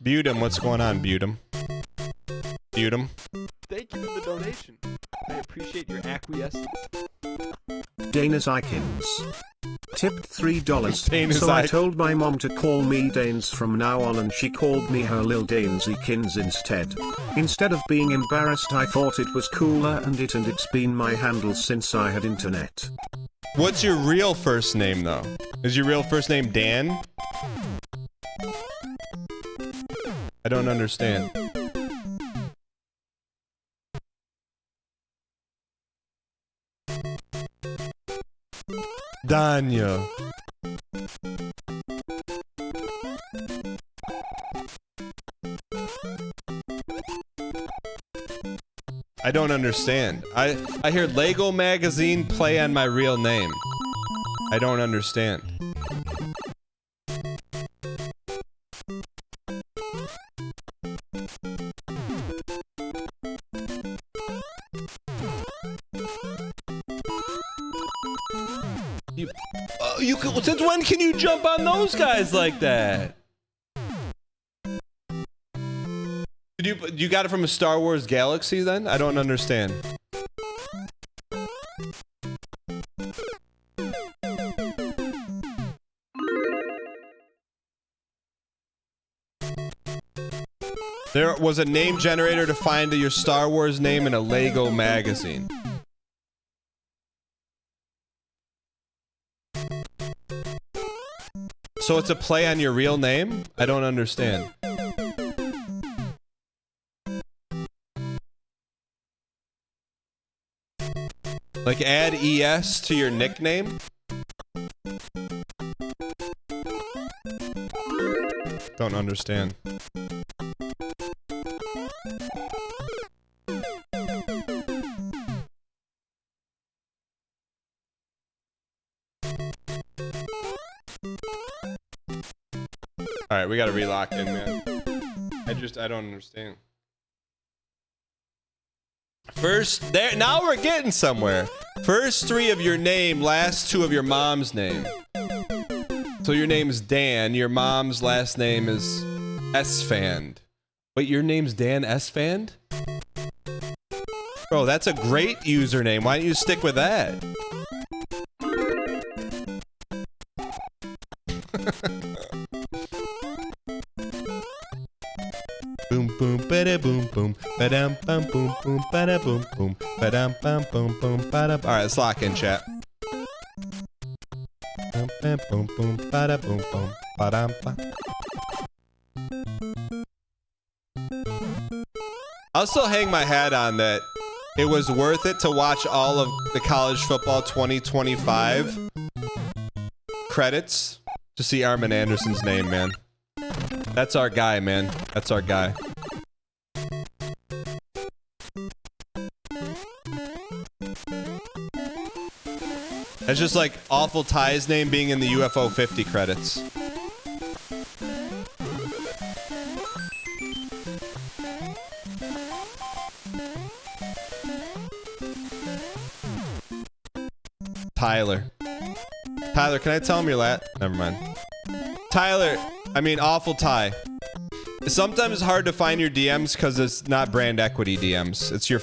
Butem, what's going on, Butem? Butem. Thank you for the donation. I appreciate your acquiescence. Dana's Ikins. Tipped $3. Dana's So I told my mom to call me Danes from now on and she called me her Lil Daneskins instead. Instead of being embarrassed, I thought it was cooler and it's been my handle since I had internet. What's your real first name, though? Is your real first name Dan? I don't understand. Daniel. I don't understand. I hear Lego magazine play on my real name. I don't understand. Since when can you jump on those guys like that? Did you got it from a Star Wars Galaxy then? I don't understand. There was a name generator to find your Star Wars name in a Lego magazine. So it's a play on your real name? I don't understand. Like add ES to your nickname? Don't understand. All right, we got to relock in, man. I don't understand. First, there. Now we're getting somewhere. First 3 of your name, last 2 of your mom's name. So your name's Dan. Your mom's last name is Esfand. Wait, your name's Dan Esfand? Bro, that's a great username. Why don't you stick with that? Boom boom bada boom boom badam bum boom boom bada boom boom badam bum boom boom bada. All right, let's lock in, chat. Boom boom boom bada boom boom badam bum. I'll still hang my hat on that. It was worth it to watch all of the college football 2025 credits to see Armin Anderson's name, man. That's our guy, man. That's our guy. That's just like Awful Ty's name being in the UFO 50 credits. Tyler. Tyler, can I tell him your lat? Never mind. Tyler, I mean Awful Ty. Sometimes it's hard to find your DMs because it's not brand equity DMs. It's your...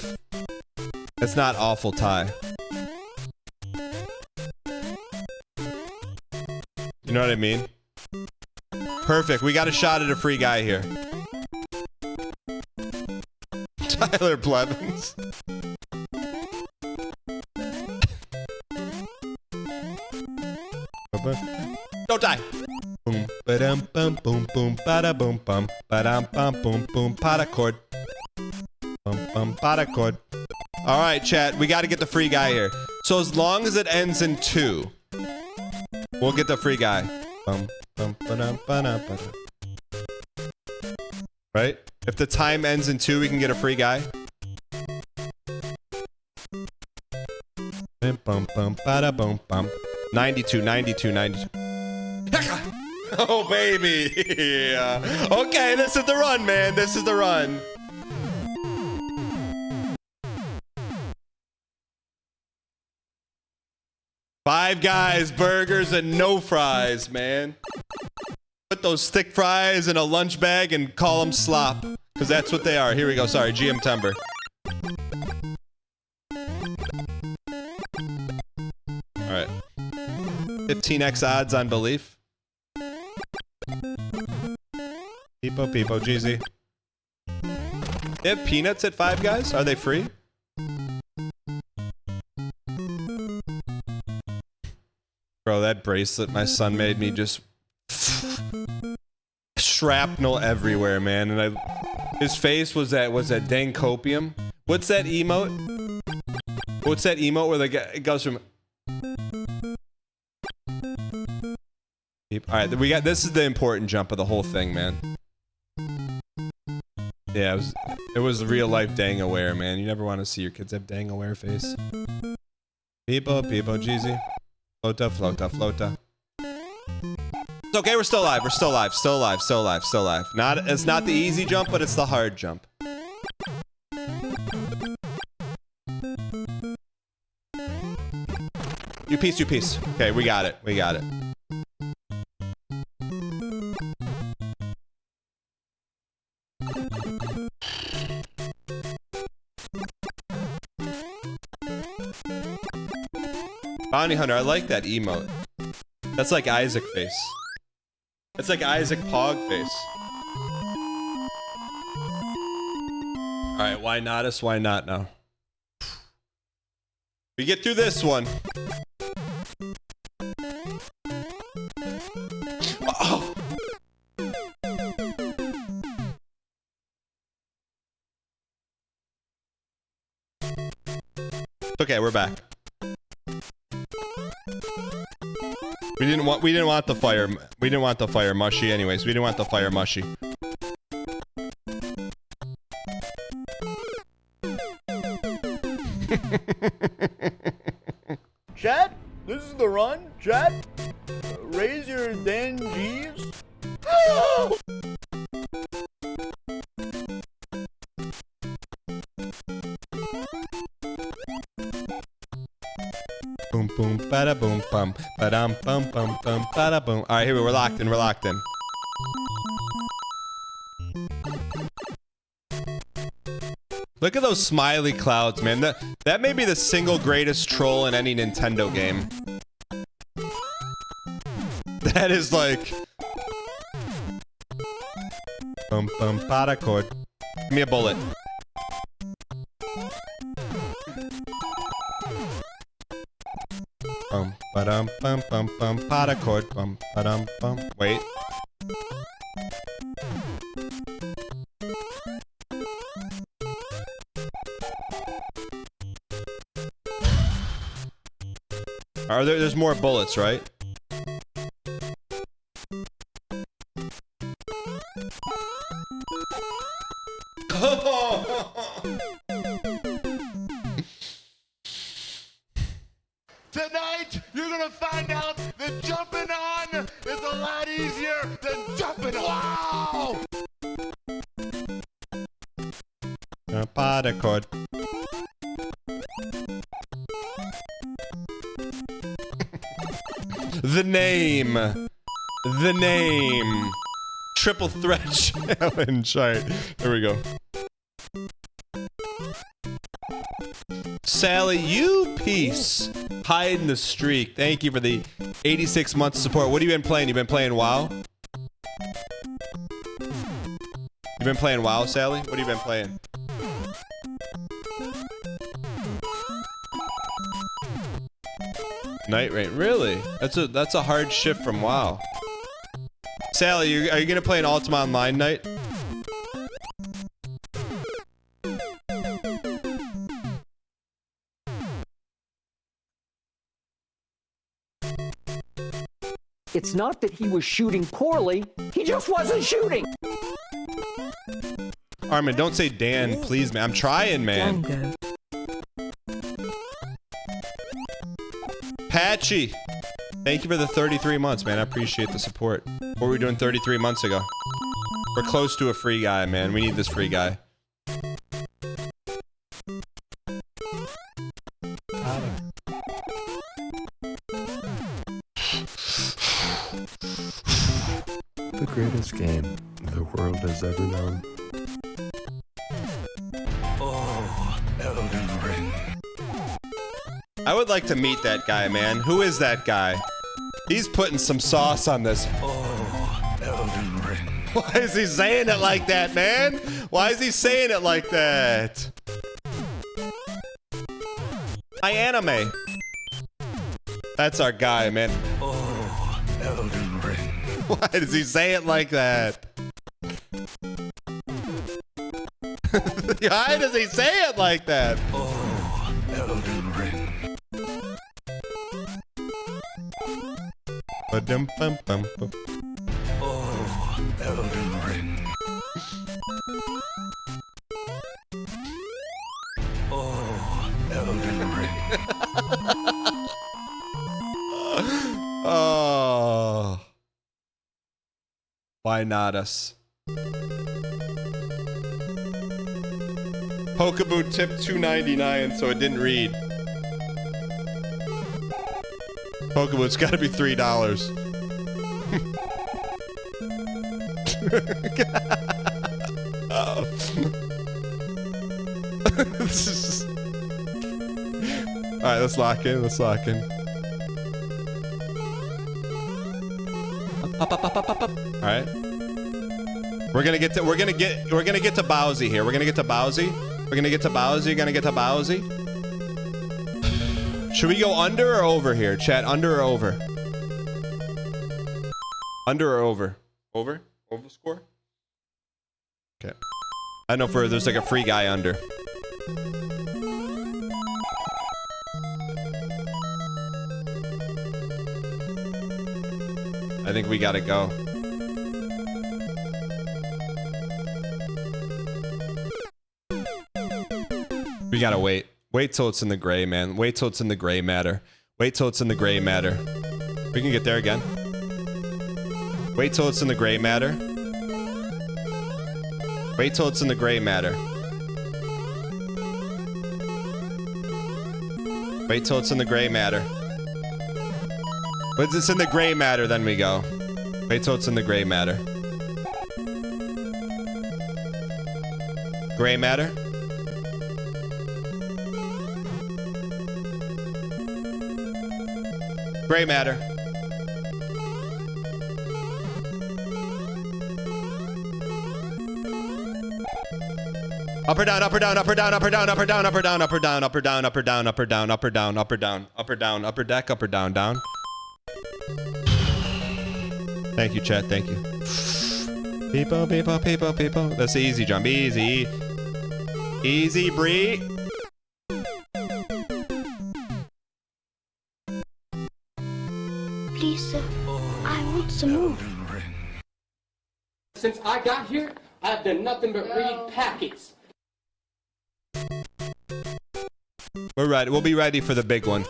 It's not Awful Ty. You know what I mean? Perfect. We got a shot at a free guy here. Tyler Blevins. Don't die. Boom, ba-dum, bum, boom, boom, bada, boom, bum, ba-dum, bum, boom, boom, paracord. Bum, bum, paracord. All right, chat. We got to get the free guy here. So as long as it ends in 2, we'll get the free guy. Bum, bum, ba-dum, ba-dum, ba-dum. Right? If the time ends in 2, we can get a free guy. Bum, bum, bada, boom, bum. 92, 92, 92. Oh, baby. Yeah. Okay, this is the run, man. This is the run. Five Guys, burgers, and no fries, man. Put those thick fries in a lunch bag and call them slop. Because that's what they are. Here we go. Sorry, GM Timber. Alright. 15x odds on belief. Peepo, Peepo, Jeezy. They have peanuts at Five Guys? Are they free? Bro, that bracelet my son made me just... shrapnel everywhere, man. And his face was that dang copium. What's that emote? What's that emote where the guy, it goes from... Alright, we got, this is the important jump of the whole thing, man. Yeah, it was real life dang aware, man. You never want to see your kids have dang aware face. Peepo, Peepo, Jeezy. Flota, Flota, Flota. It's okay, we're still alive, we're still alive, still alive, still alive, still alive. It's not the easy jump, but it's the hard jump. You piece, you piece. Okay, we got it, we got it. Bounty Hunter, I like that emote. That's like Isaac face. That's like Isaac Pog face. Alright, why not us? Why not now? We get through this one. Oh. Okay, we're back. We didn't want the fire mushy anyways. We didn't want the fire mushy. Chat, this is the run. Chat, raise your Dan G's. Ba-dum, bum, bum, bum, bada, boom. All right, here we're locked in. We're locked in. Look at those smiley clouds, man. That may be the single greatest troll in any Nintendo game. That is like... Bum bum bada chord. Give me a bullet. Bum ba-dum bum bum bum bada chord. Bum ba-dum bum. Wait. There's more bullets, right? Tonight, you're gonna find out that jumping on is a lot easier than jumping off. Wow! Bada chord. The name. The name. Triple threat challenge. Alright, here we go. Sally, you piece. Hide in the streak. Thank you for the 86 months of support. What have you been playing? You been playing WoW? You been playing WoW, Sally? What have you been playing? Night Rain, really? That's a hard shift from WoW. Sally, are you gonna play an Ultima Online night? It's not that he was shooting poorly, he just wasn't shooting. Armin, don't say Dan, please, man. I'm trying, man. Django. Patchy, thank you for the 33 months, man. I appreciate the support. What were we doing 33 months ago? We're close to a free guy, man. We need this free guy. The greatest game the world has ever known. Oh, Elden Ring. I would like to meet that guy, man. Who is that guy? He's putting some sauce on this. Oh, Elden Ring. Why is he saying it like that, man? Why is he saying it like that? I anime. That's our guy, man. Oh, Elden Ring. Why does he say it like that? Why does he say it like that? Oh, Elden Ring. Ba-dum-bum-bum-bum. Oh, Elden Ring. Oh, Elden Ring. Oh. Why not us? Pokeboo tipped $2.99, so it didn't read. Pokeboo, it's gotta be $3. Oh. Alright, let's lock in, let's lock in. Alright. We're gonna get to Bowsy here. We're gonna get to Bowsy. We're gonna get to Bowsy. Gonna get to Bowsy. Should we go under or over here, chat? Under or over? Under or over? Over? Over score? Okay. I don't know if there's like a free guy under. I think we gotta go. We gotta wait. Wait till it's in the gray, man. Wait till it's in the gray matter. Wait till it's in the gray matter. We can get there again. Wait till it's in the gray matter. Wait till it's in the gray matter. Wait till it's in the gray matter. Once it's in the gray matter, then we go. Wait till it's in the gray matter. Gray matter? Gray matter. Up or down, up or down, up or down, up or down, up or down, up or down, up or down, up or down, up or down, up or down, up or down, up or down, up or down, upper deck, up or down, down. Thank you, chat. Thank you. People, people, people, people. That's the easy jump. Easy. Easy, Bree. Please, sir. I want some more. Since I got here, I've done nothing but read packets. We're ready. We'll be ready for the big one.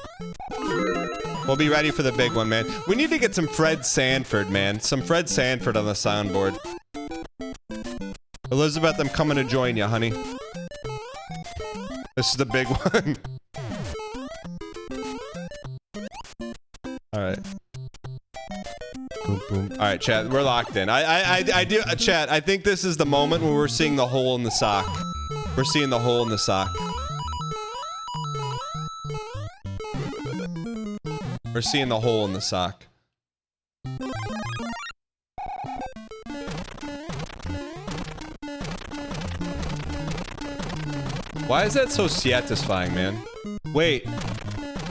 We'll be ready for the big one, man. We need to get some Fred Sanford, man. Some Fred Sanford on the soundboard. Elizabeth, I'm coming to join you, honey. This is the big one. All right. Boom, boom. All right, chat. We're locked in. I do, chat. I think this is the moment where we're seeing the hole in the sock. We're seeing the hole in the sock. We're seeing the hole in the sock. Why is that so satisfying, man? Wait,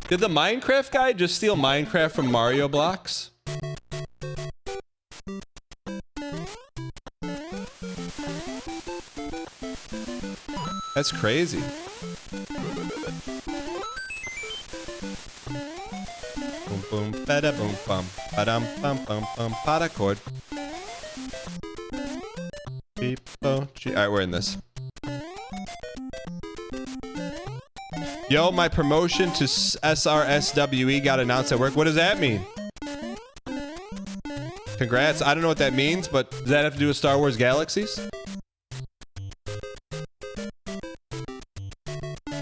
did the Minecraft guy just steal Minecraft from Mario blocks? That's crazy. Boom boom bada boom bum badum bum bum bum pada chord. Alright, we're in this. Yo, my promotion to SRSWE got announced at work. What does that mean? Congrats. I don't know what that means, but does that have to do with Star Wars Galaxies?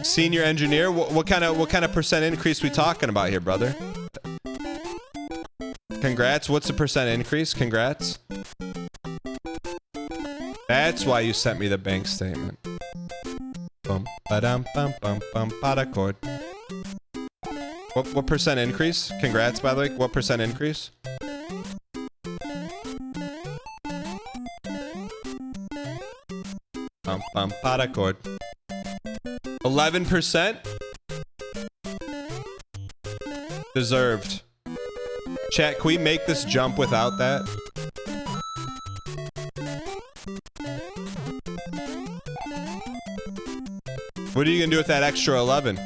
Senior engineer? What kind of percent increase we talking about here, brother? Congrats. What's the percent increase? Congrats. That's why you sent me the bank statement. Bum ba-dum bum bum bum pada chord. What percent increase? Congrats, by the way. What percent increase? Bum bum pada chord. 11%? Deserved. Chat, can we make this jump without that? What are you gonna do with that extra 11?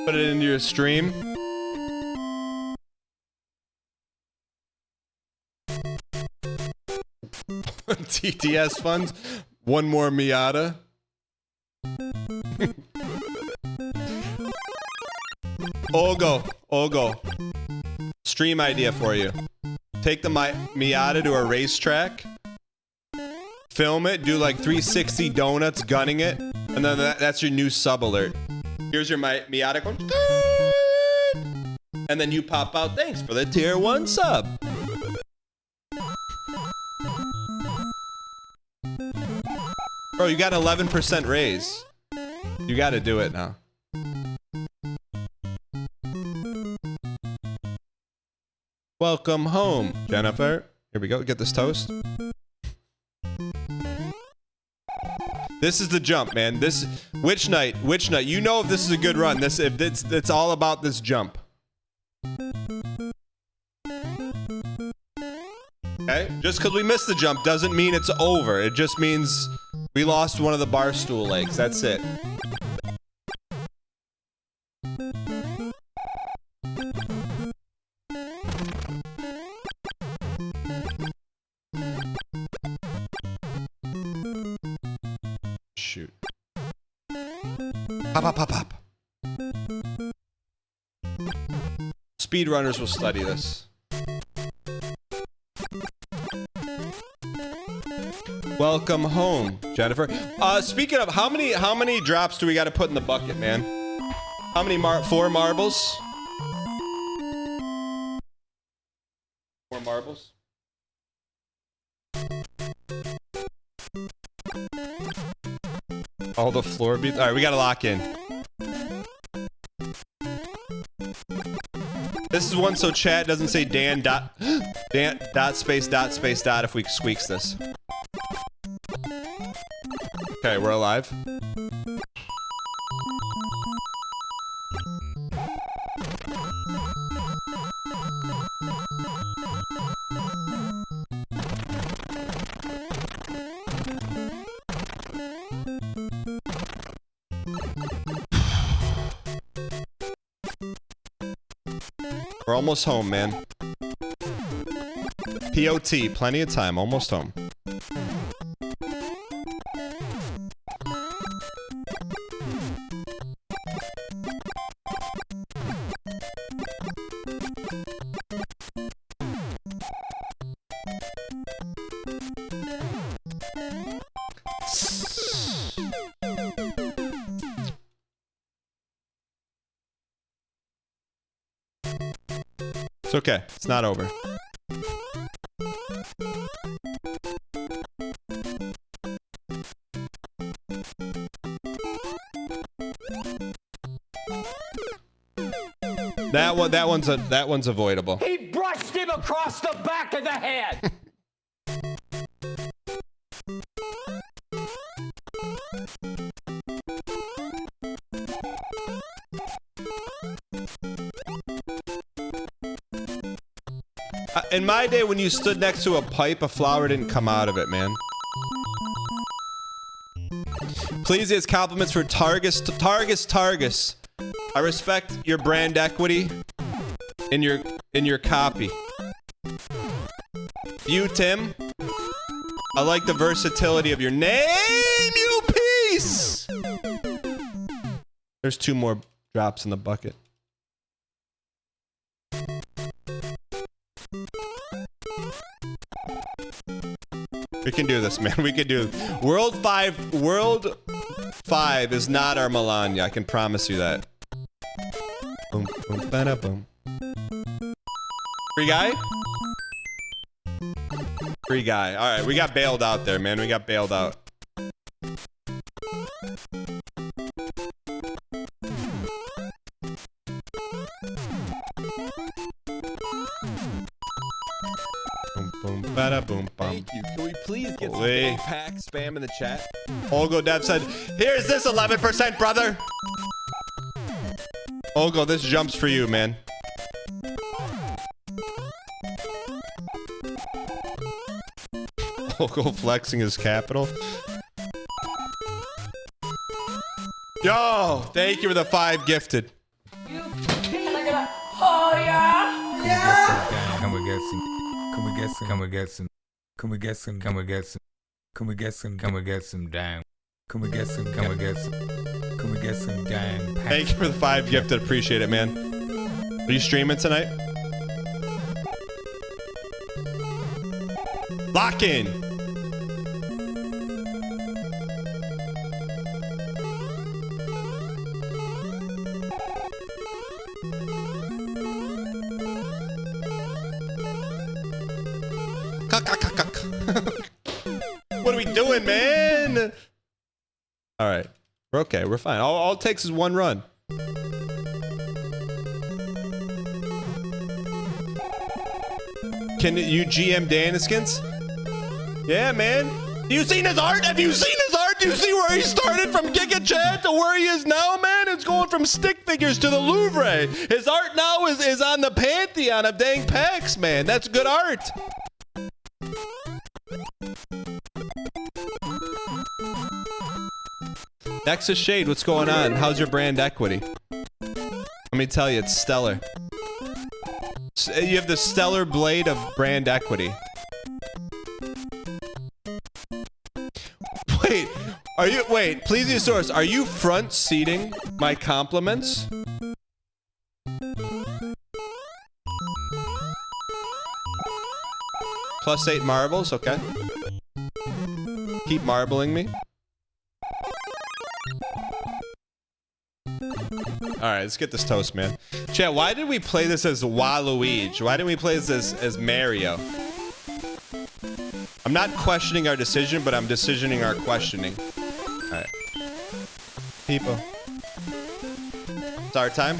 Put it into your stream. TTS funds. One more Miata. Olgo. Stream idea for you. Take the Miata to a racetrack. Film it, do like 360 donuts gunning it, and then that's your new sub alert. Here's your Miata going, and then you pop out, thanks for the tier 1 sub. Bro, you got 11% raise. You gotta do it now. Welcome home, Jennifer. Here we go, get this toast. This is the jump, man. This Witch Knight. You know if this is a good run. It's all about this jump. Okay? Just because we missed the jump doesn't mean it's over. It just means we lost one of the bar stool legs. That's it. Shoot. Pop. Speedrunners will study this. Welcome home, Jennifer. Speaking of, how many drops do we got to put in the bucket, man? How many 4 marbles? 4 marbles. All the floor beats. All right, we got to lock in. This is one so chat doesn't say Dan dot space if we squeaks this. Okay, we're alive. We're almost home, man. POT, plenty of time, almost home. It's okay. It's not over. That one's avoidable. He brushed him across the back of the head. In my day, when you stood next to a pipe, a flower didn't come out of it, man. Please, as compliments for Targus. I respect your brand equity in your copy. You, Tim. I like the versatility of your name, you piece. There's 2 more drops in the bucket. We can do this, man. We can do it. World 5 is not our Melania. I can promise you that. Boom, boom, bada, boom. Free guy? Free guy. All right, we got bailed out there, man. We got bailed out. Boom, boom, bada, boom, bum. Thank you. Can we please get some dang pack spam in the chat? Olgo Dev said, here's this 11%, brother. Olgo, this jumps for you, man. Olgo flexing his capital. Yo, thank you for the 5 gifted. Oh yeah! Yeah! Can we get some damn? Thank you for the 5 gifted. Appreciate it, man. Are you streaming tonight? Lock in. What are we doing, man? All right. We're okay. We're fine. All it takes is 1 run. Can you GM Daniskins? Yeah, man. You seen his art? Have you seen his art? Do you see where he started from Giga Chat to where he is now, man? It's going from stick figures to the Louvre. His art now is on the pantheon of dang packs, man. That's good art. Nexus Shade, what's going on? How's your brand equity? Let me tell you, it's stellar. You have the stellar blade of brand equity. Wait, please use source. Are you front seating my compliments? +8 marbles, okay. keep marbling me? Alright, let's get this toast, man. Chat, why did we play this as Waluigi? Why didn't we play this as Mario? I'm not questioning our decision, but I'm decisioning our questioning. Alright. People. Start time.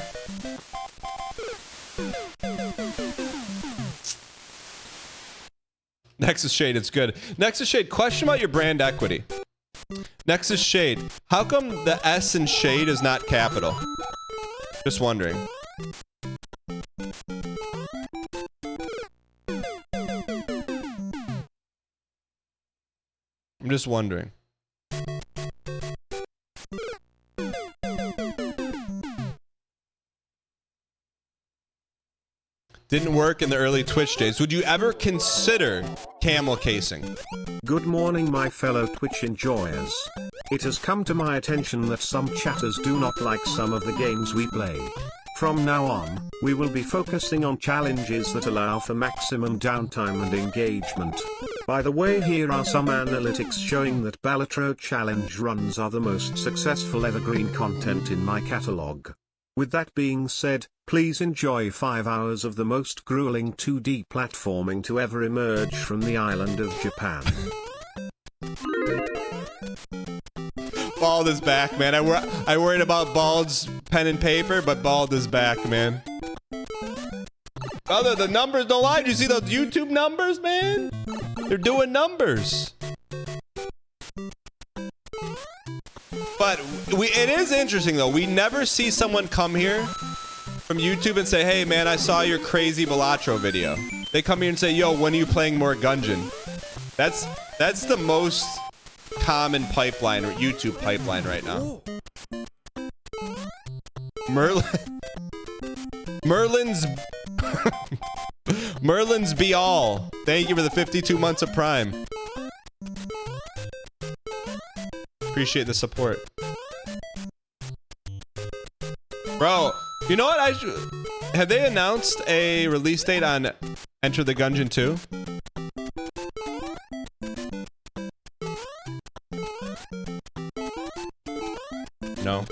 Nexus Shade, it's good. Nexus Shade, question about your brand equity. Nexus Shade, how come the S in Shade is not capital? Just wondering. I'm just wondering. Didn't work in the early Twitch days. Would you ever consider camel casing? Good morning, my fellow Twitch enjoyers. It has come to my attention that some chatters do not like some of the games we play. From now on, we will be focusing on challenges that allow for maximum downtime and engagement. By the way, here are some analytics showing that Balatro challenge runs are the most successful evergreen content in my catalog. With that being said, please enjoy 5 hours of the most grueling 2D platforming to ever emerge from the island of Japan. Bald is back, man. I worried about Bald's pen and paper, but Bald is back, man. Brother, the numbers don't lie. Do you see those YouTube numbers, man? They're doing numbers. But it is interesting, though. We never see someone come here from YouTube and say, hey, man, I saw your crazy Balatro video. They come here and say, yo, when are you playing more Gungeon? That's the most common pipeline, or YouTube pipeline right now. Merlin's be all. Thank you for the 52 months of Prime. Appreciate the support. Bro, you know what? Have they announced a release date on Enter the Gungeon 2? No.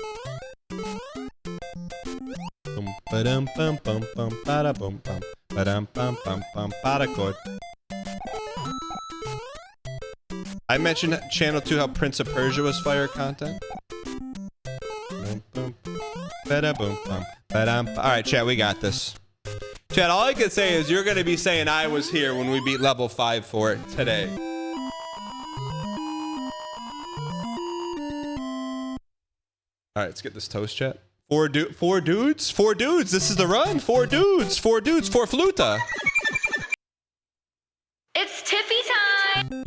I mentioned channel 2 how Prince of Persia was fire content. Alright, chat, we got this. Chat, all I can say is you're gonna be saying I was here when we beat level 5 for it today. Alright, let's get this toast, chat. Four dudes? Four dudes! This is the run! Four dudes! Four Fluta! It's Tiffy time!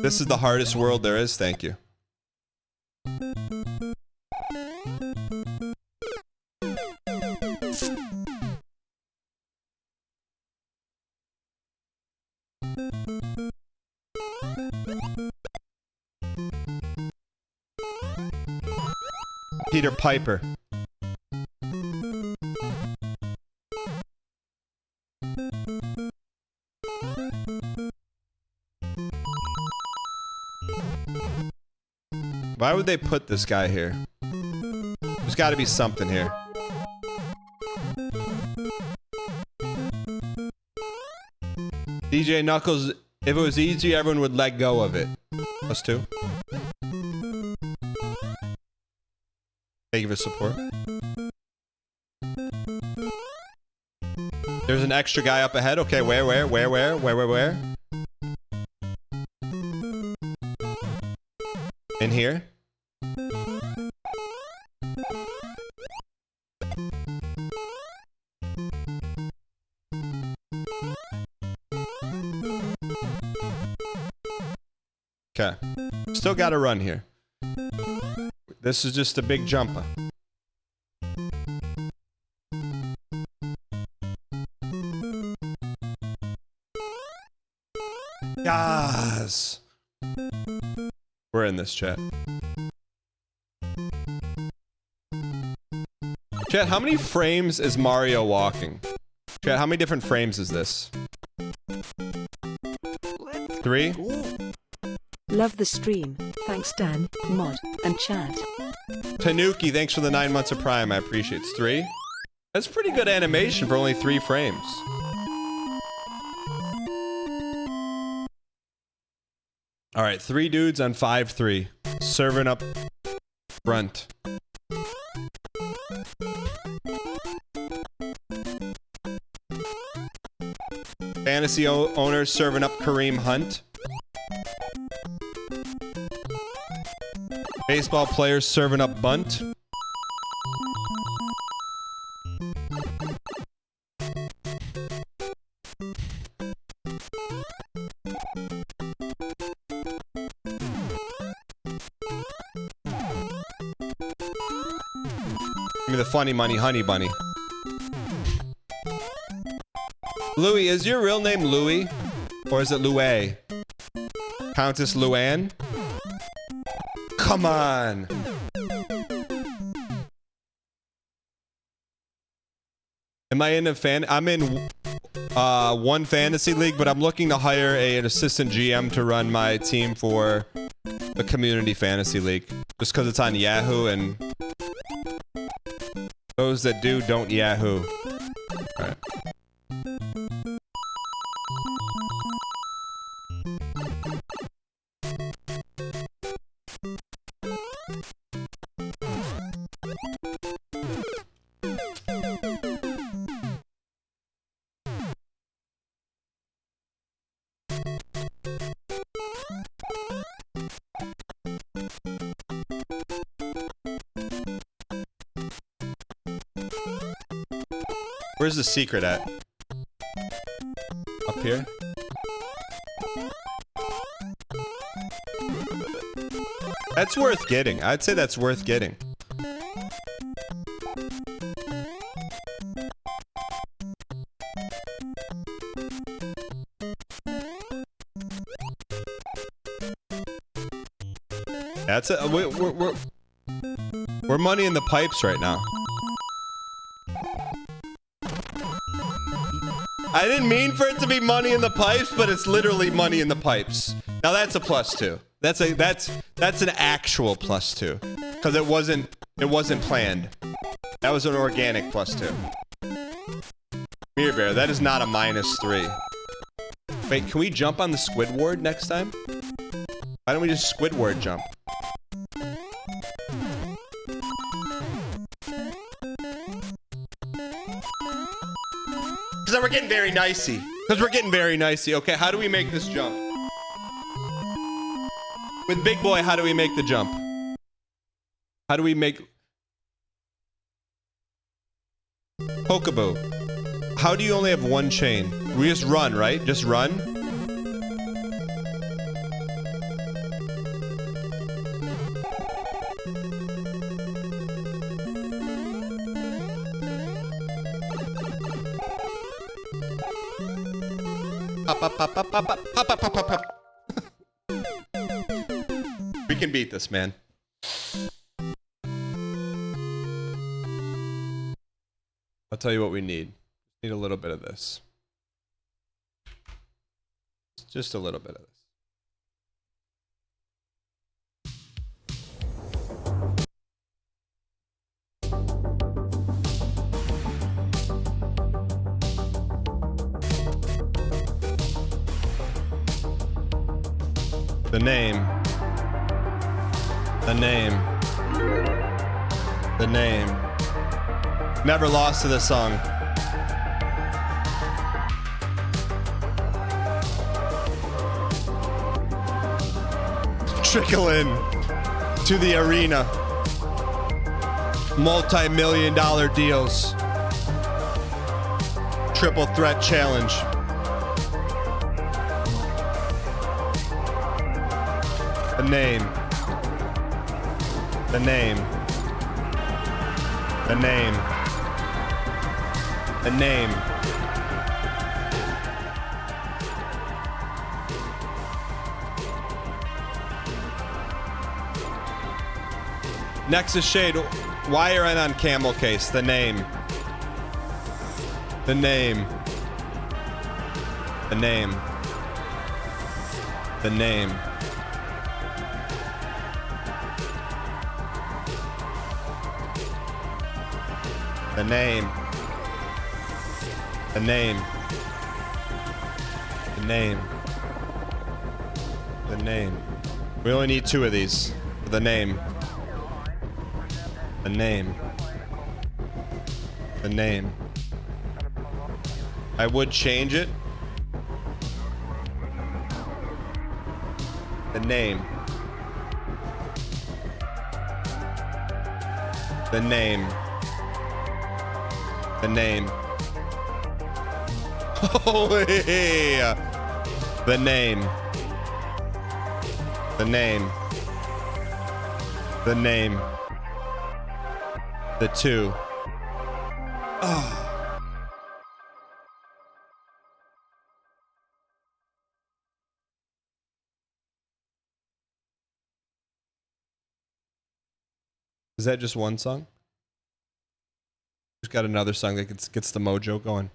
This is the hardest world there is, thank you. Peter Piper. Why would they put this guy here? There's got to be something here. DJ Knuckles, if it was easy, everyone would let go of it. +2. Thank you for support. There's an extra guy up ahead. Okay, where? In here? Okay. Still gotta run here. This is just a big jumper. Yes. We're in this, chat. Chat, how many frames is Mario walking? Chat, how many different frames is this? 3? Love the stream. Thanks Dan, Mod, and chat. Tanuki, thanks for the 9 months of Prime. I appreciate it. It's 3? That's pretty good animation for only 3 frames. Alright, 3 dudes on 5-3. Serving up front. Fantasy owners serving up Kareem Hunt. Baseball players serving up bunt. Give me the funny money, honey bunny. Louis, is your real name Louis? Or is it Louis? Countess Luann? Come on! Am I in a fan? I'm in one fantasy league, but I'm looking to hire an assistant GM to run my team for the community fantasy league. Just because it's on Yahoo and those that do don't Yahoo. Alright. Where's the secret at? Up here? That's worth getting. I'd say that's worth getting. That's a we're money in the pipes right now. I didn't mean for it to be money in the pipes, but it's literally money in the pipes. Now that's a +2. That's an actual +2, because it wasn't planned. That was an organic +2. Mirror Bear, that is not a -3. Wait, can we jump on the Squidward next time? Why don't we just Squidward jump? Because we're getting very nicey. Okay, how do we make this jump? With Big Boy, how do we make the jump? How do we make... Pokeboo. How do you only have one chain? We just run, right? Just run? Pop. We can beat this, man. I'll tell you what we need. Need a little bit of this. Just a little bit of this. The name. Never lost to this song. Trickle in to the arena. Multi-million-dollar deals. Triple threat challenge. The name. Nexus Shade. wire in on camel case. The name. The name. The name. The name. The name. The name. The name. The name. We only need 2 of these. The name. The name. The name. I would change it. The name. The name. The name. Holy. The name. The name. The name. The 2. Oh. Is that just one song? Who's got another song that gets the mojo going?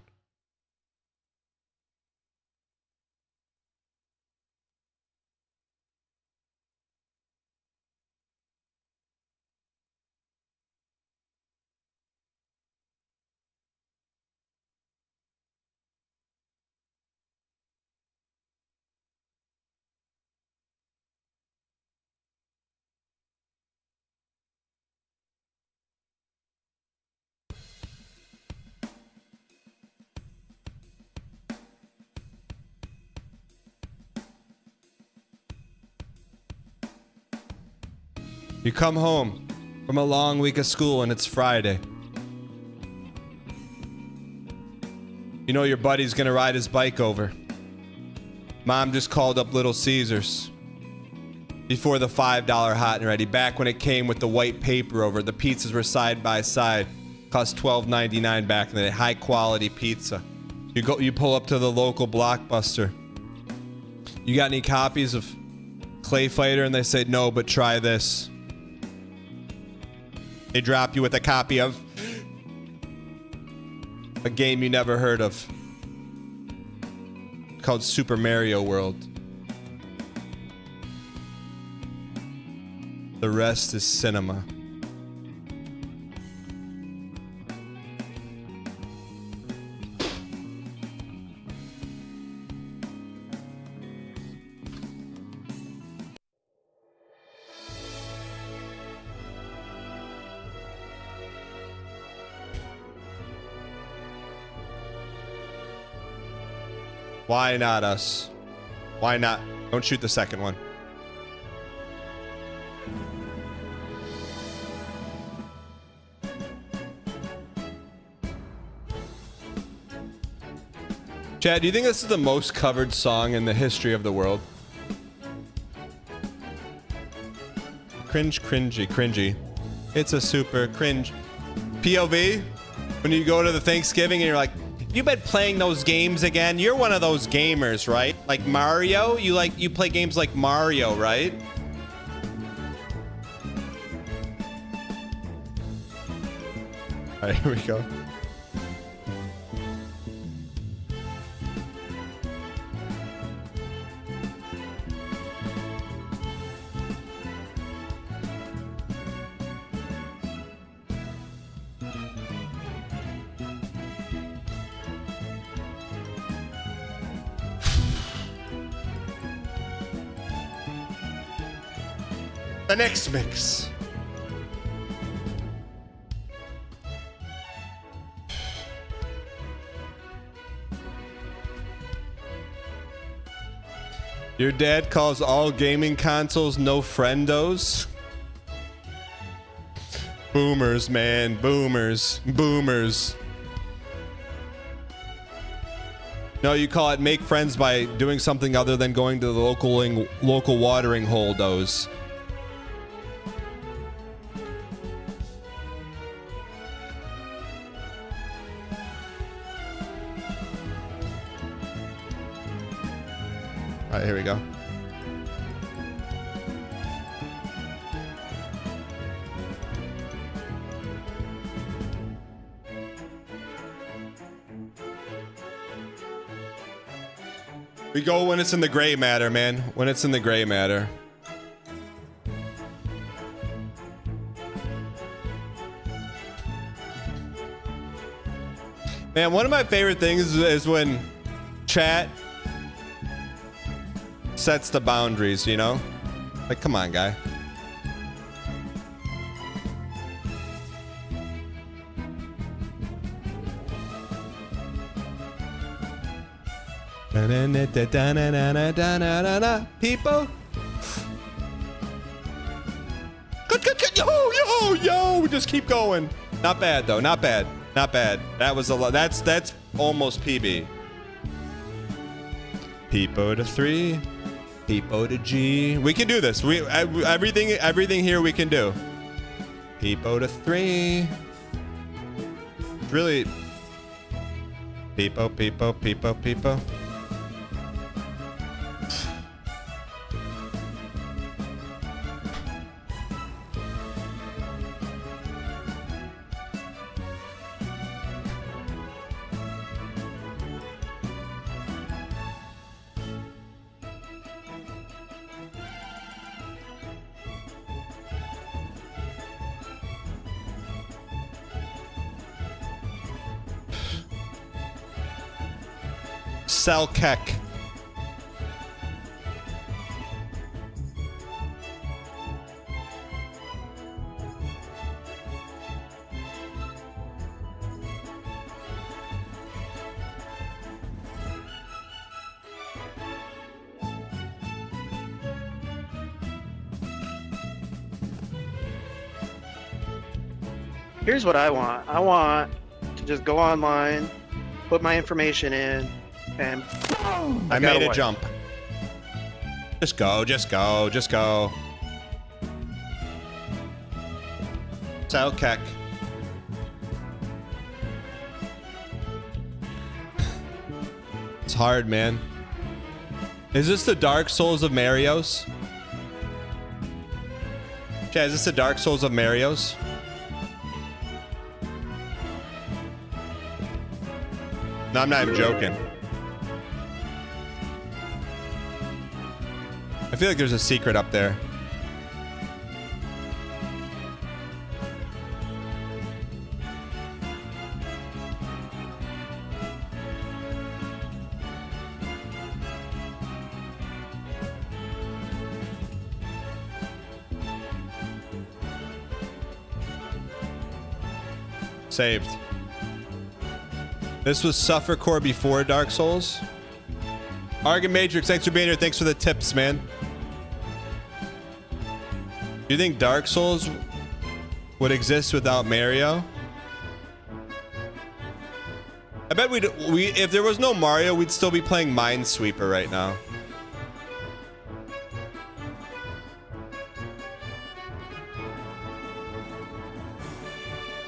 You come home from a long week of school and it's Friday. You know your buddy's gonna ride his bike over. Mom just called up Little Caesars. Before the $5 hot and ready, back when it came with the white paper over, the pizzas were side by side. Cost $12.99 back in the day. High quality pizza. You pull up to the local Blockbuster. You got any copies of Clay Fighter? And they say, no, but try this. They drop you with a copy of a game you never heard of called Super Mario World. The rest is cinema. Why not us? Why not? Don't shoot the second one. Chad, do you think this is the most covered song in the history of the world? Cringe, cringy, cringy. It's a super cringe. POV, when you go to the Thanksgiving and you're like, you've been playing those games again? You're one of those gamers, right? Like Mario? You play games like Mario, right? All right, here we go. The next mix. Your dad calls all gaming consoles no friendos. Boomers, man. Boomers. Boomers. No, you call it make friends by doing something other than going to the local watering hole does. All right, here we go. We go when it's in the gray matter, man. When it's in the gray matter. Man, one of my favorite things is when chat sets the boundaries, you know? Like, come on, guy. People. Yo, we just keep going. Not bad though, not bad. Not bad. That was a lot. That's almost PB. Peepo to 3. Peepo to G. We can do this. Everything here we can do. Peepo to 3. Really. Peepo, peepo, peepo, peepo. Selkek. Here's what I want. I want to just go online, put my information in, and I made a jump. Just go, just go, just go. Selkek. It's hard, man. Is this the Dark Souls of Mario's? Chad, is this the Dark Souls of Mario's? No, I'm not even joking. I feel like there's a secret up there. Saved. This was Suffercore before Dark Souls. Argon Matrix, thanks for being here. Thanks for the tips, man. Do you think Dark Souls would exist without Mario? I bet if there was no Mario, we'd still be playing Minesweeper right now.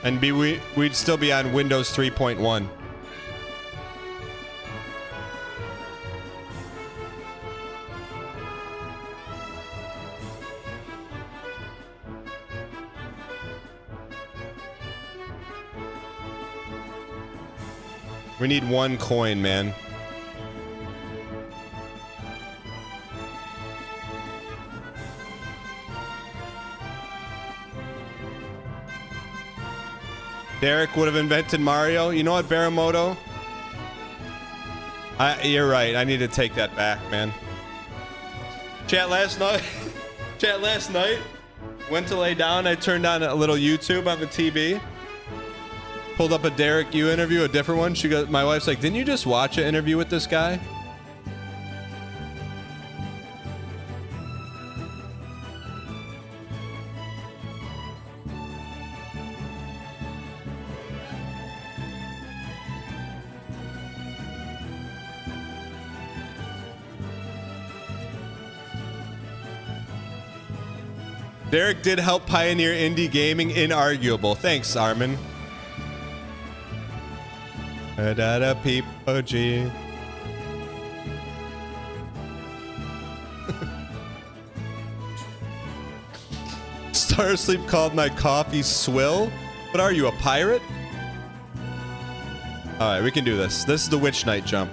And we'd still be on Windows 3.1. We need 1 coin, man. Derek would have invented Mario. You know what, Baramoto? You're right. I need to take that back, man. Chat last night. Went to lay down. I turned on a little YouTube on the TV. Pulled up a Derek Yu interview, a different one. She goes, my wife's like, didn't you just watch an interview with this guy? Derek did help pioneer indie gaming, inarguable. Thanks, Armin. Da people G. Starsleep called my coffee swill. What are you, a pirate? All right, we can do this. This is the Witch Knight jump.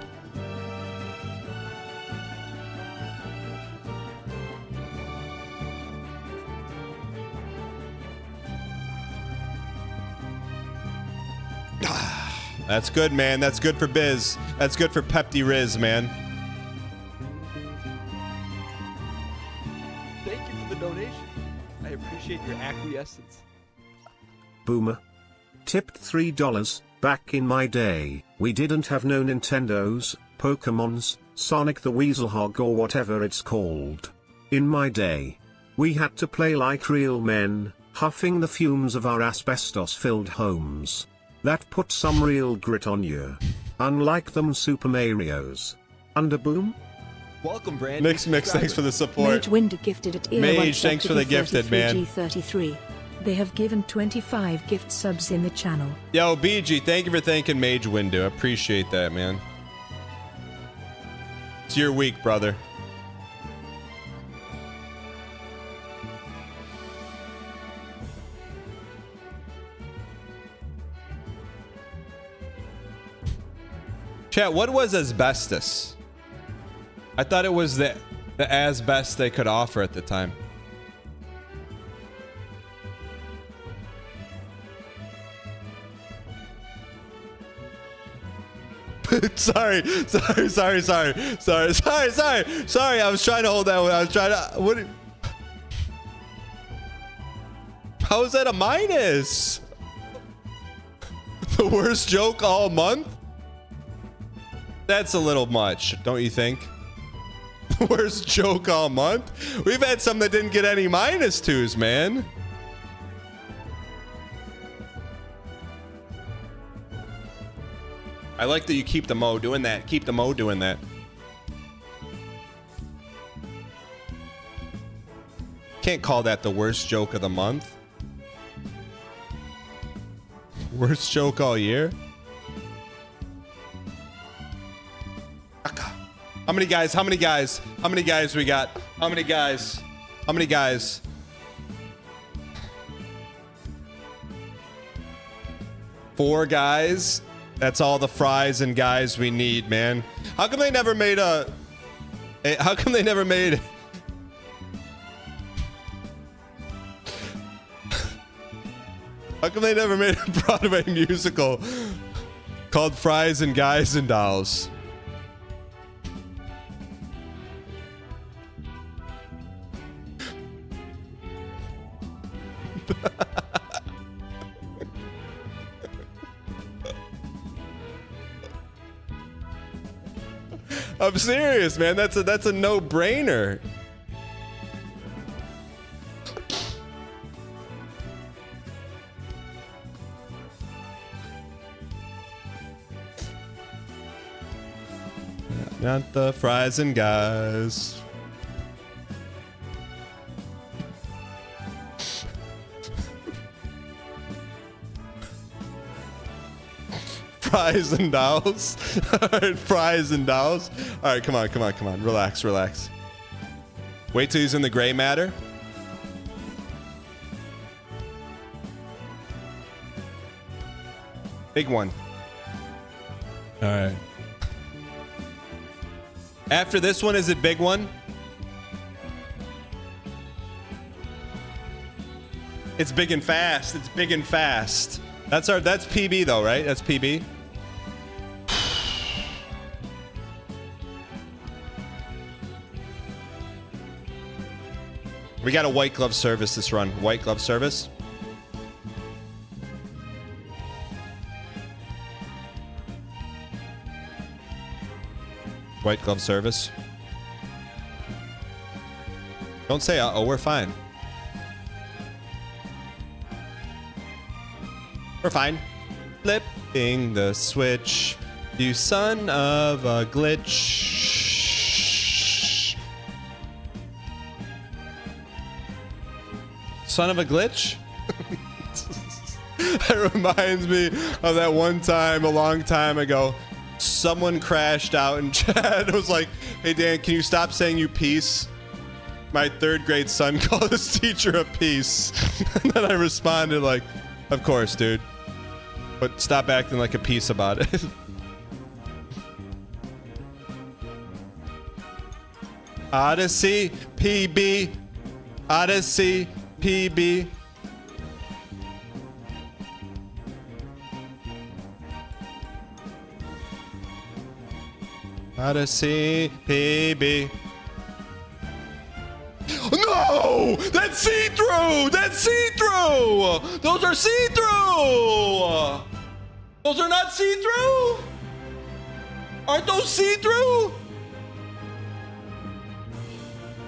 That's good, man. That's good for Biz. That's good for Pepti Riz, man. Thank you for the donation. I appreciate your acquiescence. Boomer. Tipped $3. Back in my day, we didn't have no Nintendos, Pokemons, Sonic the Weaselhog or whatever it's called. In my day, we had to play like real men, huffing the fumes of our asbestos-filled homes. That put some real grit on you. Unlike them Super Marios. Underboom? Welcome, Brandon. Mix, thanks for the support. Mage Winder gifted at tier Mage, 1 thanks for the gifted, man. G33. They have given 25 gift subs in the channel. Yo, BG, thank you for thanking Mage Window. Appreciate that, man. It's your week, brother. Chat, what was asbestos? I thought it was the as best they could offer at the time. sorry. I was trying to hold that one. I was trying to. What? How is that a minus? The worst joke all month? That's a little much, don't you think? The worst joke all month? We've had some that didn't get any minus twos, man. I like that you keep the Mo doing that. Keep the Mo doing that. Can't call that the worst joke of the month. Worst joke all year? How many guys? How many guys? How many guys we got? How many guys? How many guys? Four guys? That's all the fries and guys we need, man. How come they never made a... How come they never made... How come they never made a Broadway musical called Fries and Guys and Dolls? I'm serious, man. That's a no-brainer. Not the fries and guys. Fries and dolls. Alright, fries and dolls. Alright, come on. Relax. Wait till he's in the gray matter. Big one. Alright. After this one, is it big one? It's big and fast. That's PB though, right? That's PB. We got a white glove service this run. White glove service. White glove service. Don't say uh-oh, we're fine. We're fine. Flipping the switch. You son of a glitch. Son of a glitch? That reminds me of that one time a long time ago. Someone crashed out in chat. It was like, hey Dan, can you stop saying you piece? My 3rd grade son called his teacher a piece. And then I responded like, of course, dude. But stop acting like a piece about it. Odyssey, PB. Odyssey, PB. Odyssey, PB. No! That's see-through! That's see-through! Those are see-through! Those are not see-through? Aren't those see-through?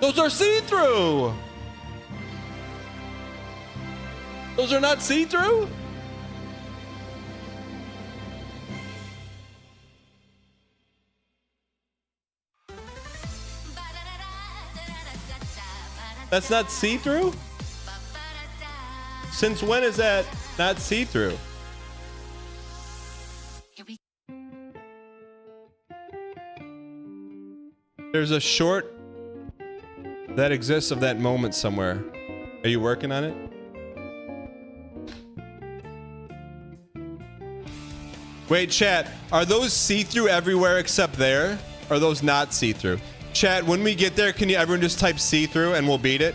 Those are see-through! Those are not see-through? That's not see-through? Since when is that not see-through? There's a short that exists of that moment somewhere. Are you working on it? Wait, chat, are those see-through everywhere except there? Or are those not see-through? Chat, when we get there, can you everyone just type see-through and we'll beat it?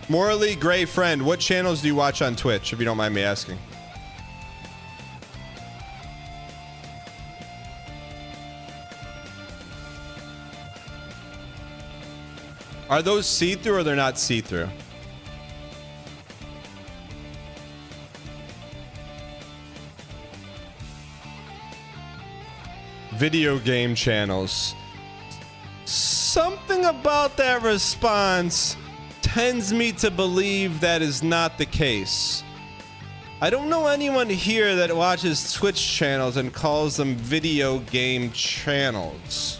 Morally Gray Friend, what channels do you watch on Twitch, if you don't mind me asking? Are those see-through or they're not see-through? Video game channels. Something about that response tends me to believe that is not the case. I don't know anyone here that watches Twitch channels and calls them video game channels.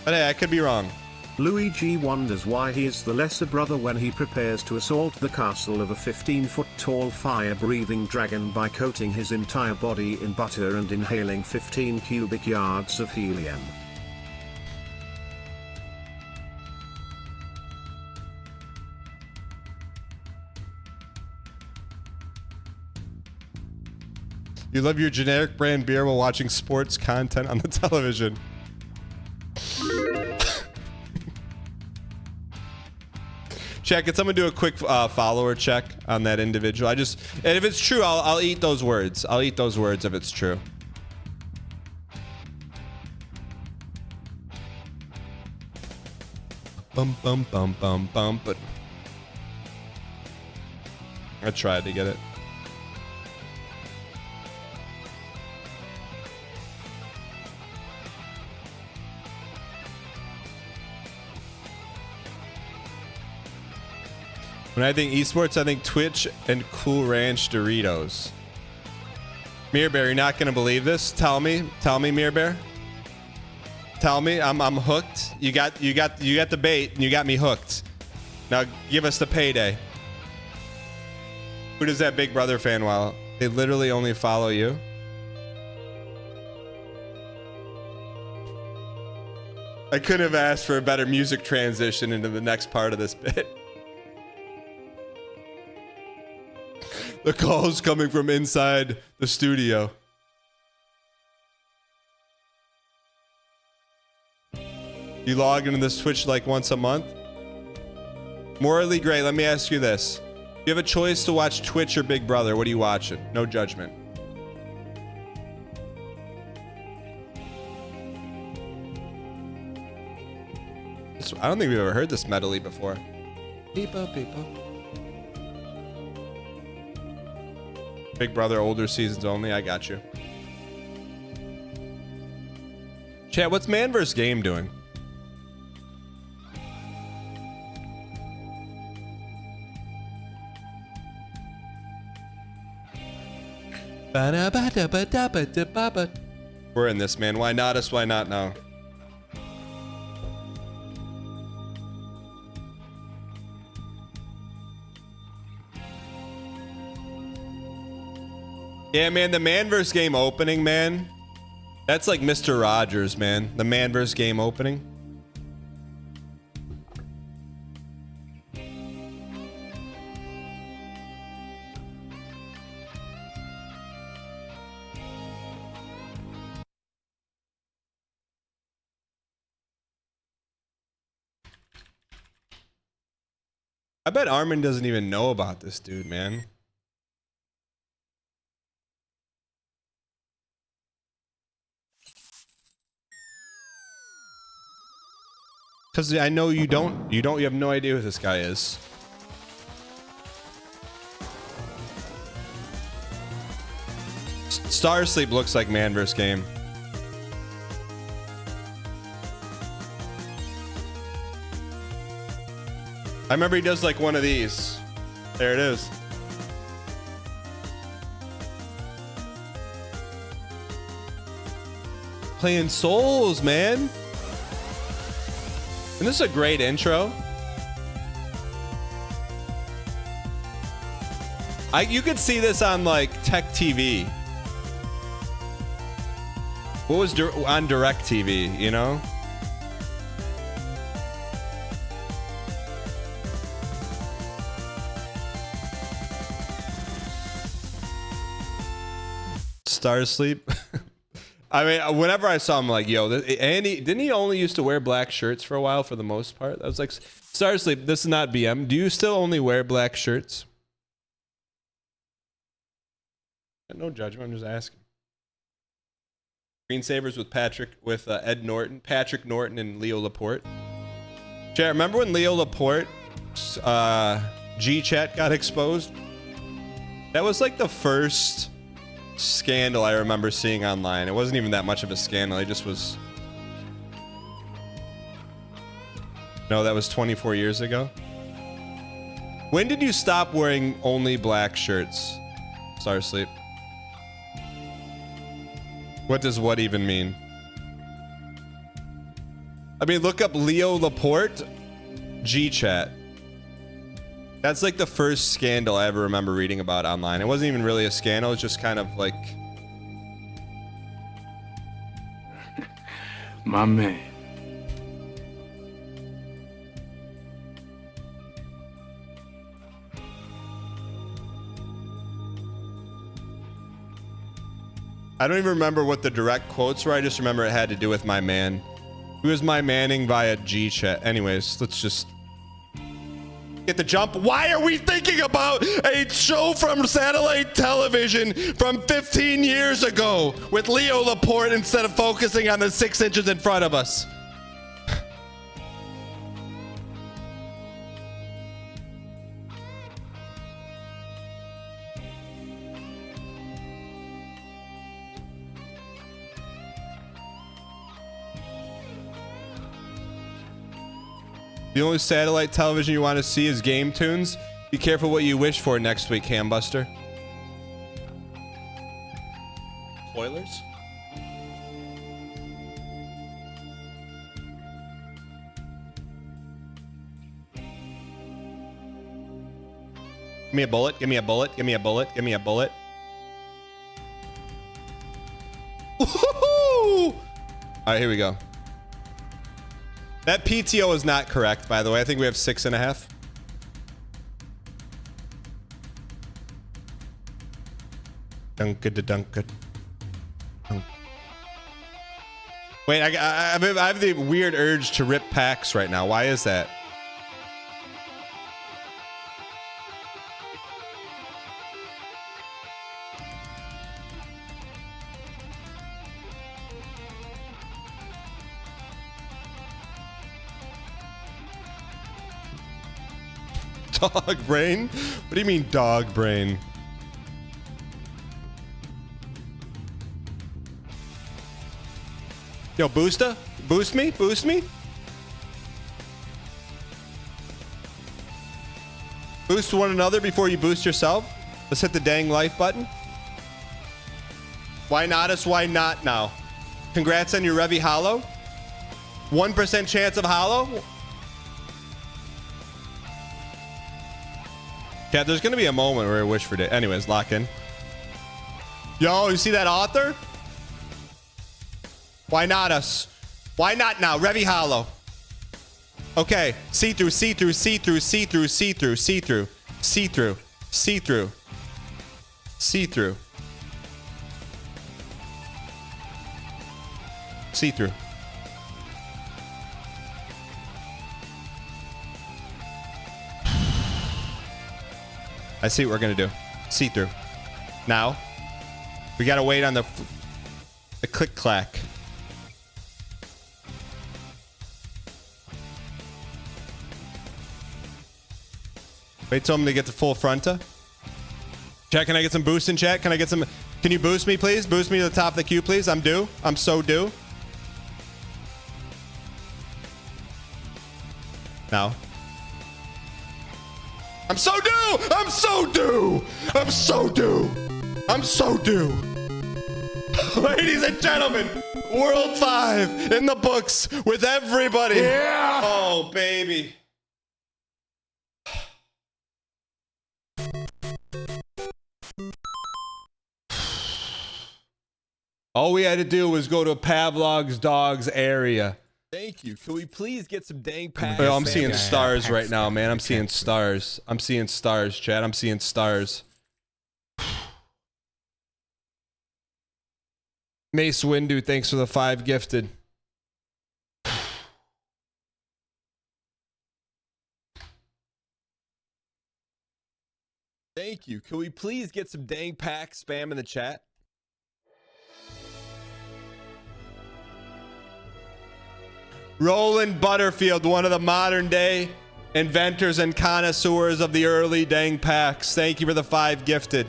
But hey, I could be wrong. Luigi wonders why he is the lesser brother when he prepares to assault the castle of a 15-foot-tall fire-breathing dragon by coating his entire body in butter and inhaling 15 cubic yards of helium. You love your generic brand beer while watching sports content on the television. Check, can someone do a quick follower check on that individual? And if it's true, I'll eat those words. I'll eat those words if it's true. Bum bum bum bum bum. But I tried to get it. When I think esports, I think Twitch and Cool Ranch Doritos. Mirror Bear, you're not gonna believe this. Tell me, Mirror Bear. Tell me, I'm hooked. You got the bait, and you got me hooked. Now give us the payday. Who does that Big Brother fan while they literally only follow you? I couldn't have asked for a better music transition into the next part of this bit. The call's coming from inside the studio. You log into this Twitch like once a month? Morally Gray, let me ask you this. You have a choice to watch Twitch or Big Brother. What are you watching? No judgment. I don't think we've ever heard this medley before. Beepo, beepo. Big Brother older seasons only. I got you. Chat, what's Man vs. Game doing? We're in this, man. Why not us? Why not now? Yeah, man, the Man vs. Game opening, man. That's like Mr. Rogers, man. The Man vs. Game opening. I bet Armin doesn't even know about this dude, man. Because I know you don't. You have no idea who this guy is. Star Sleep looks like man vs. game. I remember he does like one of these. There it is. Playing Souls, man. And this is a great intro. You could see this on like Tech TV. What was on Direct TV, you know? Star Sleep. I mean, whenever I saw him, like, yo, Andy, didn't he only used to wear black shirts for a while for the most part? I was like, Star Sleep, this is not BM. Do you still only wear black shirts? No judgment, I'm just asking. Screensavers with Ed Norton, Patrick Norton, and Leo Laporte. Chat, remember when Leo Laporte's G-Chat got exposed? That was like the first scandal I remember seeing online. It wasn't even that much of a scandal. It just was. No, that was 24 years ago. When did you stop wearing only black shirts, Star Sleep? What does what even mean? I mean, look up Leo Laporte G-Chat. That's like the first scandal I ever remember reading about online. It wasn't even really a scandal. It's just kind of like... My man. I don't even remember what the direct quotes were. I just remember it had to do with my man. Who is my manning via G-Chat? Anyways, let's just... get the jump. Why are we thinking about a show from satellite television from 15 years ago with Leo Laporte instead of focusing on the 6 inches in front of us? The only satellite television you want to see is Game Tunes. Be careful what you wish for next week, Hambuster. Spoilers? Give me a bullet, give me a bullet, give me a bullet, give me a bullet. Woohoo! All right, here we go. That PTO is not correct, by the way. I think we have 6.5. Dunk. Wait, I have the weird urge to rip packs right now. Why is that? Dog brain? What do you mean dog brain? Yo, Boosta? Boost me? Boost me? Boost one another before you boost yourself? Let's hit the dang life button. Why not us? Why not now? Congrats on your Revy Hollow. 1% chance of Hollow. Yeah, there's gonna be a moment where I wish for it. Anyways, lock in. Yo, you see that author? Why not us? Why not now? Revy Hollow. Okay, see-through, see-through, see-through, see-through, see-through, see-through, see-through, see-through, see-through, see-through. I see what we're gonna do. See-through. Now, we gotta wait on the click-clack. Wait till him to get to full fronta. Chat, can I get some boost in chat? Can I get some... Can you boost me, please? Boost me to the top of the queue, please. I'm due. I'm so due. Now. I'm so due! I'm so due! I'm so due! I'm so due! Ladies and gentlemen, World 5 in the books with everybody. Yeah! Oh, baby. All we had to do was go to Pavlov's dog's area. Thank you. Can we please get some dang packs? Oh, I'm seeing stars right now, man. I'm seeing stars. I'm seeing stars, Chad. I'm seeing stars. Mace Windu, thanks for the 5 gifted. Thank you. Can we please get some dang pack spam in the chat? Roland Butterfield, one of the modern day inventors and connoisseurs of the early dang packs. Thank you for the 5 gifted.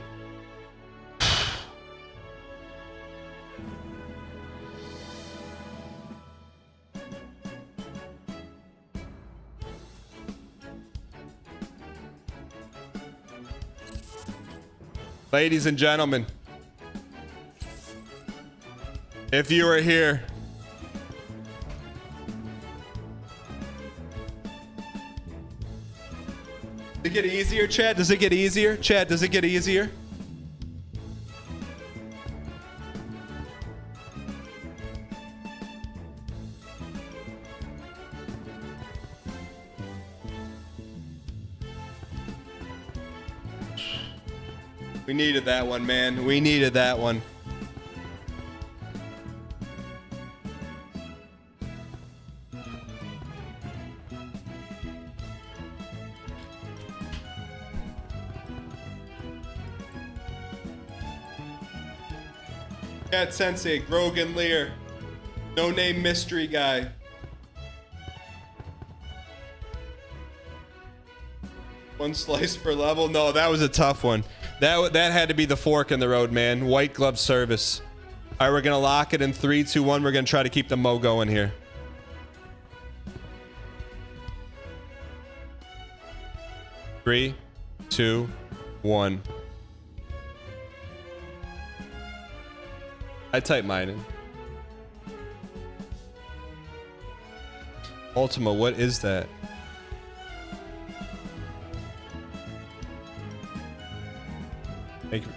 Ladies and gentlemen, if you are here, does it get easier, Chad? Does it get easier? Chad, does it get easier? We needed that one, man. We needed that one. Cat Sensei, Grogan Lear, No Name Mystery Guy. One slice per level? No, that was a tough one. That had to be the fork in the road, man. White glove service. All right, we're gonna lock it in 3, 2, 1. We're gonna try to keep the mo going here. Three, 2, 1. I type mine in. Ultima, what is that? Thank you.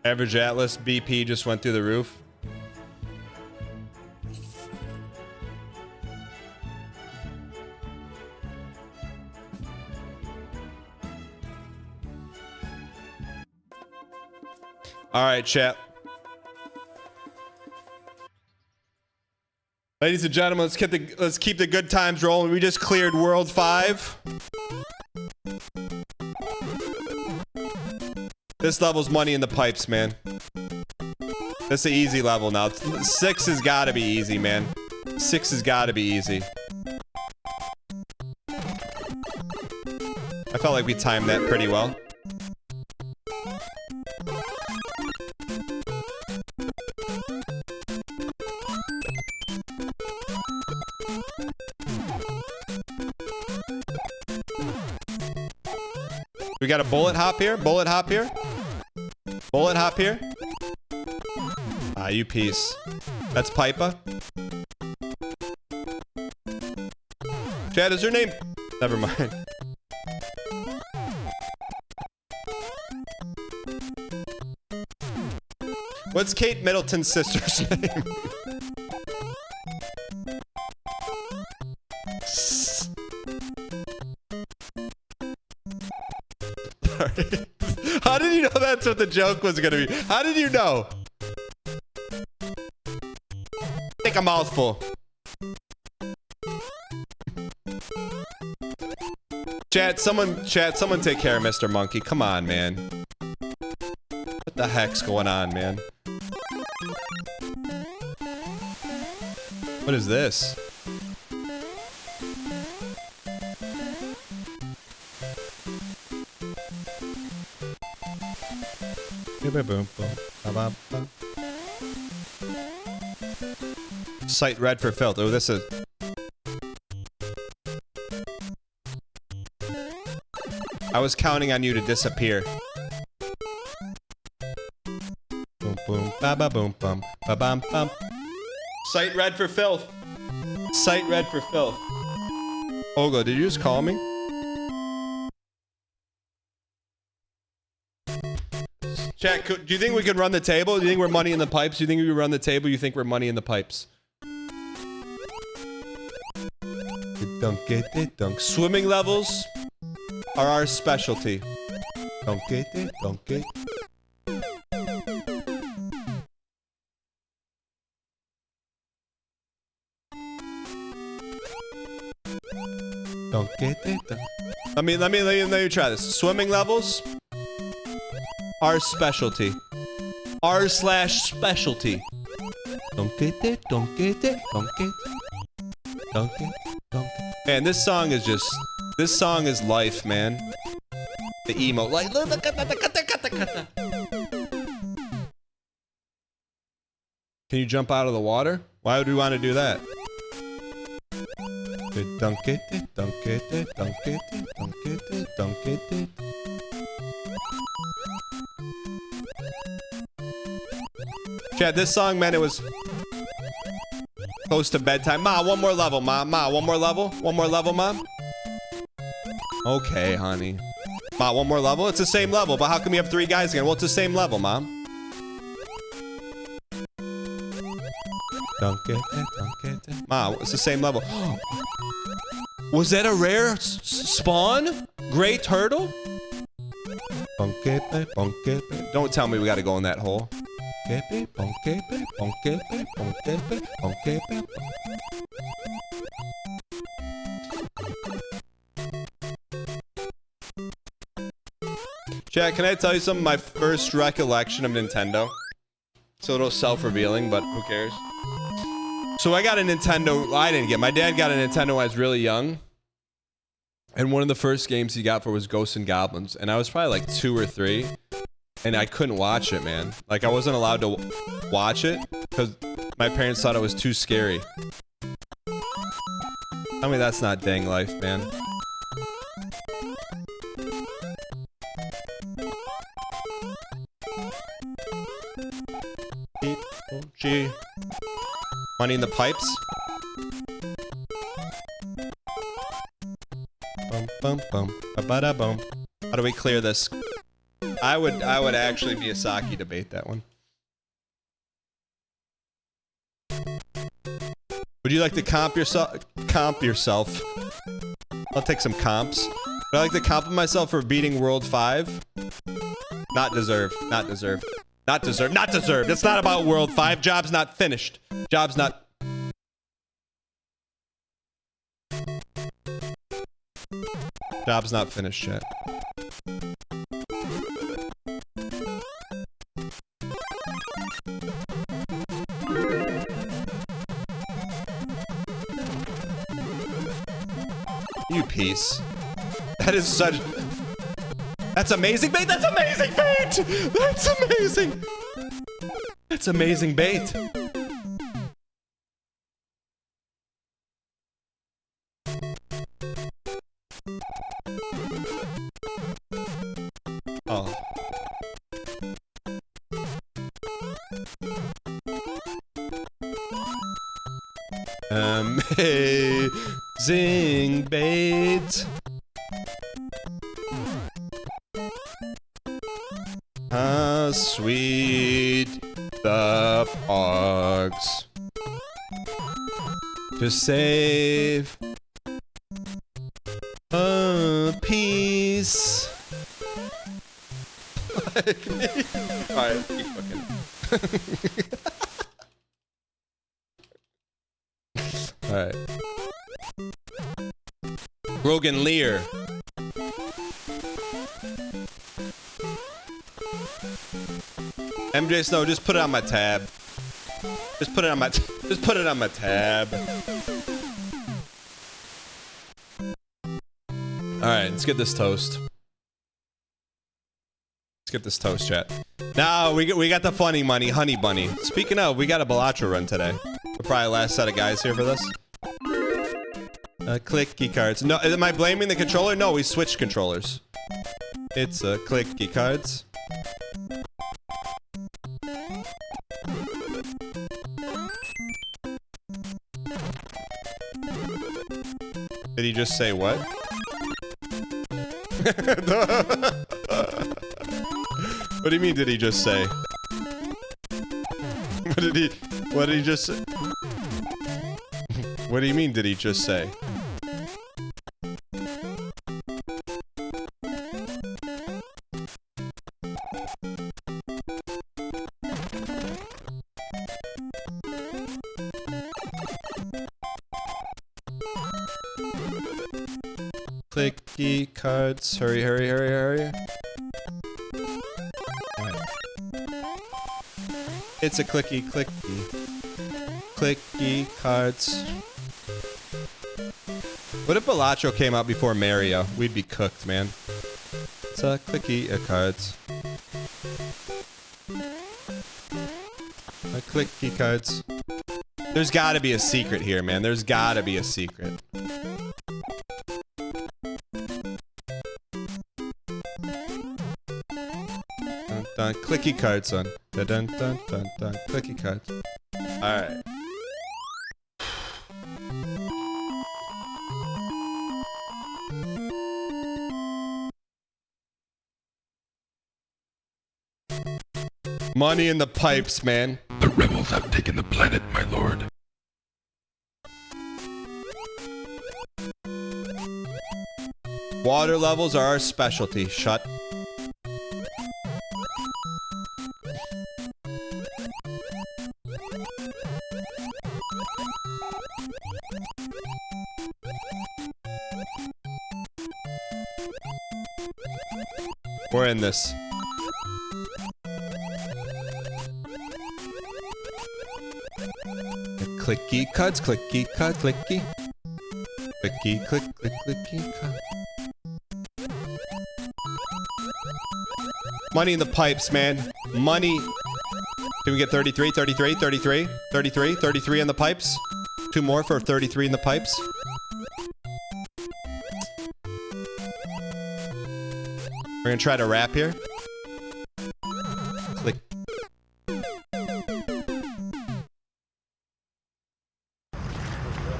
Average Atlas BP just went through the roof. All right, chat. Ladies and gentlemen, let's keep the good times rolling. We just cleared World 5. This level's money in the pipes, man. This is an easy level now. 6 has got to be easy, man. 6 has got to be easy. I felt like we timed that pretty well. We got a bullet hop here. Bullet hop here. Bullet hop here. Ah, you piece. That's Pipa. Chad, is your name? Never mind. What's Kate Middleton's sister's name? How did you know that's what the joke was gonna be? How did you know? Take a mouthful. Chat, someone take care of Mr. Monkey. Come on, man. What the heck's going on, man? What is this? Sight red for filth. Oh, this is... I was counting on you to disappear. Boom boom ba ba boom bum ba bum bum. Sight red for filth. Sight red for filth. Ogo, did you just call me? Chat, do you think we could run the table? Do you think we're money in the pipes? Do you think we could run the table? You think we're money in the pipes? Dunk it, dunk. Swimming levels are our specialty. Dunk it, dunk it. Dunk it, dunk. Let me try this. Swimming levels, our specialty. R/specialty. Dunk it, dunk it, dunk it. Dunk it, dunk it. Man, this song is just... This song is life, man. The emo, like... Can you jump out of the water? Why would we want to do that? Dunk it, dunk it, dunk it, dunk it, dunk it. Chat, this song, man, it was... close to bedtime. Ma, one more level, Ma. Ma, one more level? One more level, Ma? Okay, honey. Ma, one more level? It's the same level, but how come you have 3 guys again? Well, it's the same level, Mom. Dunk it, dunk it. Ma, it's the same level. Was that a rare spawn? Gray turtle? Bunk it, bunk it. Don't tell me we gotta go in that hole. Chat, can I tell you something? My first recollection of Nintendo. It's a little self-revealing, but who cares? So I got a Nintendo. I didn't get. My dad got a Nintendo when I was really young. And one of the first games he got for was Ghosts and Goblins. And I was probably like 2 or 3. And I couldn't watch it, man. Like, I wasn't allowed to watch it because my parents thought it was too scary. I mean, that's not dang life, man. G. Money in the pipes. Bum bum bum. Ba-ba-da bum. How do we clear this? I would actually be a Saki debate that one. Would you like to comp yourself? I'll take some comps. Would I like to compliment myself for beating World 5? Not deserved. Not deserved. Not deserved. Not deserved. It's not about World 5. Job's not finished. Job's not... Job's not finished yet. You piece. That is such... That's amazing bait! That's amazing bait! That's amazing! That's amazing bait! Oh. Amazing bait. How sweet the pogs to save a piece. Alright, keep fucking. Alright. Rogan Lear. MJ Snow, just put it on my tab. Just put it on my just put it on my tab. Alright, let's get this toast. Let's get this toast, chat. Now we got the funny money, honey bunny. Speaking of, we got a Balatro run today. We're probably last set of guys here for this. Clicky cards. No, am I blaming the controller? No, we switched controllers. It's clicky cards. Did he just say what? What do you mean, did he just say? What did he just say? What do you mean, did he just say? Clicky cards. Hurry, hurry, hurry, hurry. It's a clicky, clicky cards. What if Balatro came out before Mario? We'd be cooked, man. It's a clicky cards. A clicky cards. There's gotta be a secret here, man. There's gotta be a secret. Dun, dun, clicky cards on. Dun, dun, dun, dun, dun, clicky cards. Alright. Money in the pipes, man. The rebels have taken the planet, my lord. Water levels are our specialty. Shut. We're in this. Clicky cuts, clicky cut, clicky. Clicky, click, click, clicky cut. Money in the pipes, man. Money. Can we get 33, 33, 33, 33, 33 in the pipes? 2 more for 33 in the pipes. We're gonna try to wrap here. Click.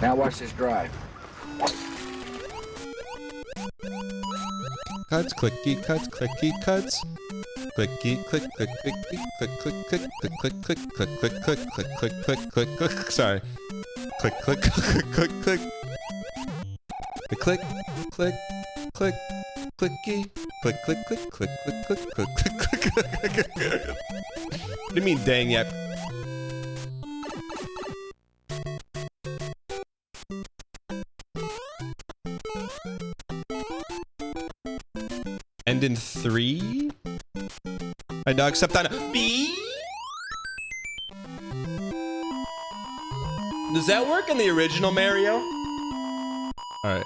Now watch this drive. Cuts, clicky cuts, clicky cuts. Clicky, click, click, clicky, click, click, click, click, click, click, click, click, click, click, click, click, click, click. Sorry. Click, click, click, click, click. The click, click, click, clicky. Click, click, click, click, click, click, click, click, click, click. What do you mean, dang yet? End in 3? My dog stepped on a B? Does that work in the original Mario? Alright.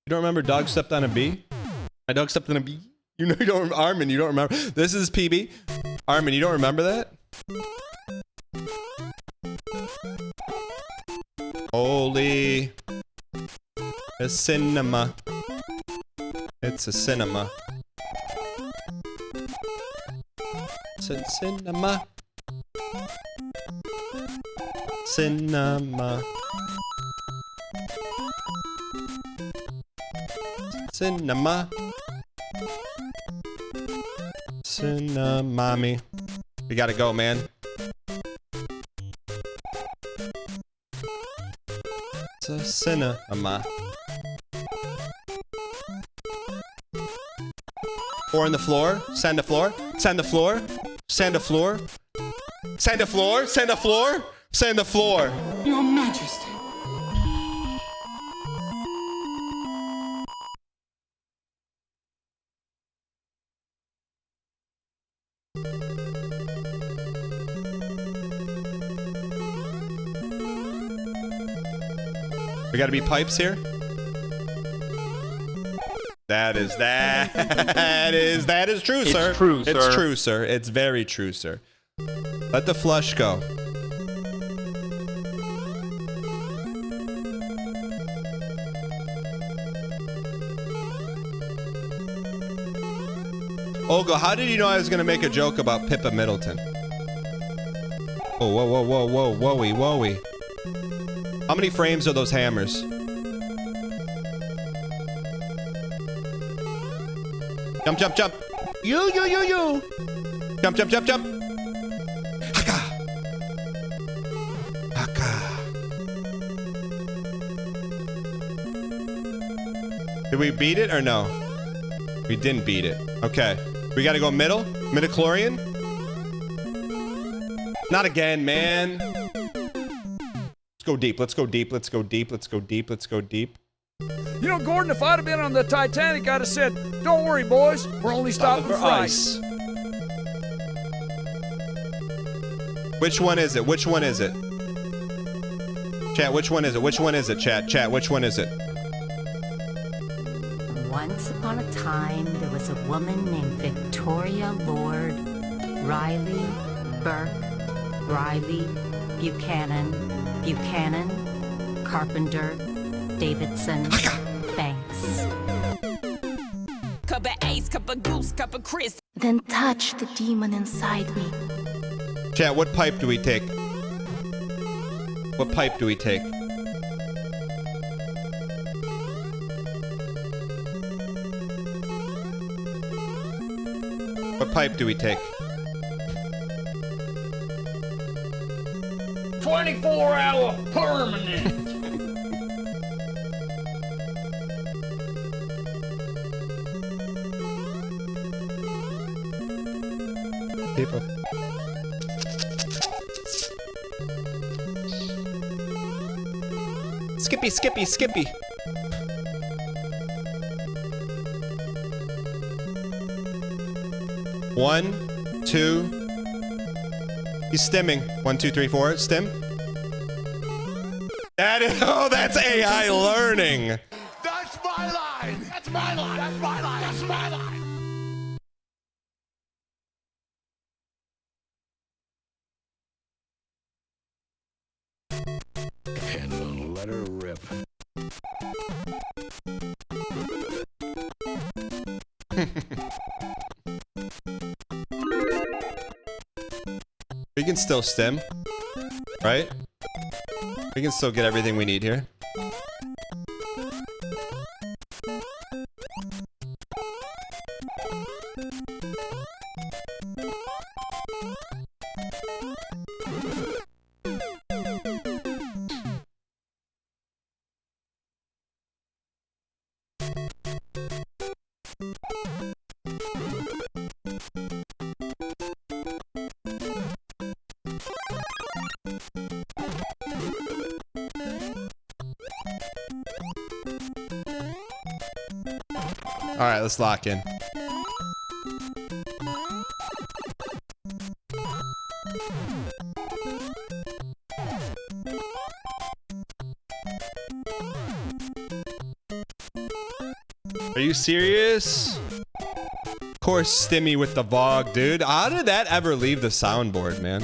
You don't remember dog stepped on a bee? My dog stepped on a bee? You know you don't, Armin, you don't remember. This is PB. Armin, you don't remember that? Holy. A cinema. It's a cinema. It's a cinema. Cinema. Cinema. Cinemami. We gotta go, man. It's a cinema. 4 on the floor. Sand the floor. Sand the floor. Sand the floor. Sand the floor. Sand the floor. Sand the floor. Your Majesty. We gotta be pipes here. That is true, sir. It's true, sir. It's true, sir. It's very true, sir. Let the flush go. Olga, how did you know I was gonna make a joke about Pippa Middleton? Oh, whoa, whoa, whoa, whoa, whoa-y, whoa-y. How many frames are those hammers? Jump, jump, jump. You. Jump, jump, jump, jump. Haka. Haka. Did we beat it or no? We didn't beat it. Okay. We gotta go middle? Midichlorian? Not again, man. Let's go deep. Let's go deep. Let's go deep. Let's go deep. Let's go deep. You know, Gordon, if I'd have been on the Titanic, I'd have said, don't worry, boys. We're only stopping for ice. Which one is it? Which one is it? Chat, which one is it? Which one is it, chat? Chat, which one is it? Once upon a time, there was a woman named Victoria Lord Riley Burke, Riley Buchanan, Carpenter, Davidson, Banks. Cup of ace, cup of goose, cup of Chris. Then touch the demon inside me. Chat, what pipe do we take? What pipe do we take? What pipe do we take? 24-hour permanent. People. Skippy, skippy, skippy. One, two. He's stimming. 1, 2, 3, 4. Stim. That is. Oh, that's AI learning. That's my line. That's my line. That's my line. That's my line. And let her rip. We can still stim, right? We can still get everything we need here. All right, let's lock in. Are you serious? Of course, Stimmy with the Vogue, dude. How did that ever leave the soundboard, man?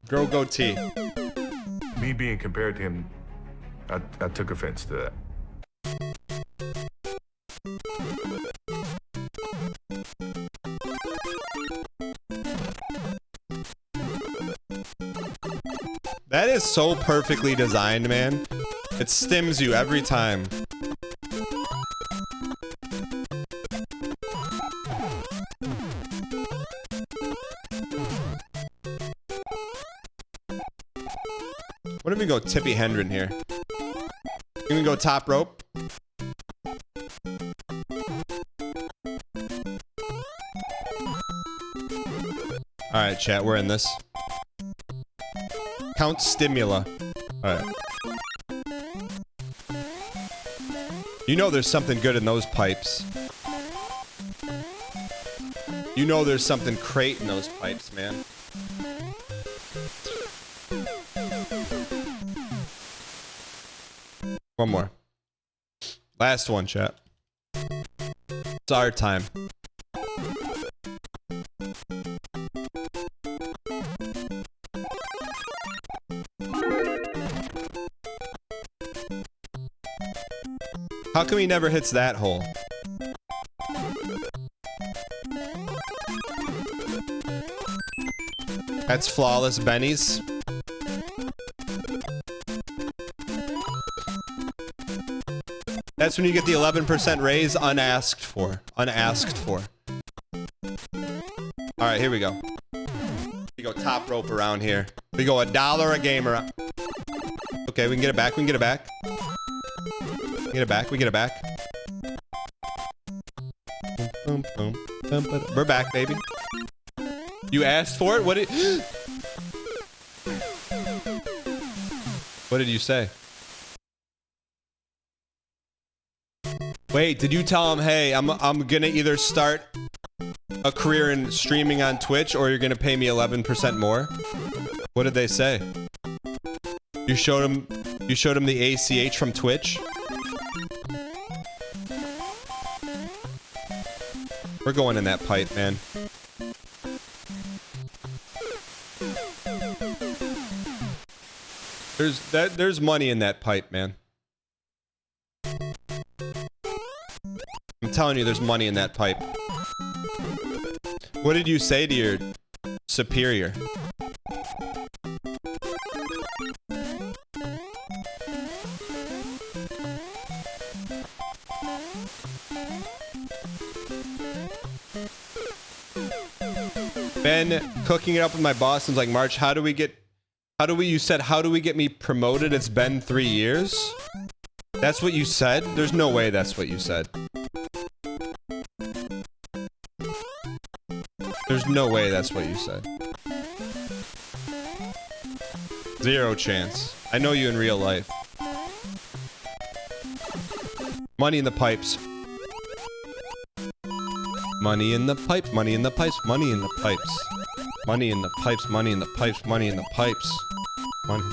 Grow goatee. Me being compared to him, I took offense to that. That is so perfectly designed, man. It stims you every time. What if we go Tippy Hendren here? Can we go top rope? Alright, chat, we're in this. Count Stimula. Alright. You know there's something good in those pipes. You know there's something great in those pipes, man. One more. Last one, chat. It's our time. How come he never hits that hole? That's flawless Benny's. That's when you get the 11% raise unasked for. Unasked for. Alright, here we go. We go top rope around here. We go $1 a game around. Okay, we can get it back. We can get it back. We get it back. We get it back. We're back, baby. You asked for it? What did... What did you say? Wait, did you tell him, hey, I'm gonna either start a career in streaming on Twitch or you're gonna pay me 11% more? What did they say? You showed him the ACH from Twitch? We're going in that pipe, man. There's money in that pipe, man. I'm telling you, there's money in that pipe. What did you say to your superior? Ben cooking it up with my boss and was like, March, you said, how do we get me promoted? It's been 3 years. That's what you said? There's no way that's what you said. There's no way that's what you said. Zero chance. I know you in real life. Money in the pipes. Money in the pipes, money in the pipes, money in the pipes. Money in the pipes, money in the pipes, money in the pipes. Money.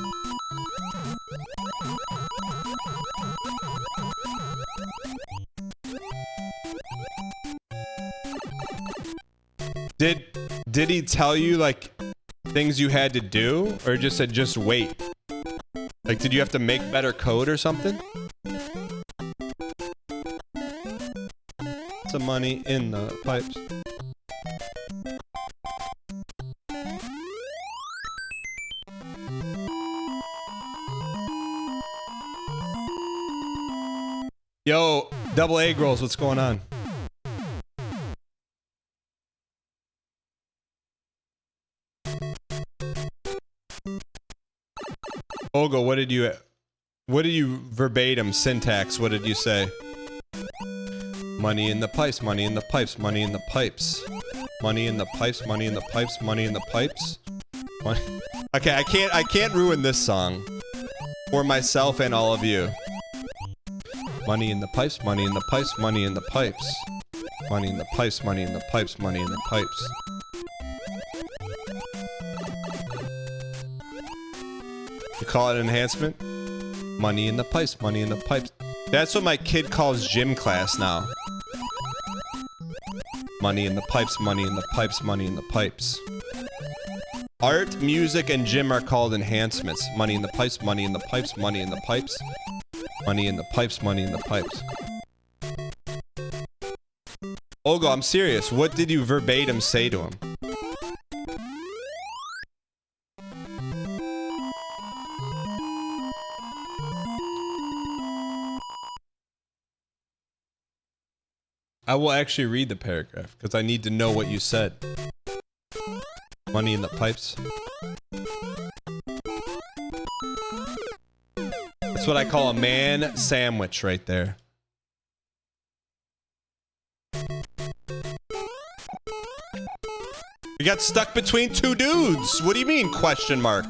Did he tell you like things you had to do, or just said just wait? Like, did you have to make better code or something? Some money in the pipes. Yo, double egg rolls, what's going on? Ogo, what did you verbatim syntax? What did you say? Money in the pipes, money in the pipes, money in the pipes. Money in the pipes, money in the pipes, money in the pipes. Money. Okay, I can't ruin this song for myself and all of you. Money in the pipes, money in the pipes, money in the pipes. Money in the pipes, money in the pipes, money in the pipes. You call it enhancement? Money in the pipes, money in the pipes. That's what my kid calls gym class now. Money in the pipes, money in the pipes, money in the pipes. Art, music, and gym are called enhancements. Money in the pipes, money in the pipes, money in the pipes. Money in the pipes, money in the pipes. Ogo, I'm serious. What did you verbatim say to him? I will actually read the paragraph because I need to know what you said. Money in the pipes. That's what I call a man sandwich right there. You got stuck between two dudes. What do you mean, question mark?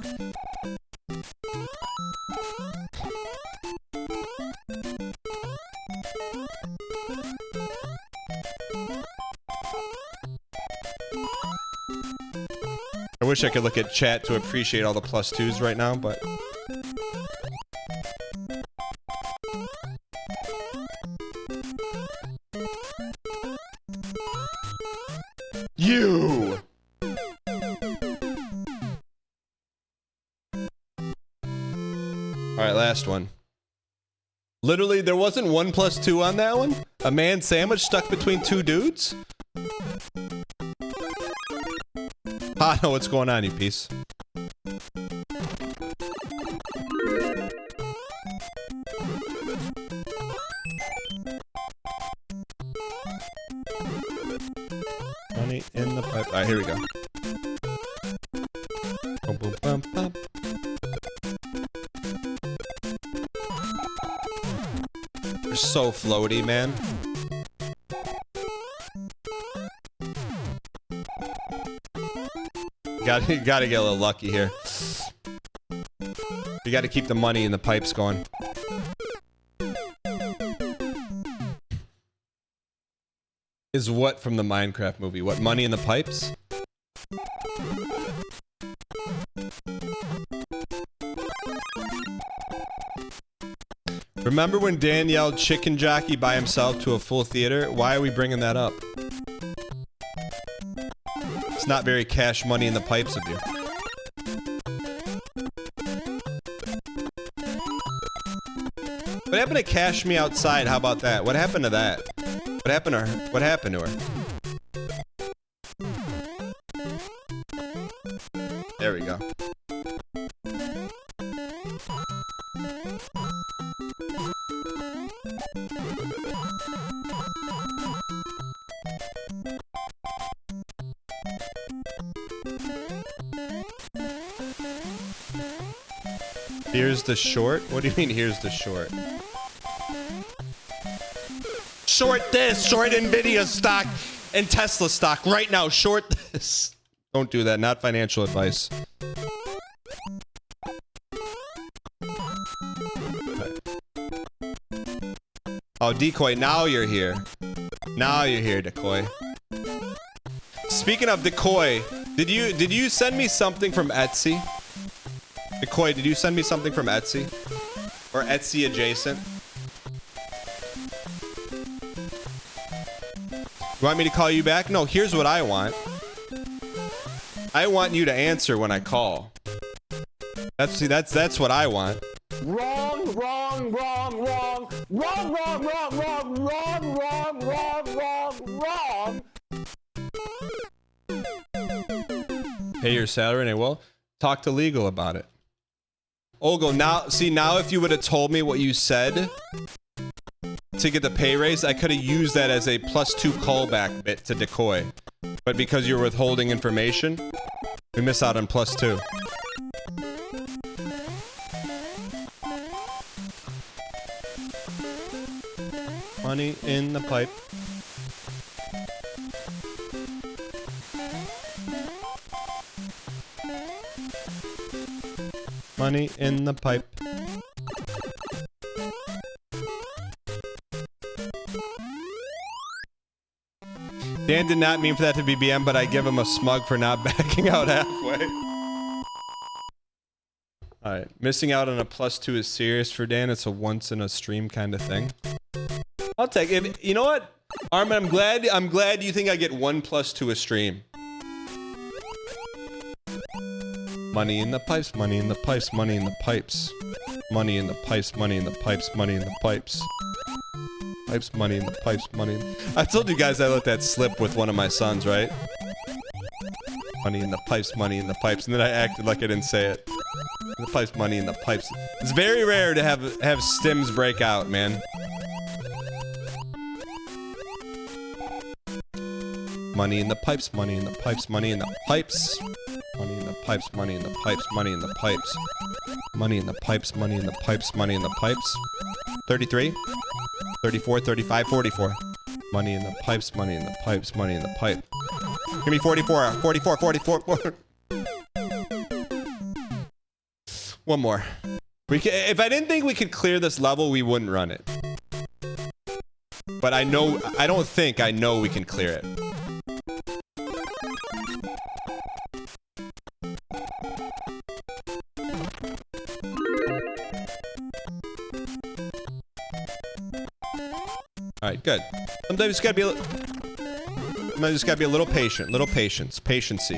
I wish I could look at chat to appreciate all the +2s right now, but... right, last one. Literally, there wasn't 1 plus 2 on that one? A man sandwich stuck between two dudes? I know what's going on, you piece. Money in the pipe. Alright, here we go. Boom, boom, bum, bum. They're so floaty, man. You gotta get a little lucky here. You gotta keep the money in the pipes going. Is what from the Minecraft movie? What, money in the pipes? Remember when Dan yelled chicken jockey by himself to a full theater? Why are we bringing that up? It's not very cash money in the pipes of you. What happened to Cash Me Outside? How about that? What happened to that? What happened to her? What happened to her? There we go. Here's the short? What do you mean, here's the short? Short this! Short Nvidia stock and Tesla stock right now. Short this. Don't do that. Not financial advice. Oh, Decoy, now you're here. Now you're here, Decoy. Speaking of Decoy, did you send me something from Etsy? Decoy, did you send me something from Etsy? Or Etsy adjacent? You want me to call you back? No, here's what I want. I want you to answer when I call. That's what I want. Wrong, wrong, wrong, wrong, wrong, wrong, wrong, wrong, wrong, wrong, wrong, wrong, wrong. Pay your salary and I will. Talk to legal about it. Olgo, now if you would have told me what you said to get the pay raise, I could have used that as a +2 callback bit to Decoy. But because you're withholding information, we miss out on +2. Money in the pipe. Money in the pipe. Dan did not mean for that to be BM, but I give him a smug for not backing out halfway. Alright, missing out on a +2 is serious for Dan. It's a once in a stream kind of thing. I'll take it. You know what? Armin, I'm glad you think I get 1 +2 a stream. Money in the pipes, money in the pipes, money in the pipes. Money in the pipes, money in the pipes, money in the pipes. Pipes, money in the pipes, money in... I told you guys I let that slip with one of my sons, right? Money in the pipes, money in the pipes, and then I acted like I didn't say it. In the pipes, money in the pipes. It's very rare to have stims break out, man. Money in the pipes, money in the pipes, money in the pipes. Money in the pipes, money in the pipes, money in the pipes. Money in the pipes, money in the pipes, money in the pipes. 33, 34, 35, 44. Money in the pipes, money in the pipes, money in the pipe. Give me 44, 44, 44. One more. If I didn't think we could clear this level, we wouldn't run it. But I know we can clear it. Alright, good. Sometimes you just gotta be a little patient. Little patience. Patiency.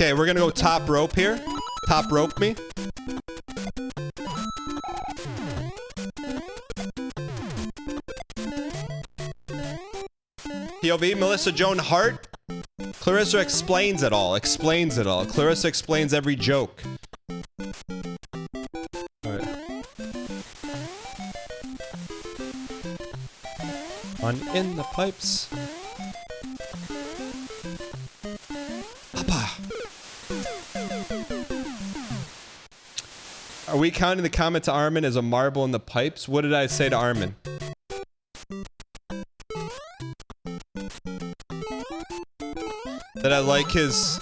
Okay, we're gonna go top rope here. Top rope me. POV, Melissa Joan Hart. Clarissa explains it all. Explains it all. Clarissa explains every joke. Alright. On in the pipes. Papa. Are we counting the comment to Armin as a marble in the pipes? What did I say to Armin? That I like his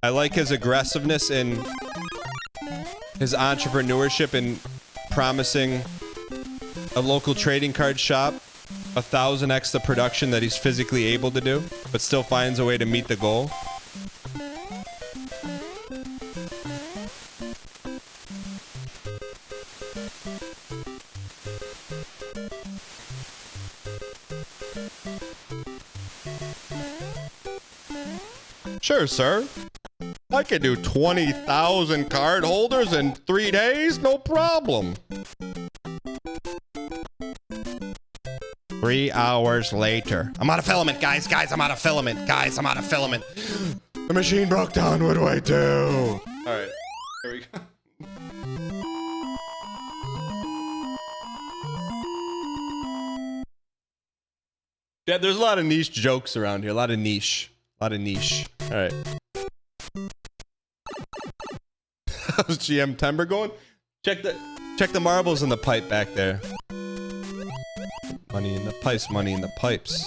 I like his aggressiveness and his entrepreneurship in promising a local trading card shop 1,000x the production that he's physically able to do, but still finds a way to meet the goal. Sure, sir. I could do 20,000 card holders in 3 days, no problem. 3 hours later. I'm out of filament, guys. Guys, I'm out of filament. Guys, I'm out of filament. The machine broke down. What do I do? All right. Here we go. Yeah, there's a lot of niche jokes around here. A lot of niche. All right. How's GM Timber going? Check the marbles in the pipe back there. Money in the pipes, money in the pipes.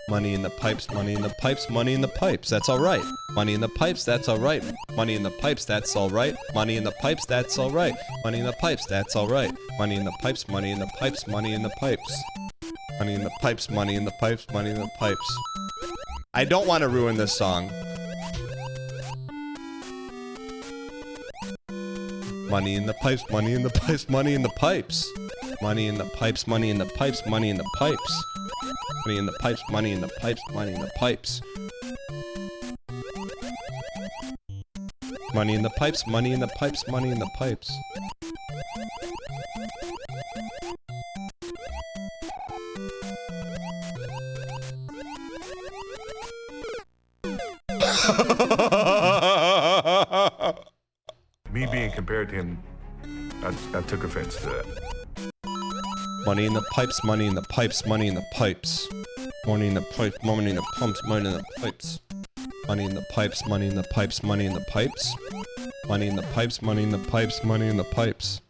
Money in the pipes, money in the pipes, money in the pipes. That's all right. Money in the pipes, that's all right. Money in the pipes, that's all right. Money in the pipes, that's all right. Money in the pipes, that's all right. Money in the pipes, money in the pipes, money in the pipes. Money in the pipes, money in the pipes, money in the pipes. I don't want to ruin this song. Money in the pipes, money in the pipes, money in the pipes. Money in the pipes, money in the pipes, money in the pipes. Money in the pipes, money in the pipes, money in the pipes. Money in the pipes, money in the pipes, money in the pipes. Me being compared to him, I took offense to that. Money in the pipes, money in the pipes, money in the pipes. Money in the pipes, money in the pumps, money in the pipes. Money in the pipes, money in the pipes, money in the pipes. Money in the pipes, money in the pipes, money in the pipes.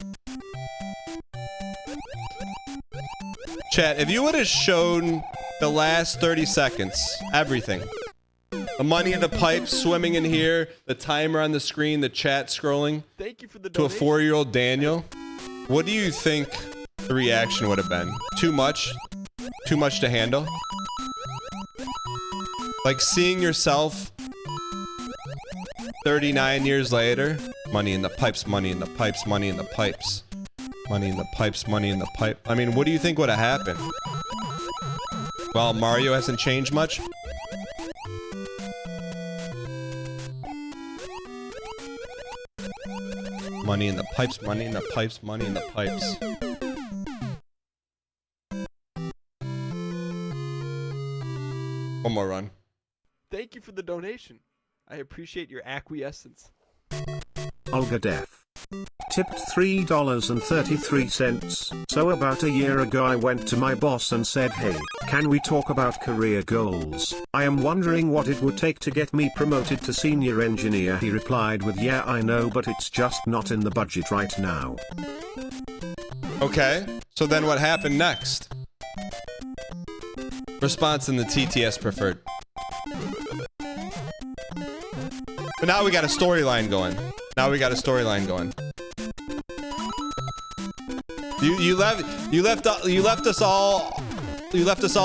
Chat, if you would have shown the last 30 seconds, everything. The money in the pipes, swimming in here, the timer on the screen, the chat scrolling. Thank you for the to a donation. 4-year-old Daniel. What do you think the reaction would have been? Too much? Too much to handle? Like seeing yourself 39 years later. Money in the pipes, money in the pipes, money in the pipes. Money in the pipes, money in the pipe. I mean, what do you think would have happened? Well, Mario hasn't changed much. Money in the pipes, money in the pipes, money in the pipes. One more run. Thank you for the donation. I appreciate your acquiescence. Olga Def. Tipped $3.33. So about a year ago I went to my boss and said, hey, can we talk about career goals? I am wondering what it would take to get me promoted to senior engineer. He replied with, yeah, I know, but it's just not in the budget right now. Okay, so then what happened next? Response in the TTS preferred. But now we got a storyline going. Now we got a storyline going. You left us all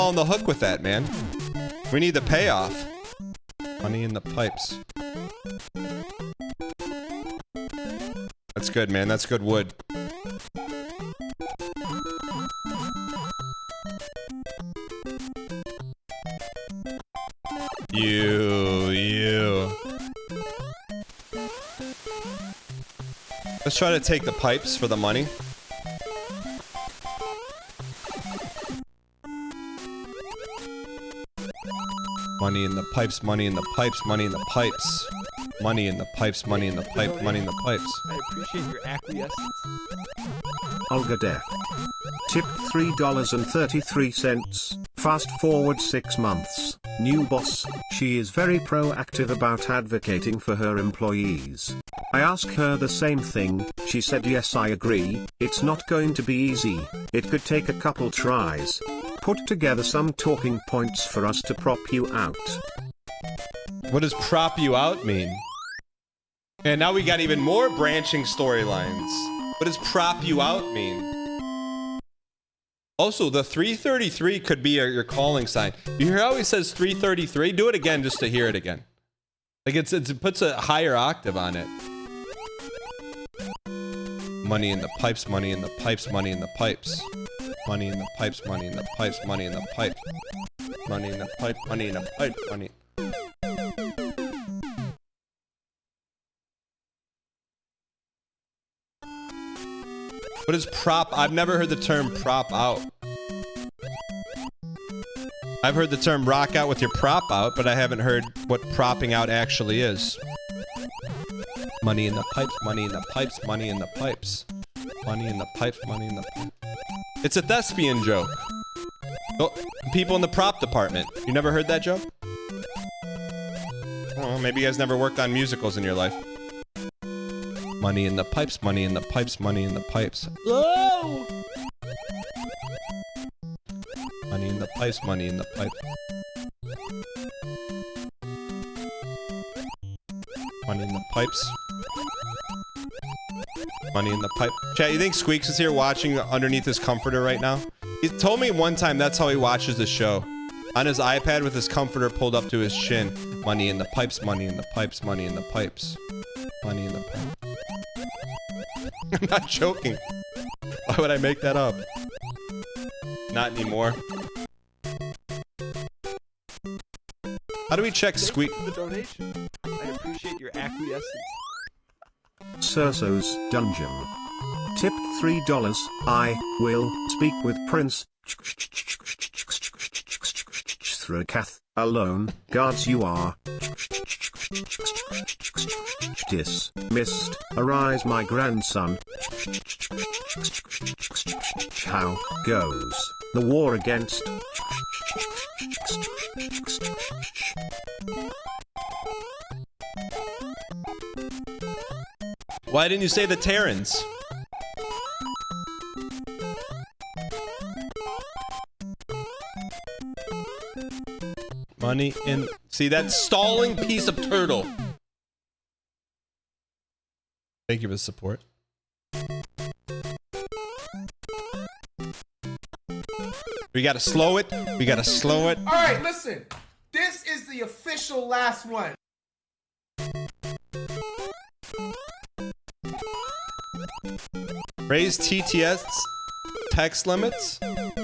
on the hook with that, man. We need the payoff. Money in the pipes. That's good, man. That's good wood. You. Let's try to take the pipes for the money. Money in the pipes, money in the pipes, money in the pipes. Money in the pipes, money in the pipe, money in the pipes. I appreciate your acquiescence. Olga Deck. Tipped $3.33. Fast forward 6 months. New boss. She is very proactive about advocating for her employees. I asked her the same thing. She said yes, I agree. It's not going to be easy. It could take a couple tries. Put together some talking points for us to prop you out. What does prop you out mean? And now we got even more branching storylines. What does prop you out mean? Also, the 333 could be your calling sign. You hear how he says 333? Do it again just to hear it again. Like it puts a higher octave on it. Money in the pipes, money in the pipes, money in the pipes. Money in the pipes, money in the pipes, money in the pipe. Money in the pipe, money in the pipe, money. What is prop? I've never heard the term prop out. I've heard the term rock out with your prop out, but I haven't heard what propping out actually is. Money in the pipes, money in the pipes, money in the pipes. Money in the pipes, money in the pipes. It's a thespian joke. Oh, people in the prop department. You never heard that joke? Oh, maybe you guys never worked on musicals in your life. Money in the pipes, money in the pipes, money in the pipes. Oh! Money in the pipes, money in the pipe. Money in the pipes. Money in the pipe. Chat, you think Squeaks is here watching underneath his comforter right now? He told me one time that's how he watches the show. On his iPad with his comforter pulled up to his chin. Money in the pipes, money in the pipes, money in the pipes. Money in the pipes. I'm not joking. Why would I make that up? Not anymore. How do we check Squeak? The donation. I appreciate your acquiescence. Cerso's Dungeon. Tipped $3. I will speak with Prince Throcath alone. Guards you are. Dismissed. Arise my grandson. How goes the war against? Why didn't you say the Terrans? Money in... See, that stalling piece of turtle. Thank you for the support. We gotta slow it. We gotta slow it. All right, listen. This is the official last one. Raise TTS text limits?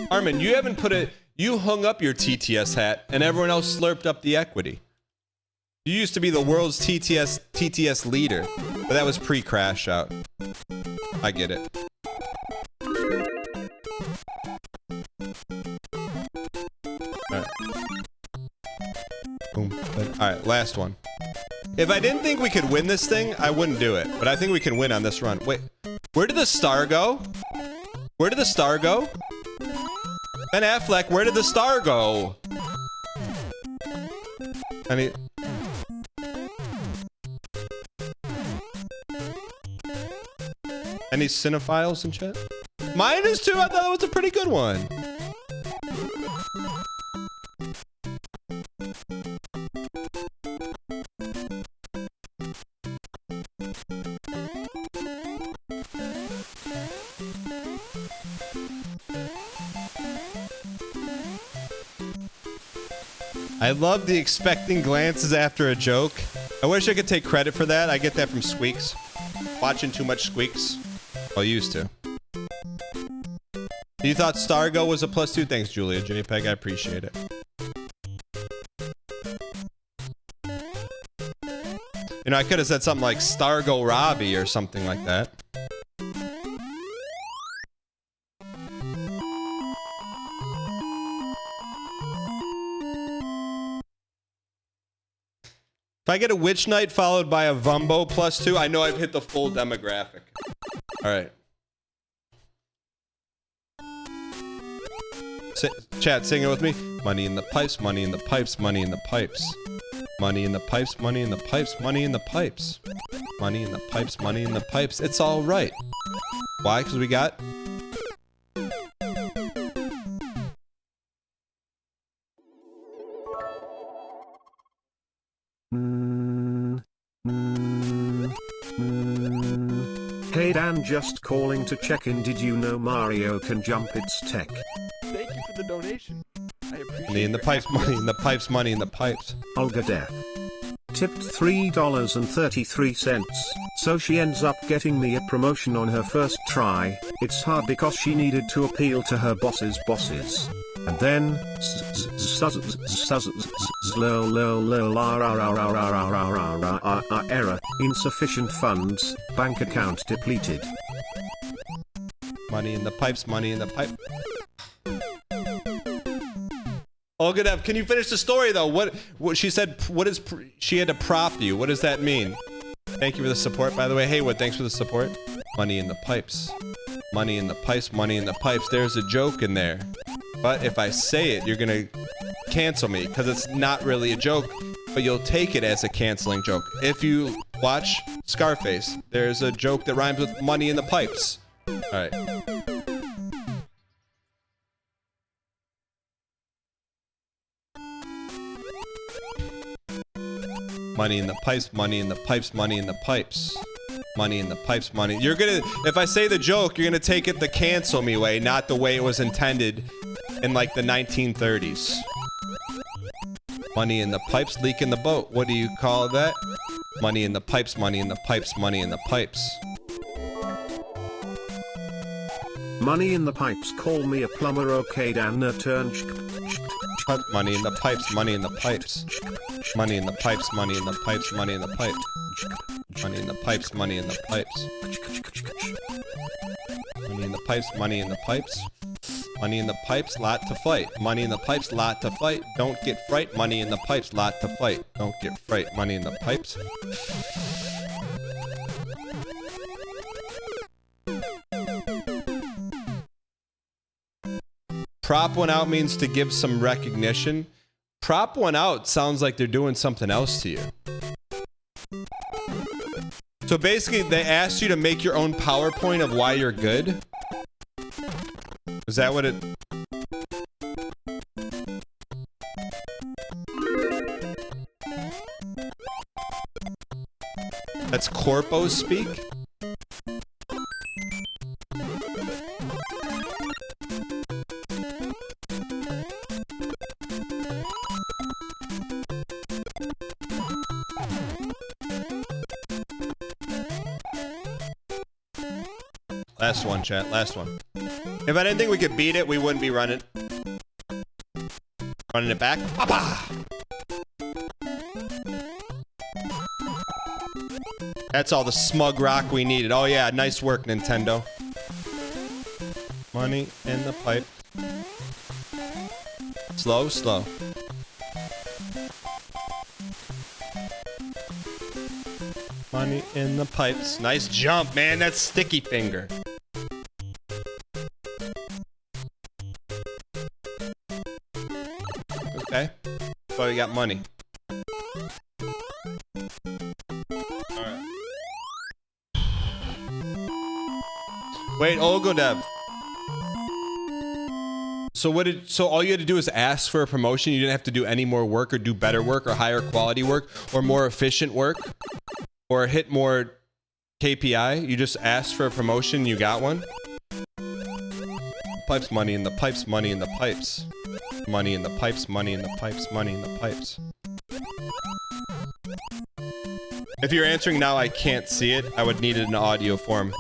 Armin, you haven't put it... You hung up your TTS hat, and everyone else slurped up the equity. You used to be the world's TTS leader, but that was pre-crash out. I get it. Alright. Boom. Alright, last one. If I didn't think we could win this thing, I wouldn't do it. But I think we can win on this run. Wait, where did the star go? Where did the star go? Ben Affleck, where did the star go? Any cinephiles in chat? -2? I thought that was a pretty good one. I love the expecting glances after a joke. I wish I could take credit for that. I get that from Squeaks. Watching too much Squeaks. Well, used to. You thought Stargo was a +2? Thanks, Julia. J-Peg, I appreciate it. You know, I could have said something like Stargo Robbie or something like that. If I get a Witch Knight followed by a Vumbo +2, I know I've hit the full demographic. Alright. Chat, sing it with me. Money in the pipes, money in the pipes, money in the pipes. Money in the pipes, money in the pipes, money in the pipes. Money in the pipes, money in the pipes. It's all right. Why? Because we got... Hey Dan, just calling to check in. Did you know Mario can jump its tech? Thank you for the donation. I appreciate Money in the pipes, money in the pipes, money in the pipes. Olga Death. Tipped $3.33, so she ends up getting me a promotion on her first try. It's hard because she needed to appeal to her boss's bosses. And then, error, insufficient funds, bank account depleted. Money in the pipes, money in the pipe. Olga Dev, can you finish the story though? What she said, what is, she had to prop you. What does that mean? Thank you for the support, by the way. Haywood, thanks for the support. Money in the pipes. Money in the pipes, money in the pipes. There's a joke in there. But if I say it, you're gonna cancel me, because it's not really a joke, but you'll take it as a canceling joke. If you watch Scarface, there's a joke that rhymes with money in the pipes. Alright. Money in the pipes, money in the pipes, money in the pipes. Money in the pipes, money. You're gonna, if I say the joke, you're gonna take it the cancel me way, not the way it was intended in like the 1930s. Money in the pipes, leak in the boat. What do you call that? Money in the pipes, money in the pipes, money in the pipes. Money in the pipes, call me a plumber, okay Dan, turn. Money in the pipes, money in the pipes. Money in the pipes, money in the pipes, money in the pipes. Money in the pipes, money in the pipes. Money in the pipes, money in the pipes. Money in the pipes, lot to fight. Money in the pipes, lot to fight. Don't get fright. Money in the pipes, lot to fight. Don't get fright. Money in the pipes. Prop one out means to give some recognition. Prop one out sounds like they're doing something else to you. So basically, they asked you to make your own PowerPoint of why you're good. Is that what it... That's corpo speak? Last one, chat. Last one. If I didn't think we could beat it, we wouldn't be running. Running it back. Abba! That's all the smug rock we needed. Oh yeah, nice work, Nintendo. Money in the pipe. Slow, slow. Money in the pipes. Nice jump, man. That's sticky finger. Okay. But we got money. Alright. Wait, Olgodev. So all you had to do was ask for a promotion. You didn't have to do any more work or do better work or higher quality work or more efficient work or hit more KPI. You just asked for a promotion, you got one. Pipes, money in the pipes, money in the pipes. Money in the pipes, money in the pipes, money in the pipes. If you're answering now, I can't see it. I would need it in audio form.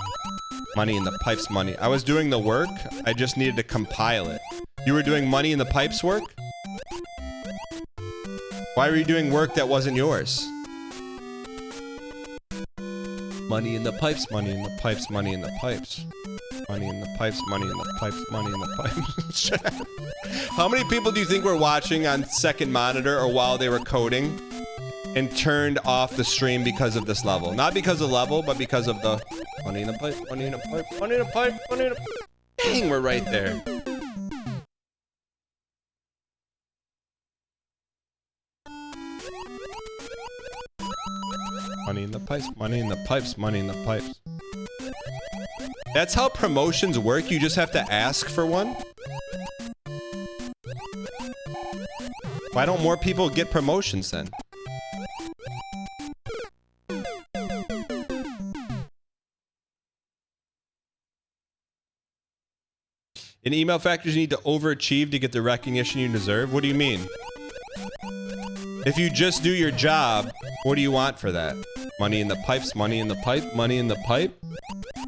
Money in the pipes, money. I was doing the work. I just needed to compile it. You were doing money in the pipes work? Why were you doing work that wasn't yours? Money in the pipes, money in the pipes, money in the pipes. Money in the pipes, money in the pipes, money in the pipes. How many people do you think were watching on second monitor or while they were coding and turned off the stream because of this level? Not because of the level, but because of the money in the pipe, money in the pipe, money in the pipe, money in the pipe. Dang, we're right there. Money in the pipes, money in the pipes, money in the pipes. That's how promotions work. You just have to ask for one. Why don't more people get promotions then? In email factors, you need to overachieve to get the recognition you deserve. What do you mean? If you just do your job, what do you want for that? Money in the pipes, money in the pipe, money in the pipe.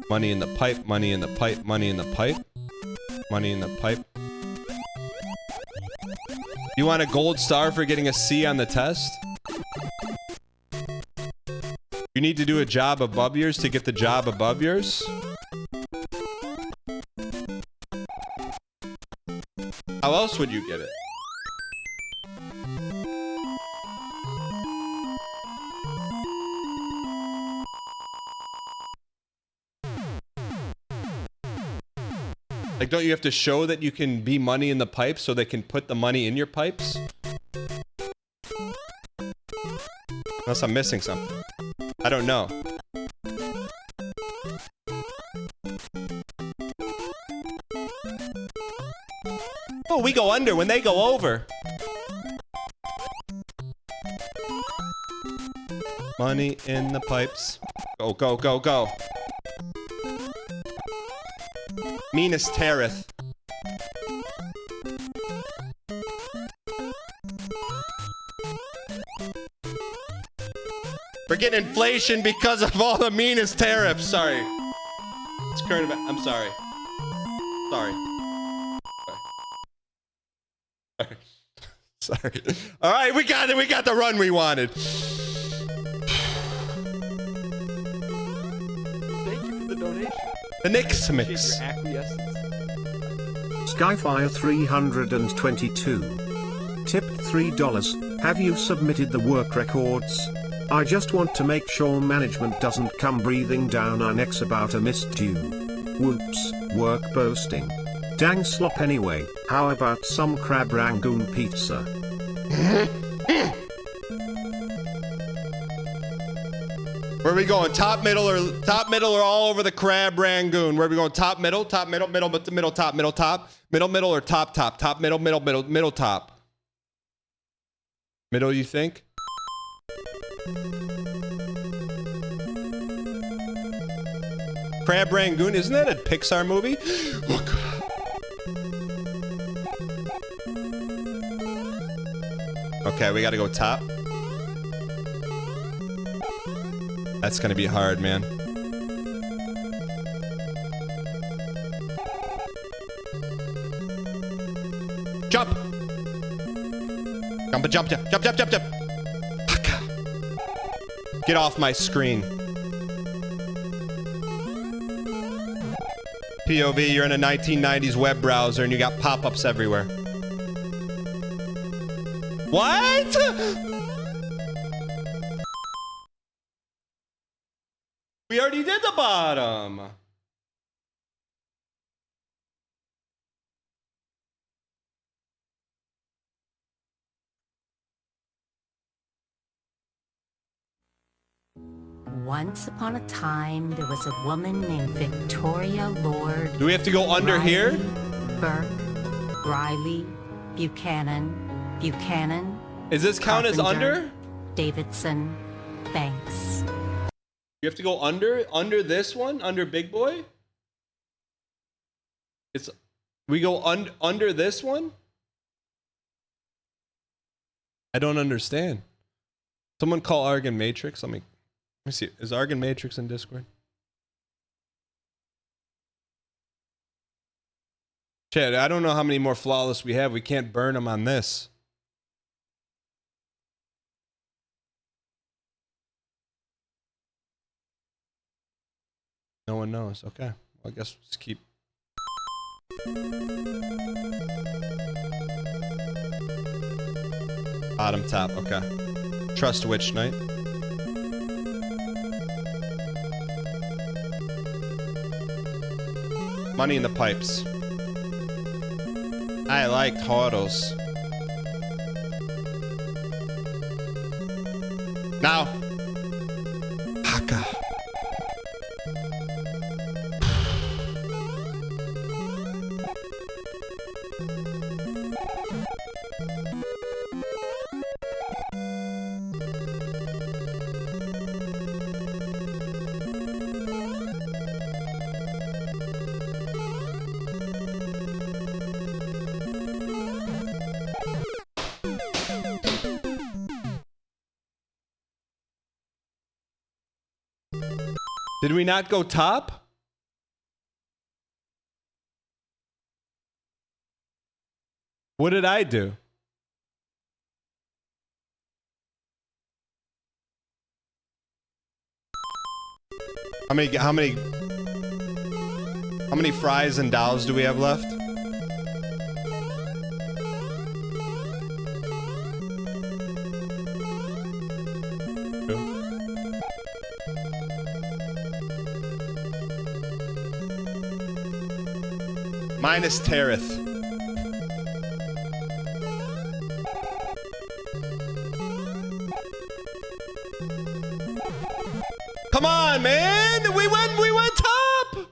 Money in the pipe, money in the pipe, money in the pipe. Money in the pipe. You want a gold star for getting a C on the test? You need to do a job above yours to get the job above yours? How else would you get it? Like, don't you have to show that you can be money in the pipes so they can put the money in your pipes? Unless I'm missing something. I don't know. Oh, we go under when they go over. Money in the pipes. Go, go, go, go. Meanest tariff. We're getting inflation because of all the meanest tariffs. Sorry. It's current event. I'm sorry. Sorry. Sorry. All right, we got it. We got the run we wanted. Thank you for the donation. The Nix Mix. Skyfire 322. Tipped $3. Have you submitted the work records? I just want to make sure management doesn't come breathing down our necks about a missed due. Whoops, work boasting. Dang slop anyway, how about some crab rangoon pizza? Where are we going? Top, middle, or all over the crab rangoon? Where are we going? Top, middle, top, middle, middle, top, middle, top, middle, or top, middle, middle, top. Middle, you think? Crab Rangoon, isn't that a Pixar movie? Okay, we gotta go top. That's gonna be hard, man. Jump! Jump, jump, jump, jump, jump, jump, jump! Get off my screen. POV, you're in a 1990s web browser and you got pop-ups everywhere. What? We already did the bottom. Once upon a time, there was a woman named Victoria Lord. Do we have to go under Riley, here? Burke, Riley, Buchanan. Is this count as under? Davidson, Banks. You have to go under this one, under Big Boy? We go under this one? I don't understand. Someone call Argon Matrix. Let me see. Is Argon Matrix in Discord? Chad, I don't know how many more flawless we have. We can't burn them on this. No one knows. Okay. Well, I guess we'll just keep. Bottom top. Okay. Trust Witch Knight. Money in the pipes. I like turtles. Now. Haka. Did we not go top? What did I do? How many fries and dolls do we have left? Minus Tareth. Come on, man! We went top!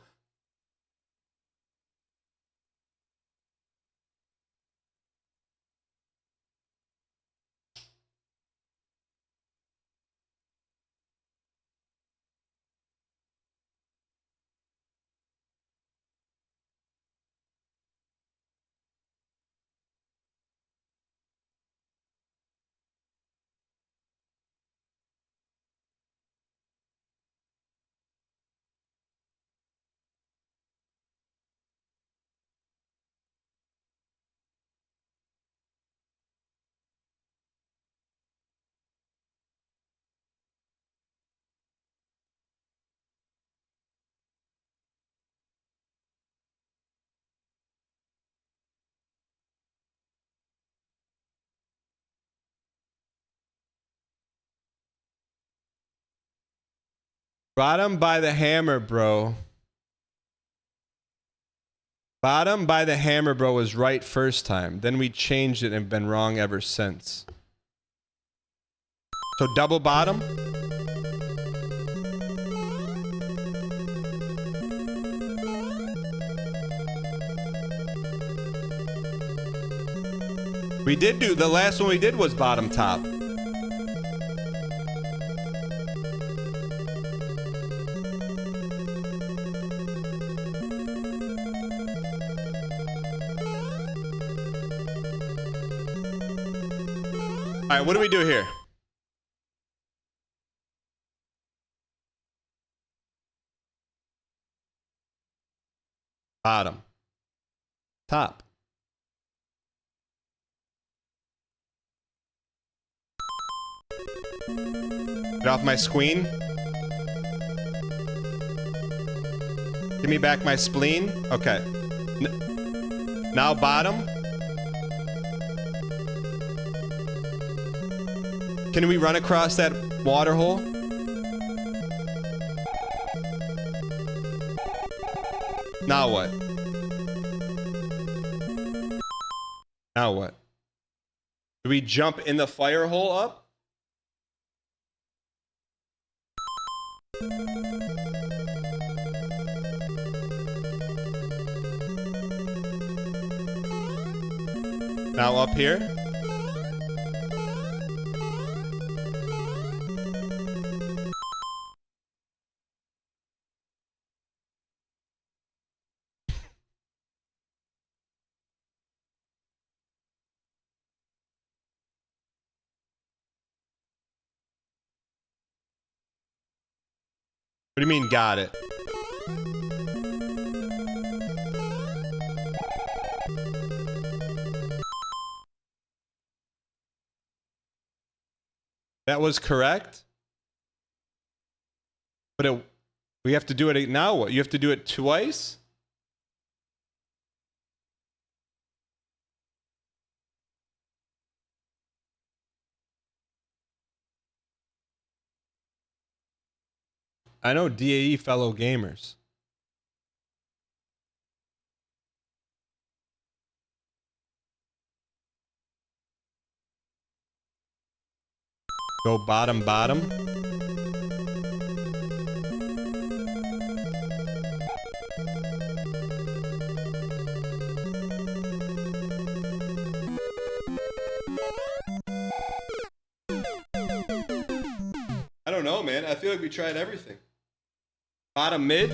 Bottom by the hammer, bro. Bottom by the hammer, bro, was right first time. Then we changed it and been wrong ever since. So double bottom. We did do, the last one we did was bottom top. All right, what do we do here? Bottom. Top. Get off my squeen. Give me back my spleen. Okay. Now bottom. Can we run across that water hole? Now what? Now what? Do we jump in the fire hole up? Now up here? What do you mean, got it? That was correct? But We have to do it now. What? You have to do it twice? I know DAE fellow gamers. Go bottom, bottom. I don't know, man. I feel like we tried everything. Bottom mid?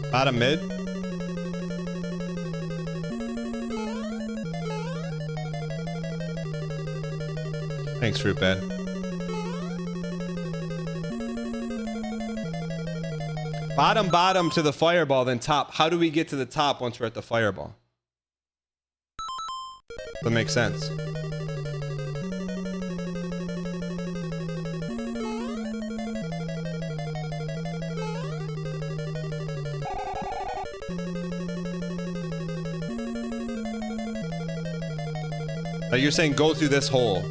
Bottom mid? Thanks, Fruit Bad. Bottom, bottom to the fireball, then top. How do we get to the top once we're at the fireball? That makes sense. You're saying go through this hole.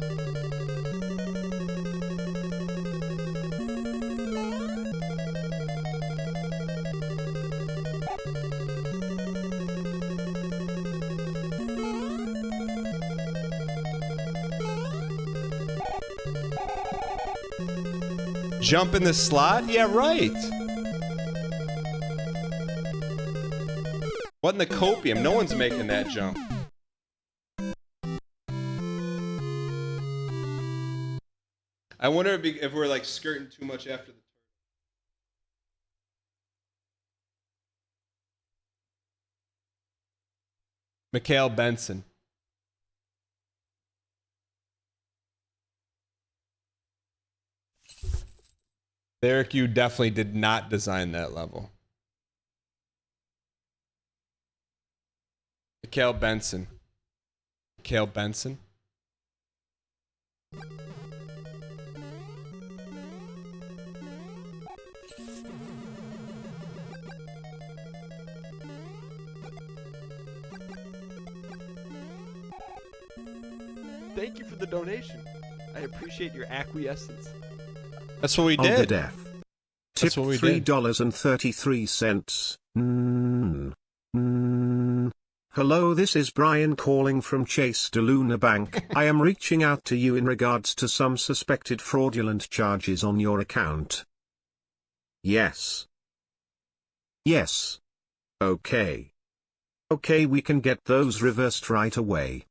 Jump in the slot? Yeah, right. What in the copium? No one's making that jump. I wonder if we're like skirting too much after the turn. Mikhail Benson. Derek, you definitely did not design that level. Mikhail Benson. Mikhail Benson. Thank you for the donation. I appreciate your acquiescence. That's what we On the did. death. That's Tip what we did. $3.33. Hello, this is Brian calling from Chase de Luna Bank. I am reaching out to you in regards to some suspected fraudulent charges on your account. Yes. Yes. Okay. Okay, we can get those reversed right away.